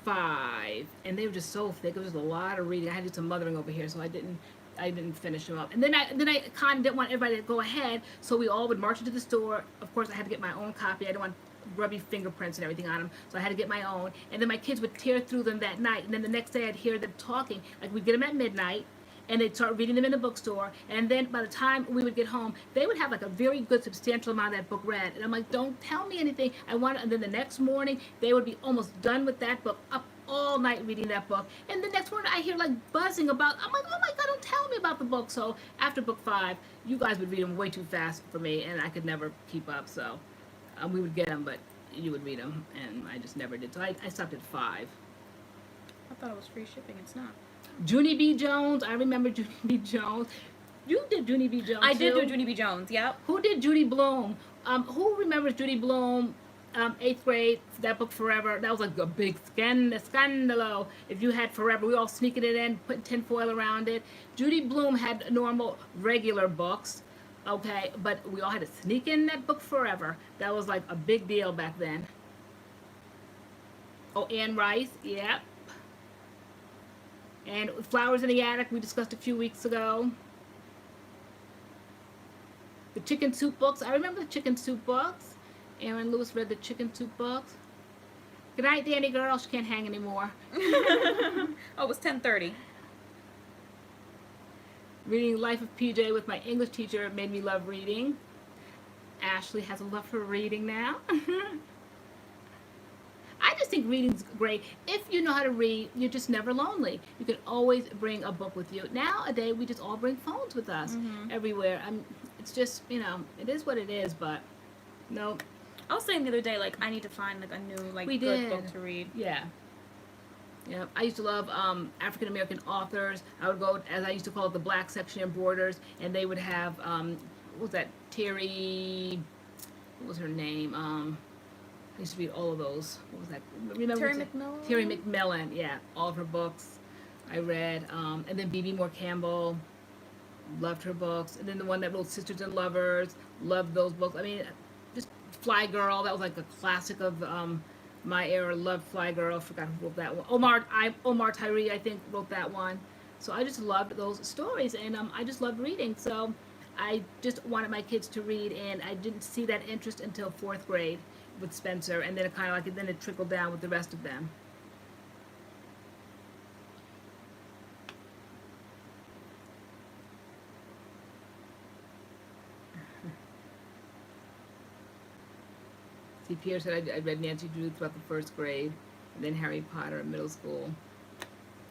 5, and they were just so thick. It was a lot of reading. I had to do some mothering over here, so I didn't finish them up. And then I kind of didn't want everybody to go ahead, so we all would march into the store. Of course, I had to get my own copy. I didn't want grubby fingerprints and everything on them. So I had to get my own. And then my kids would tear through them that night. And then the next day I'd hear them talking. Like we'd get them at midnight. And they'd start reading them in the bookstore. And then by the time we would get home, they would have like a very good, substantial amount of that book read. And I'm like, don't tell me anything. I want it. And then the next morning, they would be almost done with that book, up all night reading that book. And the next morning, I hear like buzzing about, I'm like, oh my God, don't tell me about the book. So after book 5, you guys would read them way too fast for me, and I could never keep up. So we would get them, but you would read them, and I just never did. So I stopped at 5. I thought it was free shipping. It's not. Junie B. Jones. I remember Junie B. Jones. You did Junie B. Jones. I did too? do Junie B. Jones. Yep. Who did Judy Blume? Who remembers Judy Blume? 8th grade, that book Forever. That was like a big scandalo. If you had Forever, we all sneaking it in, putting tinfoil around it. Judy Blume had normal, regular books. Okay, but we all had to sneak in that book Forever. That was like a big deal back then. Oh, Anne Rice. Yep. And Flowers in the Attic, we discussed a few weeks ago. The Chicken Soup books. I remember the Chicken Soup books. Aaron Lewis read the Chicken Soup books. Good night, Danny girl. She can't hang anymore. Oh, it was 10:30. Reading Life of PJ with my English teacher made me love reading. Ashley has a love for reading now. I just think reading's great. If you know how to read, you're just never lonely. You can always bring a book with you. Nowadays, we just all bring phones with us everywhere. It's just, you know, it is what it is, but no. I was saying the other day, like, I need to find, like, a new, like, We good did. book to read. Yeah. Yeah, I used to love African American authors. I would go, as I used to call it, the black section in Borders, and they would have, what was that, Terry, what was her name? I used to read all of those. What was that? Remember Terry McMillan? Terry McMillan, yeah. All of her books I read. And then B.B. Moore Campbell, loved her books. And then the one that wrote Sisters and Lovers, loved those books. I mean, just Fly Girl, that was like a classic of my era. Loved Fly Girl, forgot who wrote that one. Omar Tyree, I think, wrote that one. So I just loved those stories, and I just loved reading. So I just wanted my kids to read, and I didn't see that interest until 4th grade with Spencer, and then it kind of like, then it trickled down with the rest of them. See, Pierre said I read Nancy Drew throughout the 1st grade, and then Harry Potter in middle school.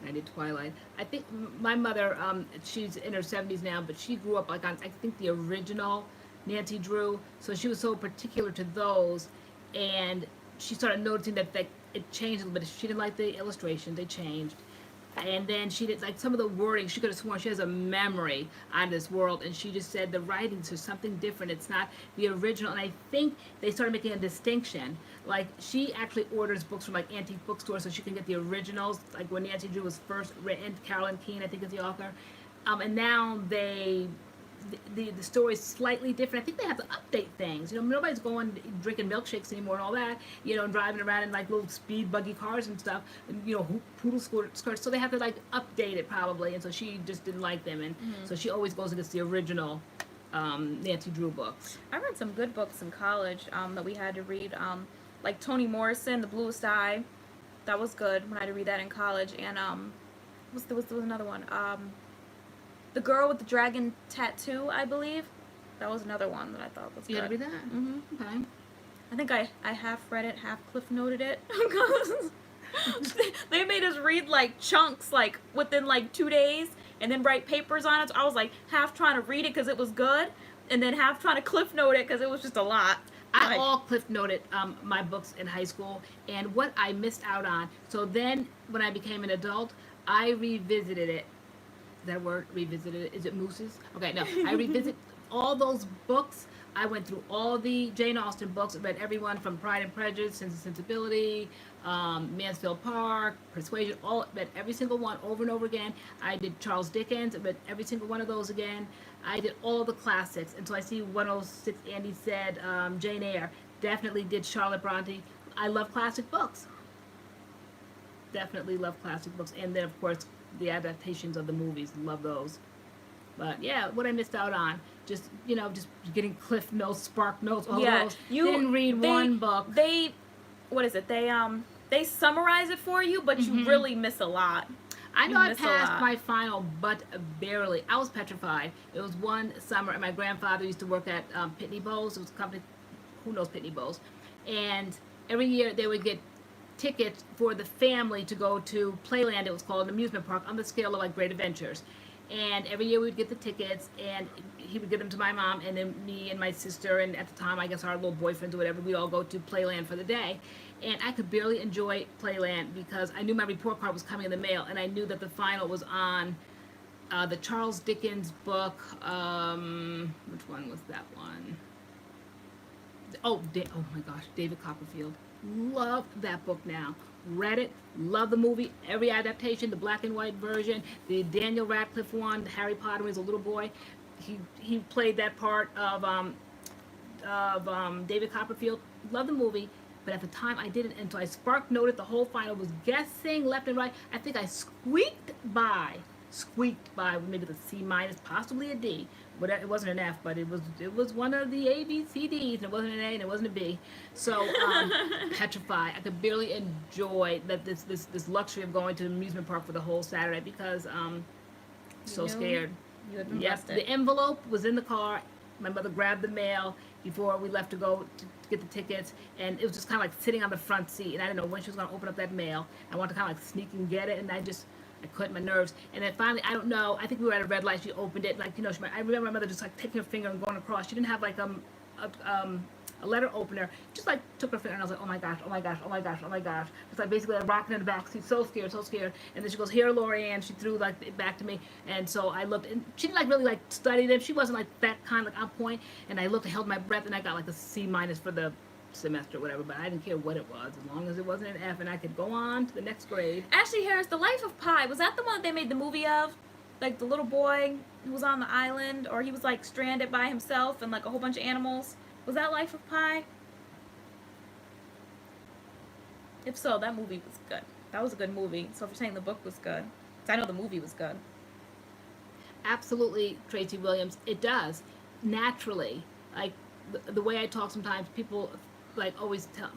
I did Twilight. I think my mother, she's in her 70s now, but she grew up like on, I think, the original Nancy Drew, so she was so particular to those, and she started noticing that it changed a little bit. She didn't like the illustrations, they changed. And then she did, like, some of the wording, she could have sworn she has a memory out of this world, and she just said the writings are something different. It's not the original, and I think they started making a distinction. Like, she actually orders books from, like, antique bookstores so she can get the originals, like when Nancy Drew was first written. Carolyn Keene, I think, is the author. And now the story is slightly different. I think they have to update things. You know, nobody's going drinking milkshakes anymore and all that. You know, and driving around in like little speed buggy cars and stuff. And, you know, poodle skirts. So they have to like update it probably. And so she just didn't like them. And so she always goes against the original Nancy Drew books. I read some good books in college that we had to read. Like Toni Morrison, The Bluest Eye. That was good when I had to read that in college. And there was another one. The Girl with the Dragon Tattoo, I believe. That was another one that I thought was good. You had to read that? Mm-hmm. Okay. I think I half read it, half cliff noted it. They made us read like chunks like within like 2 days and then write papers on it. So I was like half trying to read it because it was good and then half trying to cliff note it because it was just a lot. I all cliff noted my books in high school, and what I missed out on. So then when I became an adult, I revisited it. That word, revisited it. Is it mooses? Okay, no. I revisit all those books. I went through all the Jane Austen books. I read everyone from Pride and Prejudice, Sense and Sensibility, Mansfield Park, Persuasion, read every single one over and over again. I did Charles Dickens. I read every single one of those again. I did all the classics. And so I see 106, Andy said, Jane Eyre. Definitely did Charlotte Bronte. I love classic books. Definitely love classic books. And then, of course, the adaptations of the movies, love those. But yeah, what I missed out on. just just getting cliff notes, spark notes, all Yeah, those. you Didn't read one book. What is it? They summarize it for you, but you really miss a lot. I know I miss a passed lot. my final, but barely. I was petrified. It was one summer, and my grandfather used to work at Pitney Bowes. It was a company, who knows Pitney Bowes, and every year they would get tickets for the family to go to Playland. It was called an amusement park on the scale of like Great Adventures. And every year we would get the tickets, and he would give them to my mom, and then me and my sister, and at the time, I guess our little boyfriends or whatever, we'd all go to Playland for the day. And I could barely enjoy Playland because I knew my report card was coming in the mail, and I knew that the final was on the Charles Dickens book. Which one was that one? Oh my gosh, David Copperfield. Love that book now. Read it, love the movie, every adaptation, the black and white version, the Daniel Radcliffe one, the Harry Potter when he was a little boy. He played that part of David Copperfield. Love the movie, but at the time I didn't, and so I spark noted the whole final, was guessing left and right. I think I squeaked by with maybe the C minus, possibly a D. But it wasn't an F, but it was one of the A, B, C, Ds, and it wasn't an A, and it wasn't a B. So petrified. I could barely enjoy this luxury of going to the amusement park for the whole Saturday because so scared. You had been Yes, busted. the envelope was in the car. My mother grabbed the mail before we left to go to get the tickets, and it was just kind of like sitting on the front seat, and I didn't know when she was going to open up that mail. I wanted to kind of like sneak and get it, and I couldn't, my nerves. And then finally, I don't know, I think we were at a red light, she opened it, like, I remember my mother just like taking her finger and going across. She didn't have like a letter opener, just like took her finger, and I was like, oh my gosh, oh my gosh, oh my gosh, oh my gosh. It's like basically like rocking in the back seat, so scared, so scared. And then she goes, here, LoriAnne. She threw like it back to me, and so I looked, and she didn't like really like study them. She wasn't like that kind of like on point. And I looked and held my breath, and I got like a C minus for the semester or whatever, but I didn't care what it was as long as it wasn't an F, and I could go on to the next grade. Ashley Harris, The Life of Pi, was that the one that they made the movie of? Like the little boy who was on the island, or he was like stranded by himself and like a whole bunch of animals. Was that Life of Pi? If so, that movie was good. That was a good movie. So if you're saying the book was good, 'cause I know the movie was good. Absolutely, Tracy Williams. It does naturally. Like the way I talk, sometimes people like always tell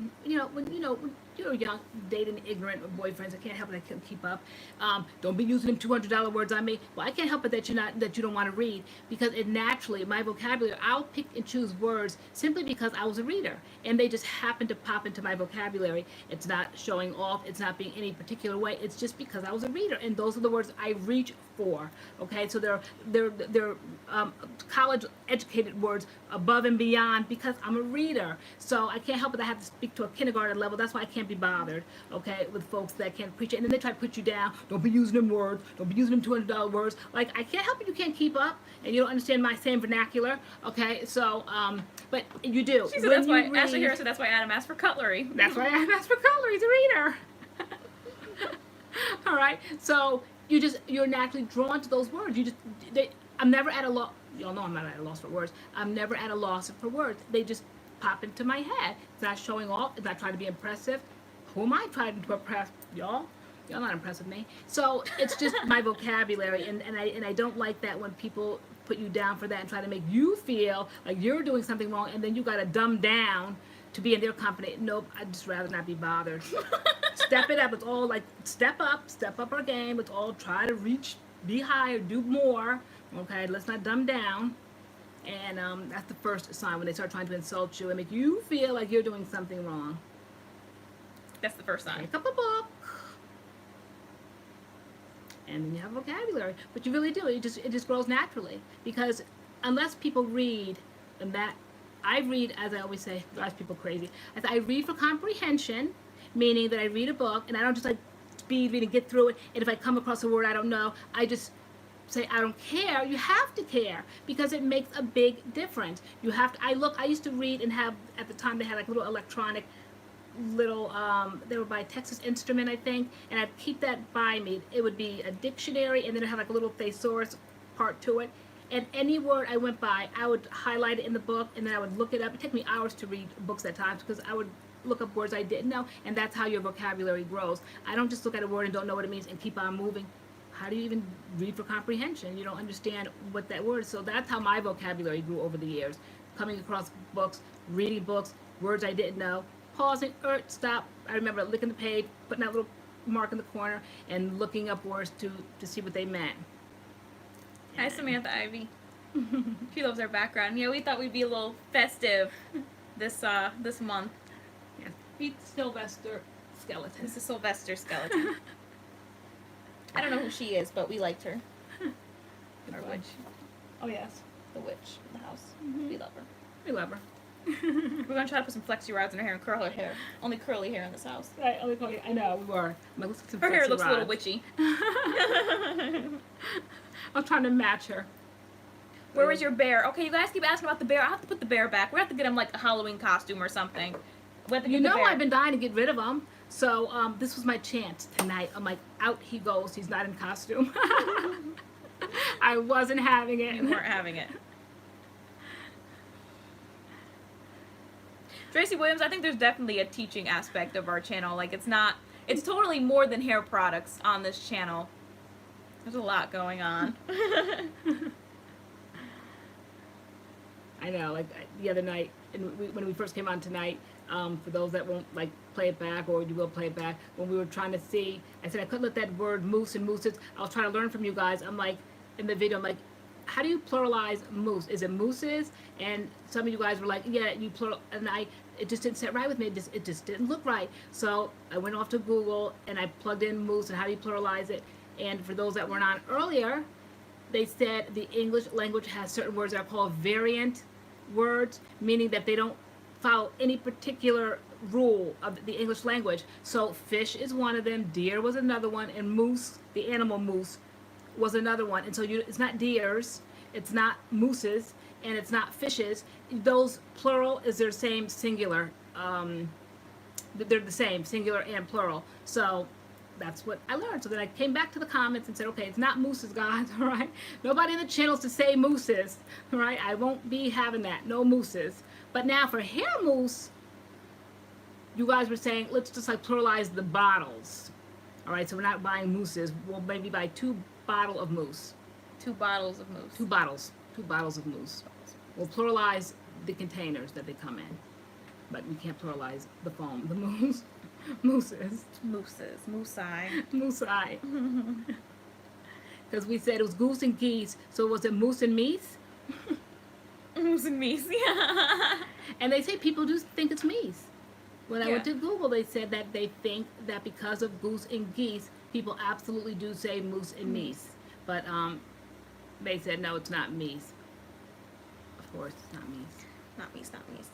when you're young, dating ignorant boyfriends. I can't help it. I can't keep up. Don't be using them $200 words on me. Well, I can't help it that you don't want to read, because it naturally, my vocabulary, I'll pick and choose words simply because I was a reader, and they just happen to pop into my vocabulary. It's not showing off. It's not being any particular way. It's just because I was a reader, and those are the words I reach for. Okay, so they're college educated words above and beyond because I'm a reader. So I can't help it. I have to speak to a kindergarten level. That's why I can't be bothered, okay, with folks that can't appreciate. And then they try to put you down. Don't be using them words. Don't be using them $200 words. Like, I can't help it. You can't keep up, and you don't understand my same vernacular. Okay, so but you do. She said that's why Ashley Harris said that's why Adam asked for cutlery. That's why I asked for cutlery. He's a reader. All right, so you're naturally drawn to those words. I'm never at a loss. Y'all know I'm not at a loss for words. I'm never at a loss for words. They just pop into my head. It's not showing off. It's not trying to be impressive. Who am I trying to impress? Y'all not impressed with me. So it's just my vocabulary, and I don't like that when people put you down for that and try to make you feel like you're doing something wrong, and then you got to dumb down to be in their company. Nope, I'd just rather not be bothered. Step it up. It's all like step up our game. Let's all try to reach, be higher, do more. Okay, let's not dumb down. And that's the first sign, when they start trying to insult you and make you feel like you're doing something wrong. That's the first sign. Pick up a book, and then you have vocabulary. But you really do. It just grows naturally, because unless people read, and that I read, as I always say, drives people crazy. I read for comprehension, meaning that I read a book and I don't just like speed read and get through it. And if I come across a word I don't know, I just say I don't care. You have to care, because it makes a big difference. You have to. I used to read and have, at the time they had like little electronic they were by Texas Instrument, I think, and I'd keep that by me. It would be a dictionary, and then it had like a little thesaurus part to it. And any word I went by, I would highlight it in the book, and then I would look it up. It took me hours to read books at times, because I would look up words I didn't know, and that's how your vocabulary grows. I don't just look at a word and don't know what it means and keep on moving. how do you even read for comprehension? You don't understand what that word is. So that's how my vocabulary grew over the years. Coming across books, reading books, words I didn't know, pausing, stop. I remember licking the page, putting that little mark in the corner, and looking up words to see what they meant. Hi, Samantha Ivy. She loves our background. Yeah, we thought we'd be a little festive this month. Yes. Meet Sylvester Skeleton. This is Sylvester Skeleton. I don't know who she is, but we liked her. Our witch. Oh yes, The witch in the house. We love her. we love her. We're gonna try to put some flexi rods in her hair and curl her hair. Only curly hair in this house. I know we were. Her hair looks a little witchy. I'm trying to match her. Where was your bear? Okay, you guys keep asking about the bear. I have to put the bear back. We have to get him like a Halloween costume or something. We have to get You the know bear. I've been dying to get rid of him. So this was my chance tonight. I'm like, out he goes. He's not in costume. I wasn't having it. You weren't having it. Tracy Williams, I think there's definitely a teaching aspect of our channel. Like it's totally more than hair products on this channel. There's a lot going on. I know, like the other night, when we first came on tonight, for those that won't like play it back, or you will play it back, when we were trying to see, I said I couldn't let that word moose and mooses. I was trying to learn from you guys. I'm like, in the video, I'm like, how do you pluralize moose? Is it mooses? And some of you guys were like, yeah, you plural, and it just didn't sit right with me. It just didn't look right. So I went off to Google and I plugged in moose and how do you pluralize it. And for those that weren't on earlier, they said the English language has certain words that are called variant words, meaning that they don't follow any particular rule of the English language. So fish is one of them, deer was another one, and moose, the animal moose, was another one. And so it's not deers, it's not mooses, and it's not fishes. Those plural is their same singular. They're the same, singular and plural. So that's what I learned. So then I came back to the comments and said, okay, it's not mooses, guys, all right? Nobody in the channels to say mooses, all right? I won't be having that, no mooses. But now for hair mousse, you guys were saying, let's just like pluralize the bottles, all right? So we're not buying mooses. We'll maybe buy 2 bottles of mousse. 2 bottles of mousse. 2 bottles. 2 bottles of mousse. We'll pluralize the containers that they come in. But we can't pluralize the foam, the mousse. Mooses. Mooses. Moosei. Moosei. Because we said it was goose and geese, so was it moose and meese? Moose and meese, yeah. And they say people do think it's meese. When I went Yeah. to Google, they said that they think that because of goose and geese, people absolutely do say moose and meese. But they said, no, it's not meese. Of course, it's not meese. Not meese, not meese.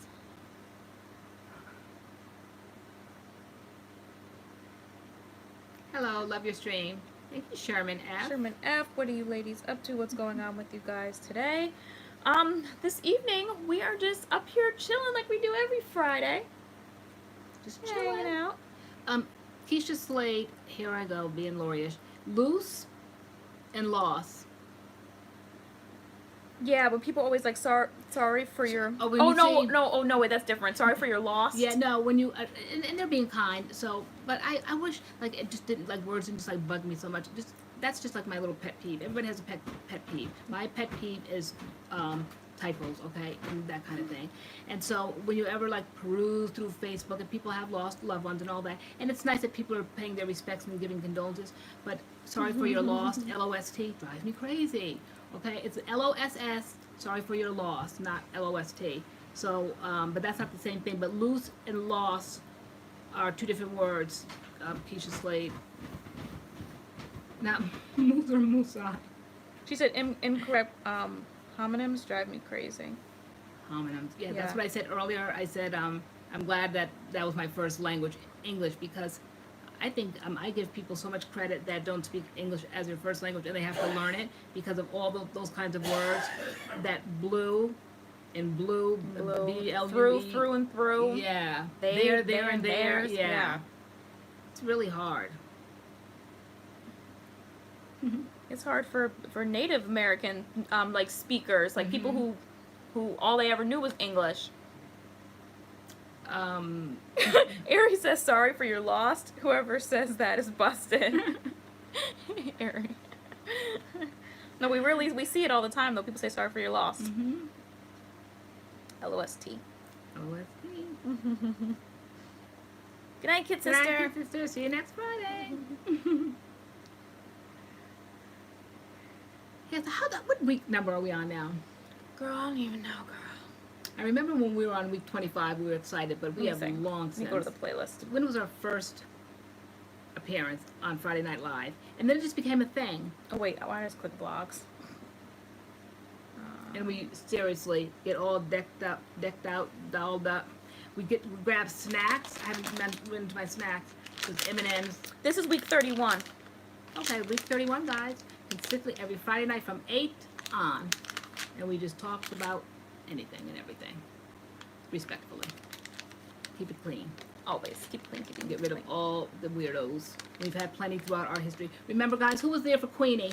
Hello, love your stream. Thank you, Sherman F. Sherman F, what are you ladies up to? What's going on with you guys today? This evening, we are just up here chilling like we do every Friday. Just Hanging chilling. out. Keisha Slade, here I go, being Lori-ish. Loose and loss. Yeah, but people always like, sorry for your... Oh, when Oh, you no, say- no, oh, no, wait, that's different. Sorry for your loss. Yeah, no, when you, and they're being kind, so, but I wish, like, it just didn't, like, words didn't just, like, bug me so much. That's just, like, my little pet peeve. Everybody has a pet peeve. My pet peeve is, typos, okay, and that kind of thing. And so, when you ever, like, peruse through Facebook, and people have lost loved ones and all that, and it's nice that people are paying their respects and giving condolences, but sorry for your loss, L-O-S-T, drives me crazy, okay? It's L-O-S-S, sorry for your loss, not L-O-S-T. So, but that's not the same thing. But loose and loss are 2 different words. Keisha Slade. Not moose or moosa. She said incorrect homonyms drive me crazy. Homonyms. Yeah, that's Yeah. what I said earlier. I said I'm glad that that was my first language, English, because I think I give people so much credit that don't speak English as their first language and they have to learn it because of all those kinds of words that blue and blue, B-L-U-E. Through and through. Yeah. There, there, and there. theirs. Yeah. Yeah. It's really hard. It's hard for Native American like speakers, like people who all they ever knew was English. Ari says sorry for your lost. Whoever says that is busted. Ari. No, we see it all the time though. People say sorry for your loss. Mm-hmm. LOST. Oh, let's see. Good night, kid Good sister. night, kid sister. See you next Friday. Yeah, so what week number are we on now? Girl, I don't even know, girl. I remember when we were on week 25, we were excited, but we have long Let me since. go to the playlist. When was our first appearance on Friday Night Live? And then it just became a thing. Oh wait, why did I just click blogs? And we seriously get all decked out, dolled up. We grab snacks. I haven't mentioned my snacks. It's M&M's. This is week 31. Okay, week 31, guys. Consistently every Friday night from 8 on. And we just talked about anything and everything. Respectfully. Keep it clean. Always keep it clean. Keep it Get rid of all the weirdos. We've had plenty throughout our history. Remember, guys, who was there for Queenie?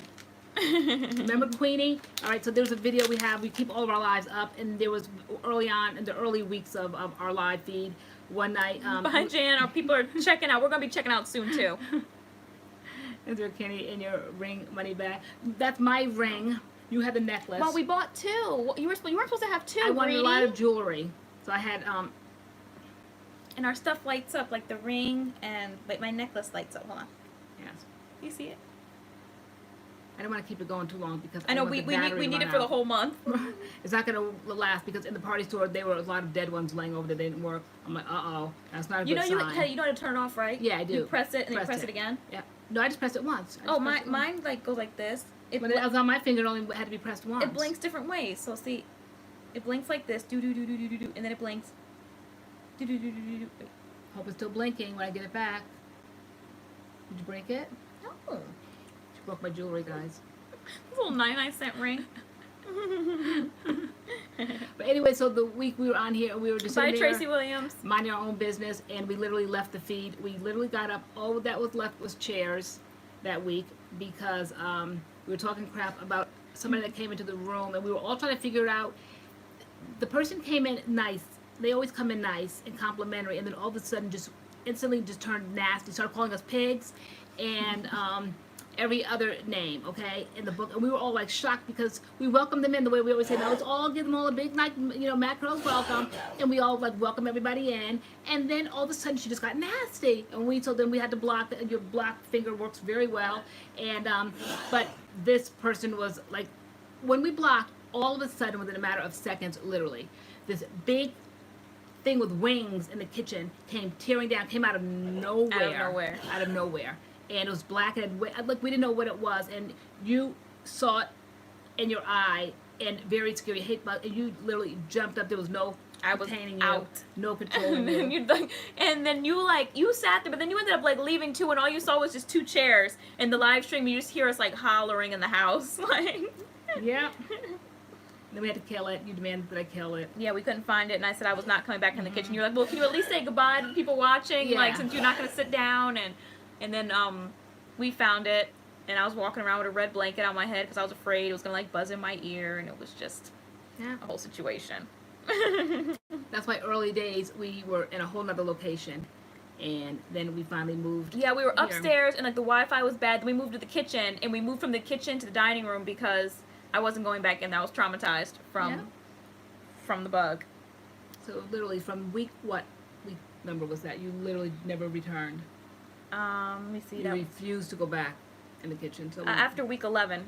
Remember Queenie? All right, so there's a video we have. We keep all of our lives up, and there was early on in the early weeks of our live feed. One night, Bye, Jan. Our people are checking out. We're gonna be checking out soon too. is there Kenny in your ring money bag? That's my ring. You had the necklace. Well, we bought two. You weren't supposed to have two. I wanted a lot Brady. of jewelry, so I had And our stuff lights up, like the ring and my necklace lights up. Hold on. yes. You see it? I don't want to keep it going too long because I know don't want we the need battery to it run for the out. whole month. It's not going to last because in the party store there were a lot of dead ones laying over there. They didn't work. I'm like, uh-oh, that's not a You good know sign. you know how to turn it off, right? Yeah, I do. You press it and then Press press it. it again. Yeah. No, I just pressed it once. I Oh, just pressed it once. mine like goes like this. When it was on my finger, it only had to be pressed once. It blinks different ways. So see, it blinks like this, do do do do do do do, and then it blinks, do do do do do do. Hope it's still blinking when I get it back. Did you break it? No, She broke my jewelry, guys. this little 99-cent ring. But anyway, so the week we were on here, we were just Bye, sitting there, Tracy Williams. minding our own business, and we literally left the feed. We literally got up. All that was left was chairs that week because we were talking crap about somebody that came into the room, and we were all trying to figure it out. The person came in nice. They always come in nice and complimentary, and then all of a sudden just instantly just turned nasty, started calling us pigs and every other name, okay, in the book. And we were all like shocked because we welcomed them in the way we always say, now let's all give them all a big, like, you know, MADCURLS welcome. And we all like welcome everybody in. And then all of a sudden she just got nasty. And so then we had to block, your block finger works very well. And, but this person was like, when we blocked, all of a sudden within a matter of seconds, literally, this big thing with wings in the kitchen came tearing down, came out of nowhere. Out of nowhere. Out of nowhere. And it was black and like we didn't know what it was, and you saw it in your eye and very scary hate bug, and you literally jumped up. There was no I was containing you, out. no controlling And you. then you sat there, but then you ended up like leaving too, and all you saw was just two chairs. In the live stream, you just hear us like hollering in the house, like. Yeah. Then we had to kill it. You demanded that I kill it. Yeah, we couldn't find it, and I said I was not coming back in the kitchen. You're like, well, can you at least say goodbye to the people watching? Yeah. Like, since you're not gonna sit down, and then we found it, and I was walking around with a red blanket on my head because I was afraid it was gonna like buzz in my ear, and it was just Yeah. a whole situation. That's why early days we were in a whole nother location, and then we finally moved. Yeah, we were here. upstairs, and like the Wi-Fi was bad. Then we moved to the kitchen, and we moved from the kitchen to the dining room because I wasn't going back in. I was traumatized from the bug. So literally from week number was that? You literally never returned. Let me see. You refused to go back in the kitchen. So After week 11.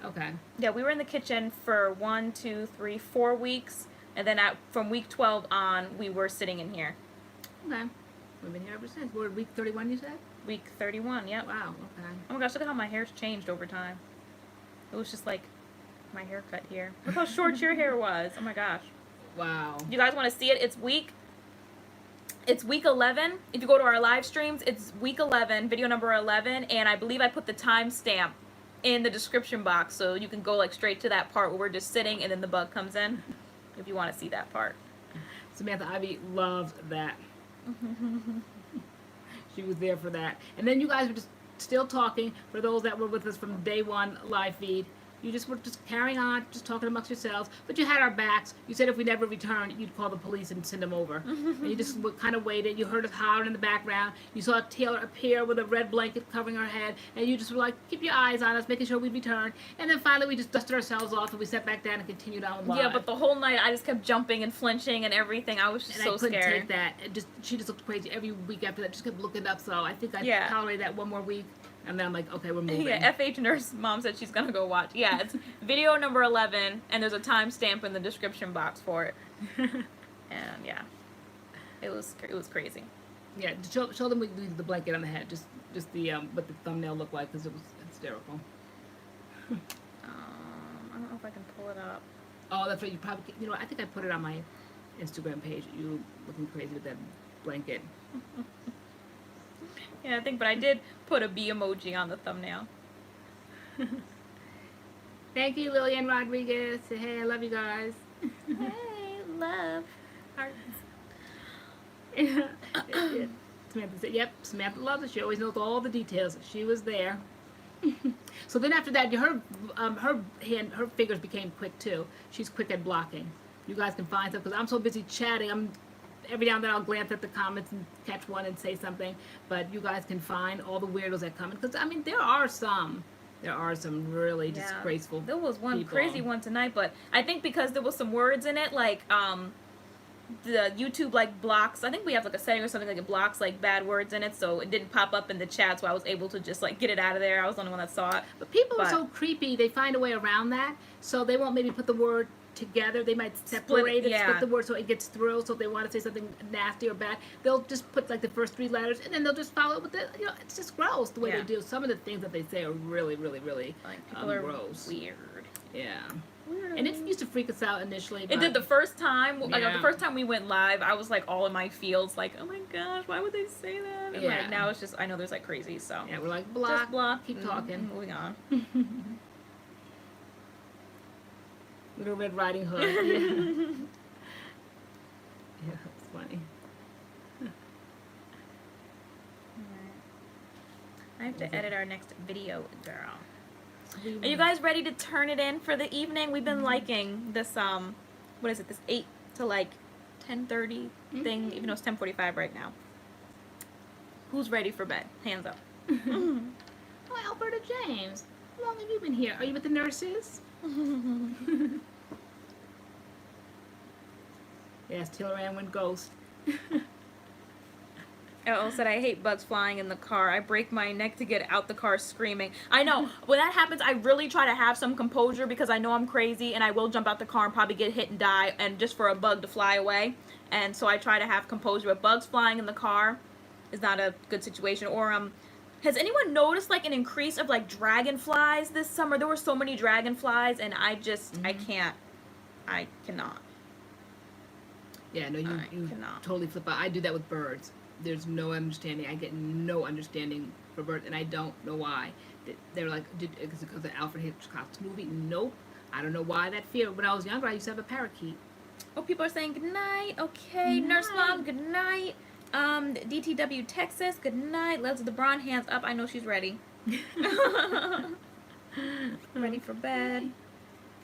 okay. Yeah, we were in the kitchen for 1, 2, 3, 4 weeks, and then from week 12 on, we were sitting in here. Okay. We've been here ever since. We're at week 31, you said? Week 31, yep. Wow, okay. Oh my gosh, look at how my hair's changed over time. It was just like my haircut here. Look how short your hair was. Oh my gosh. Wow. You guys want to see it? It's week 11. If you go to our live streams, it's week 11, video number 11, and I believe I put the timestamp in the description box, so you can go like straight to that part where we're just sitting and then the bug comes in, if you want to see that part. Samantha Ivy loved that. She was there for that. And then you guys were just still talking. For those that were with us from day one live feed, You just were just carrying on, just talking amongst yourselves. But you had our backs. You said if we never returned, you'd call the police and send them over. And you just kind of waited. You heard us hollering in the background. You saw Taylor appear with a red blanket covering her head. And you just were like, keep your eyes on us, making sure we'd return. And then finally we just dusted ourselves off and we sat back down and continued on with live. Yeah, but the whole night I just kept jumping and flinching and everything. I was just so I couldn't scared. take that. She just looked crazy every week after that. Just kept looking up. So I think I Yeah. tolerated that one more week. And then I'm like, okay, we're moving. Yeah, FH Nurse Mom said she's gonna go watch. Yeah, it's video number 11, and there's a timestamp in the description box for it. And yeah, it was crazy. Yeah, show them the blanket on the head, just the what the thumbnail looked like, because it was hysterical. I don't know if I can pull it up. Oh, that's right. You probably, you know, I think I put it on my Instagram page. You looking crazy with that blanket. Yeah, I think, but I did put a bee emoji on the thumbnail. Thank you, LoriAnne Rodriguez. Say, hey, I love you guys. Hey, love. Hearts. Samantha said, yep, Samantha loves it. She always knows all the details. She was there. So then after that, her fingers became quick too. She's quick at blocking. You guys can find stuff because I'm so busy chatting. Every now and then I'll glance at the comments and catch one and say something. But you guys can find all the weirdos that come in, because I mean there are some really disgraceful. There was one people. crazy one tonight, but I think because there was some words in it, like the YouTube like blocks. I think we have like a setting or something like it blocks like bad words in it, so it didn't pop up in the chat, so I was able to just like get it out of there. I was the only one that saw it. But people are so creepy; they find a way around that, so they won't maybe put the word together. They might separate split the word so it gets through. So if they want to say something nasty or bad, they'll just put like the first 3 letters, and then they'll just follow it with the. You know, it's just gross the way they do. Some of the things that they say are really, really, really like people are gross. Weird. Yeah. And it used to freak us out initially. It did the first time. Yeah. Like the first time we went live, I was like all in my feels, like, oh my gosh, why would they say that? And like now it's just, I know there's like crazy, so yeah, we're like block, just block, keep talking, moving on. Little Red Riding Hood. Yeah, yeah, it's funny. I have to edit our next video, girl. Are you guys ready to turn it in for the evening? We've been liking this, what is it, this 8 to like 10:30 thing, even though it's 10:45 right now. Who's ready for bed? Hands up. Oh, Alberta James. How long have you been here? Are you with the nurses? Yes, TaylorAnne went ghost. Oh, said I hate bugs flying in the car. I break my neck to get out the car screaming. I know. When that happens, I really try to have some composure because I know I'm crazy and I will jump out the car and probably get hit and die, and just for a bug to fly away. And so I try to have composure. But bugs flying in the car is not a good situation. Or has anyone noticed like an increase of like dragonflies this summer? There were so many dragonflies, and I just I cannot. Yeah, no, you cannot. Totally flip out. I do that with birds. There's no understanding. I get no understanding for birds, and I don't know why. They're like, is it because of Alfred Hitchcock's movie? Nope. I don't know why that fear. When I was younger, I used to have a parakeet. Oh, people are saying good night. Okay, Nurse Mom, good night. DTW Texas, good night. Leslie LeBron, hands up. I know she's ready. Ready for bed.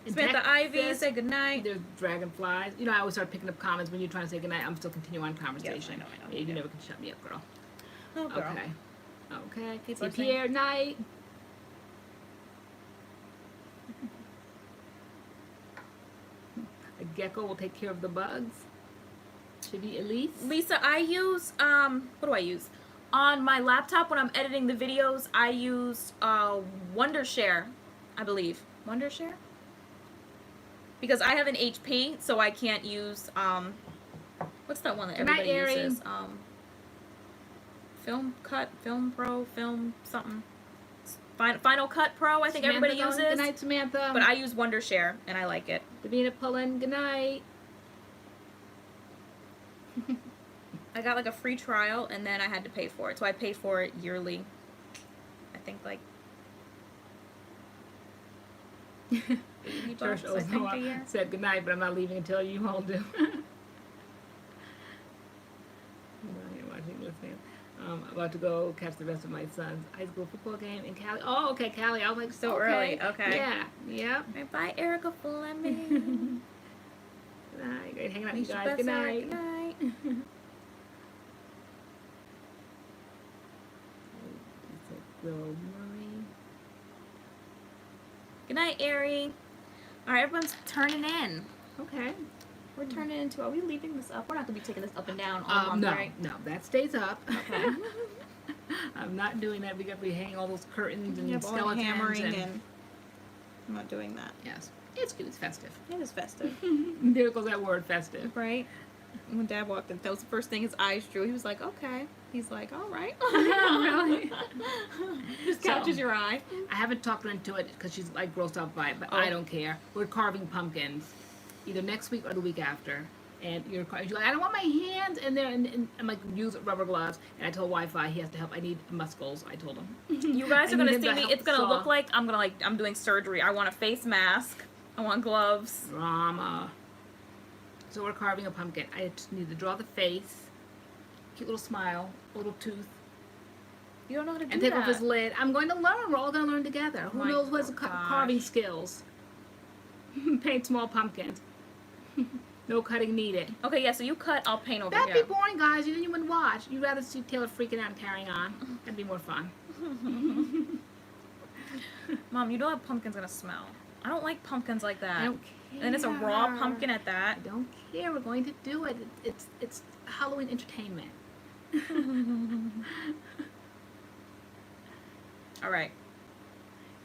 Samantha Ivy, say good night. There's dragonflies. You know, I always start picking up comments when you're trying to say good night. I'm still continuing on conversation. Yes, I know. You never can shut me up, girl. Oh, girl. Okay. People See Pierre, night. A gecko will take care of the bugs. Should be Elise. Lisa, I use, what do I use? On my laptop, when I'm editing the videos, I use Wondershare, I believe. Wondershare? Because I have an HP, so I can't use, what's that one that everybody uses? Film Cut, Film Pro, Film something. Final Cut Pro, I think everybody uses. Good night, Samantha. But I use Wondershare, and I like it. Davina Pullen, good night. I got like a free trial, and then I had to pay for it. So I paid for it yearly. I think like $80, I think, a year. Said good night, but I'm not leaving until you all do. Watching, listening. About to go catch the rest of my son's high school football game in Cali. Oh, okay, Cali. I was like, So okay. early, okay. Yeah, yep. All right, bye, Erica Fleming. Good night. Great hanging out with you Misha guys. Good Besser, night. Good night. Will Murray. Good night, Ari. All right, everyone's turning in. Okay. We're turning into. Are we leaving this up? We're not gonna be taking this up and down all month, No, right? no, that stays up. Okay. I'm not doing that. We got to be hanging all those curtains and Yep, all skeletons hammering and and. I'm not doing that. yes, it's cute. It's festive. It is festive, There goes that word, festive. right? When Dad walked in, that was the first thing his eyes drew. He was like, "Okay." He's like, "All right." Really? Just catches your eye. I haven't talked her into it because she's like grossed out by it, but Oh. I don't care. We're carving pumpkins, either next week or the week after. And she's like, I don't want my hands in there, and I'm like, use rubber gloves. And I told Wi-Fi he has to help. I need MADCURLS. I told him. You guys I are gonna need him see to me. help It's gonna saw. look like I'm doing surgery. I want a face mask. I want gloves. Drama. So we're carving a pumpkin. I just need to draw the face, cute little smile, a little tooth, You don't know how to do and take that. off his lid. I'm going to learn. We're all going to learn together. Who my knows what's gosh. carving skills? Paint small pumpkins. No cutting needed. Okay, yeah. So you cut. I'll paint over That'd here. be boring, guys. You wouldn't watch. You'd rather see Taylor freaking out and carrying on. That'd be more fun. Mom, you know how pumpkin's gonna smell. I don't like pumpkins like that. I don't care. And then it's a raw pumpkin at I that. don't care. We're going to do it. It's Halloween entertainment. All right,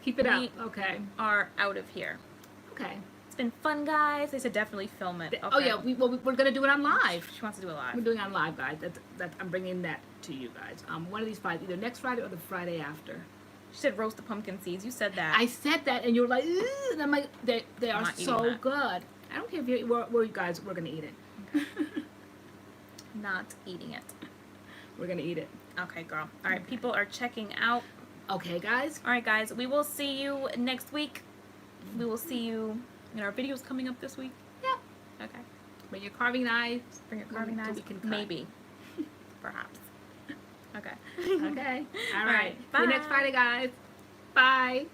Keep it up. We- Okay. are out of here. Okay. It's been fun, guys. They said definitely film it. Okay. Oh yeah. We're gonna do it on live. She wants to do it We're live. doing it on live, guys. I'm bringing that to you guys. One of these Fridays, either next Friday or the Friday after. She said roast the pumpkin seeds. You said that. I said that, and you were like, "Ugh," and I'm like, they I'm are not eating so that. good. I don't care if you where you guys. We're gonna eat it. Not eating it. We're gonna eat it. Okay, girl. All right, people are checking out. Okay, guys. All right, guys. We will see you next week. We will see you in our videos coming up this week. Yeah. Okay. Bring your carving knives. Bring your carving So we knives. can cut. Maybe. Perhaps. Okay. Okay. All All right. right. See you next Bye. Friday, guys. Bye.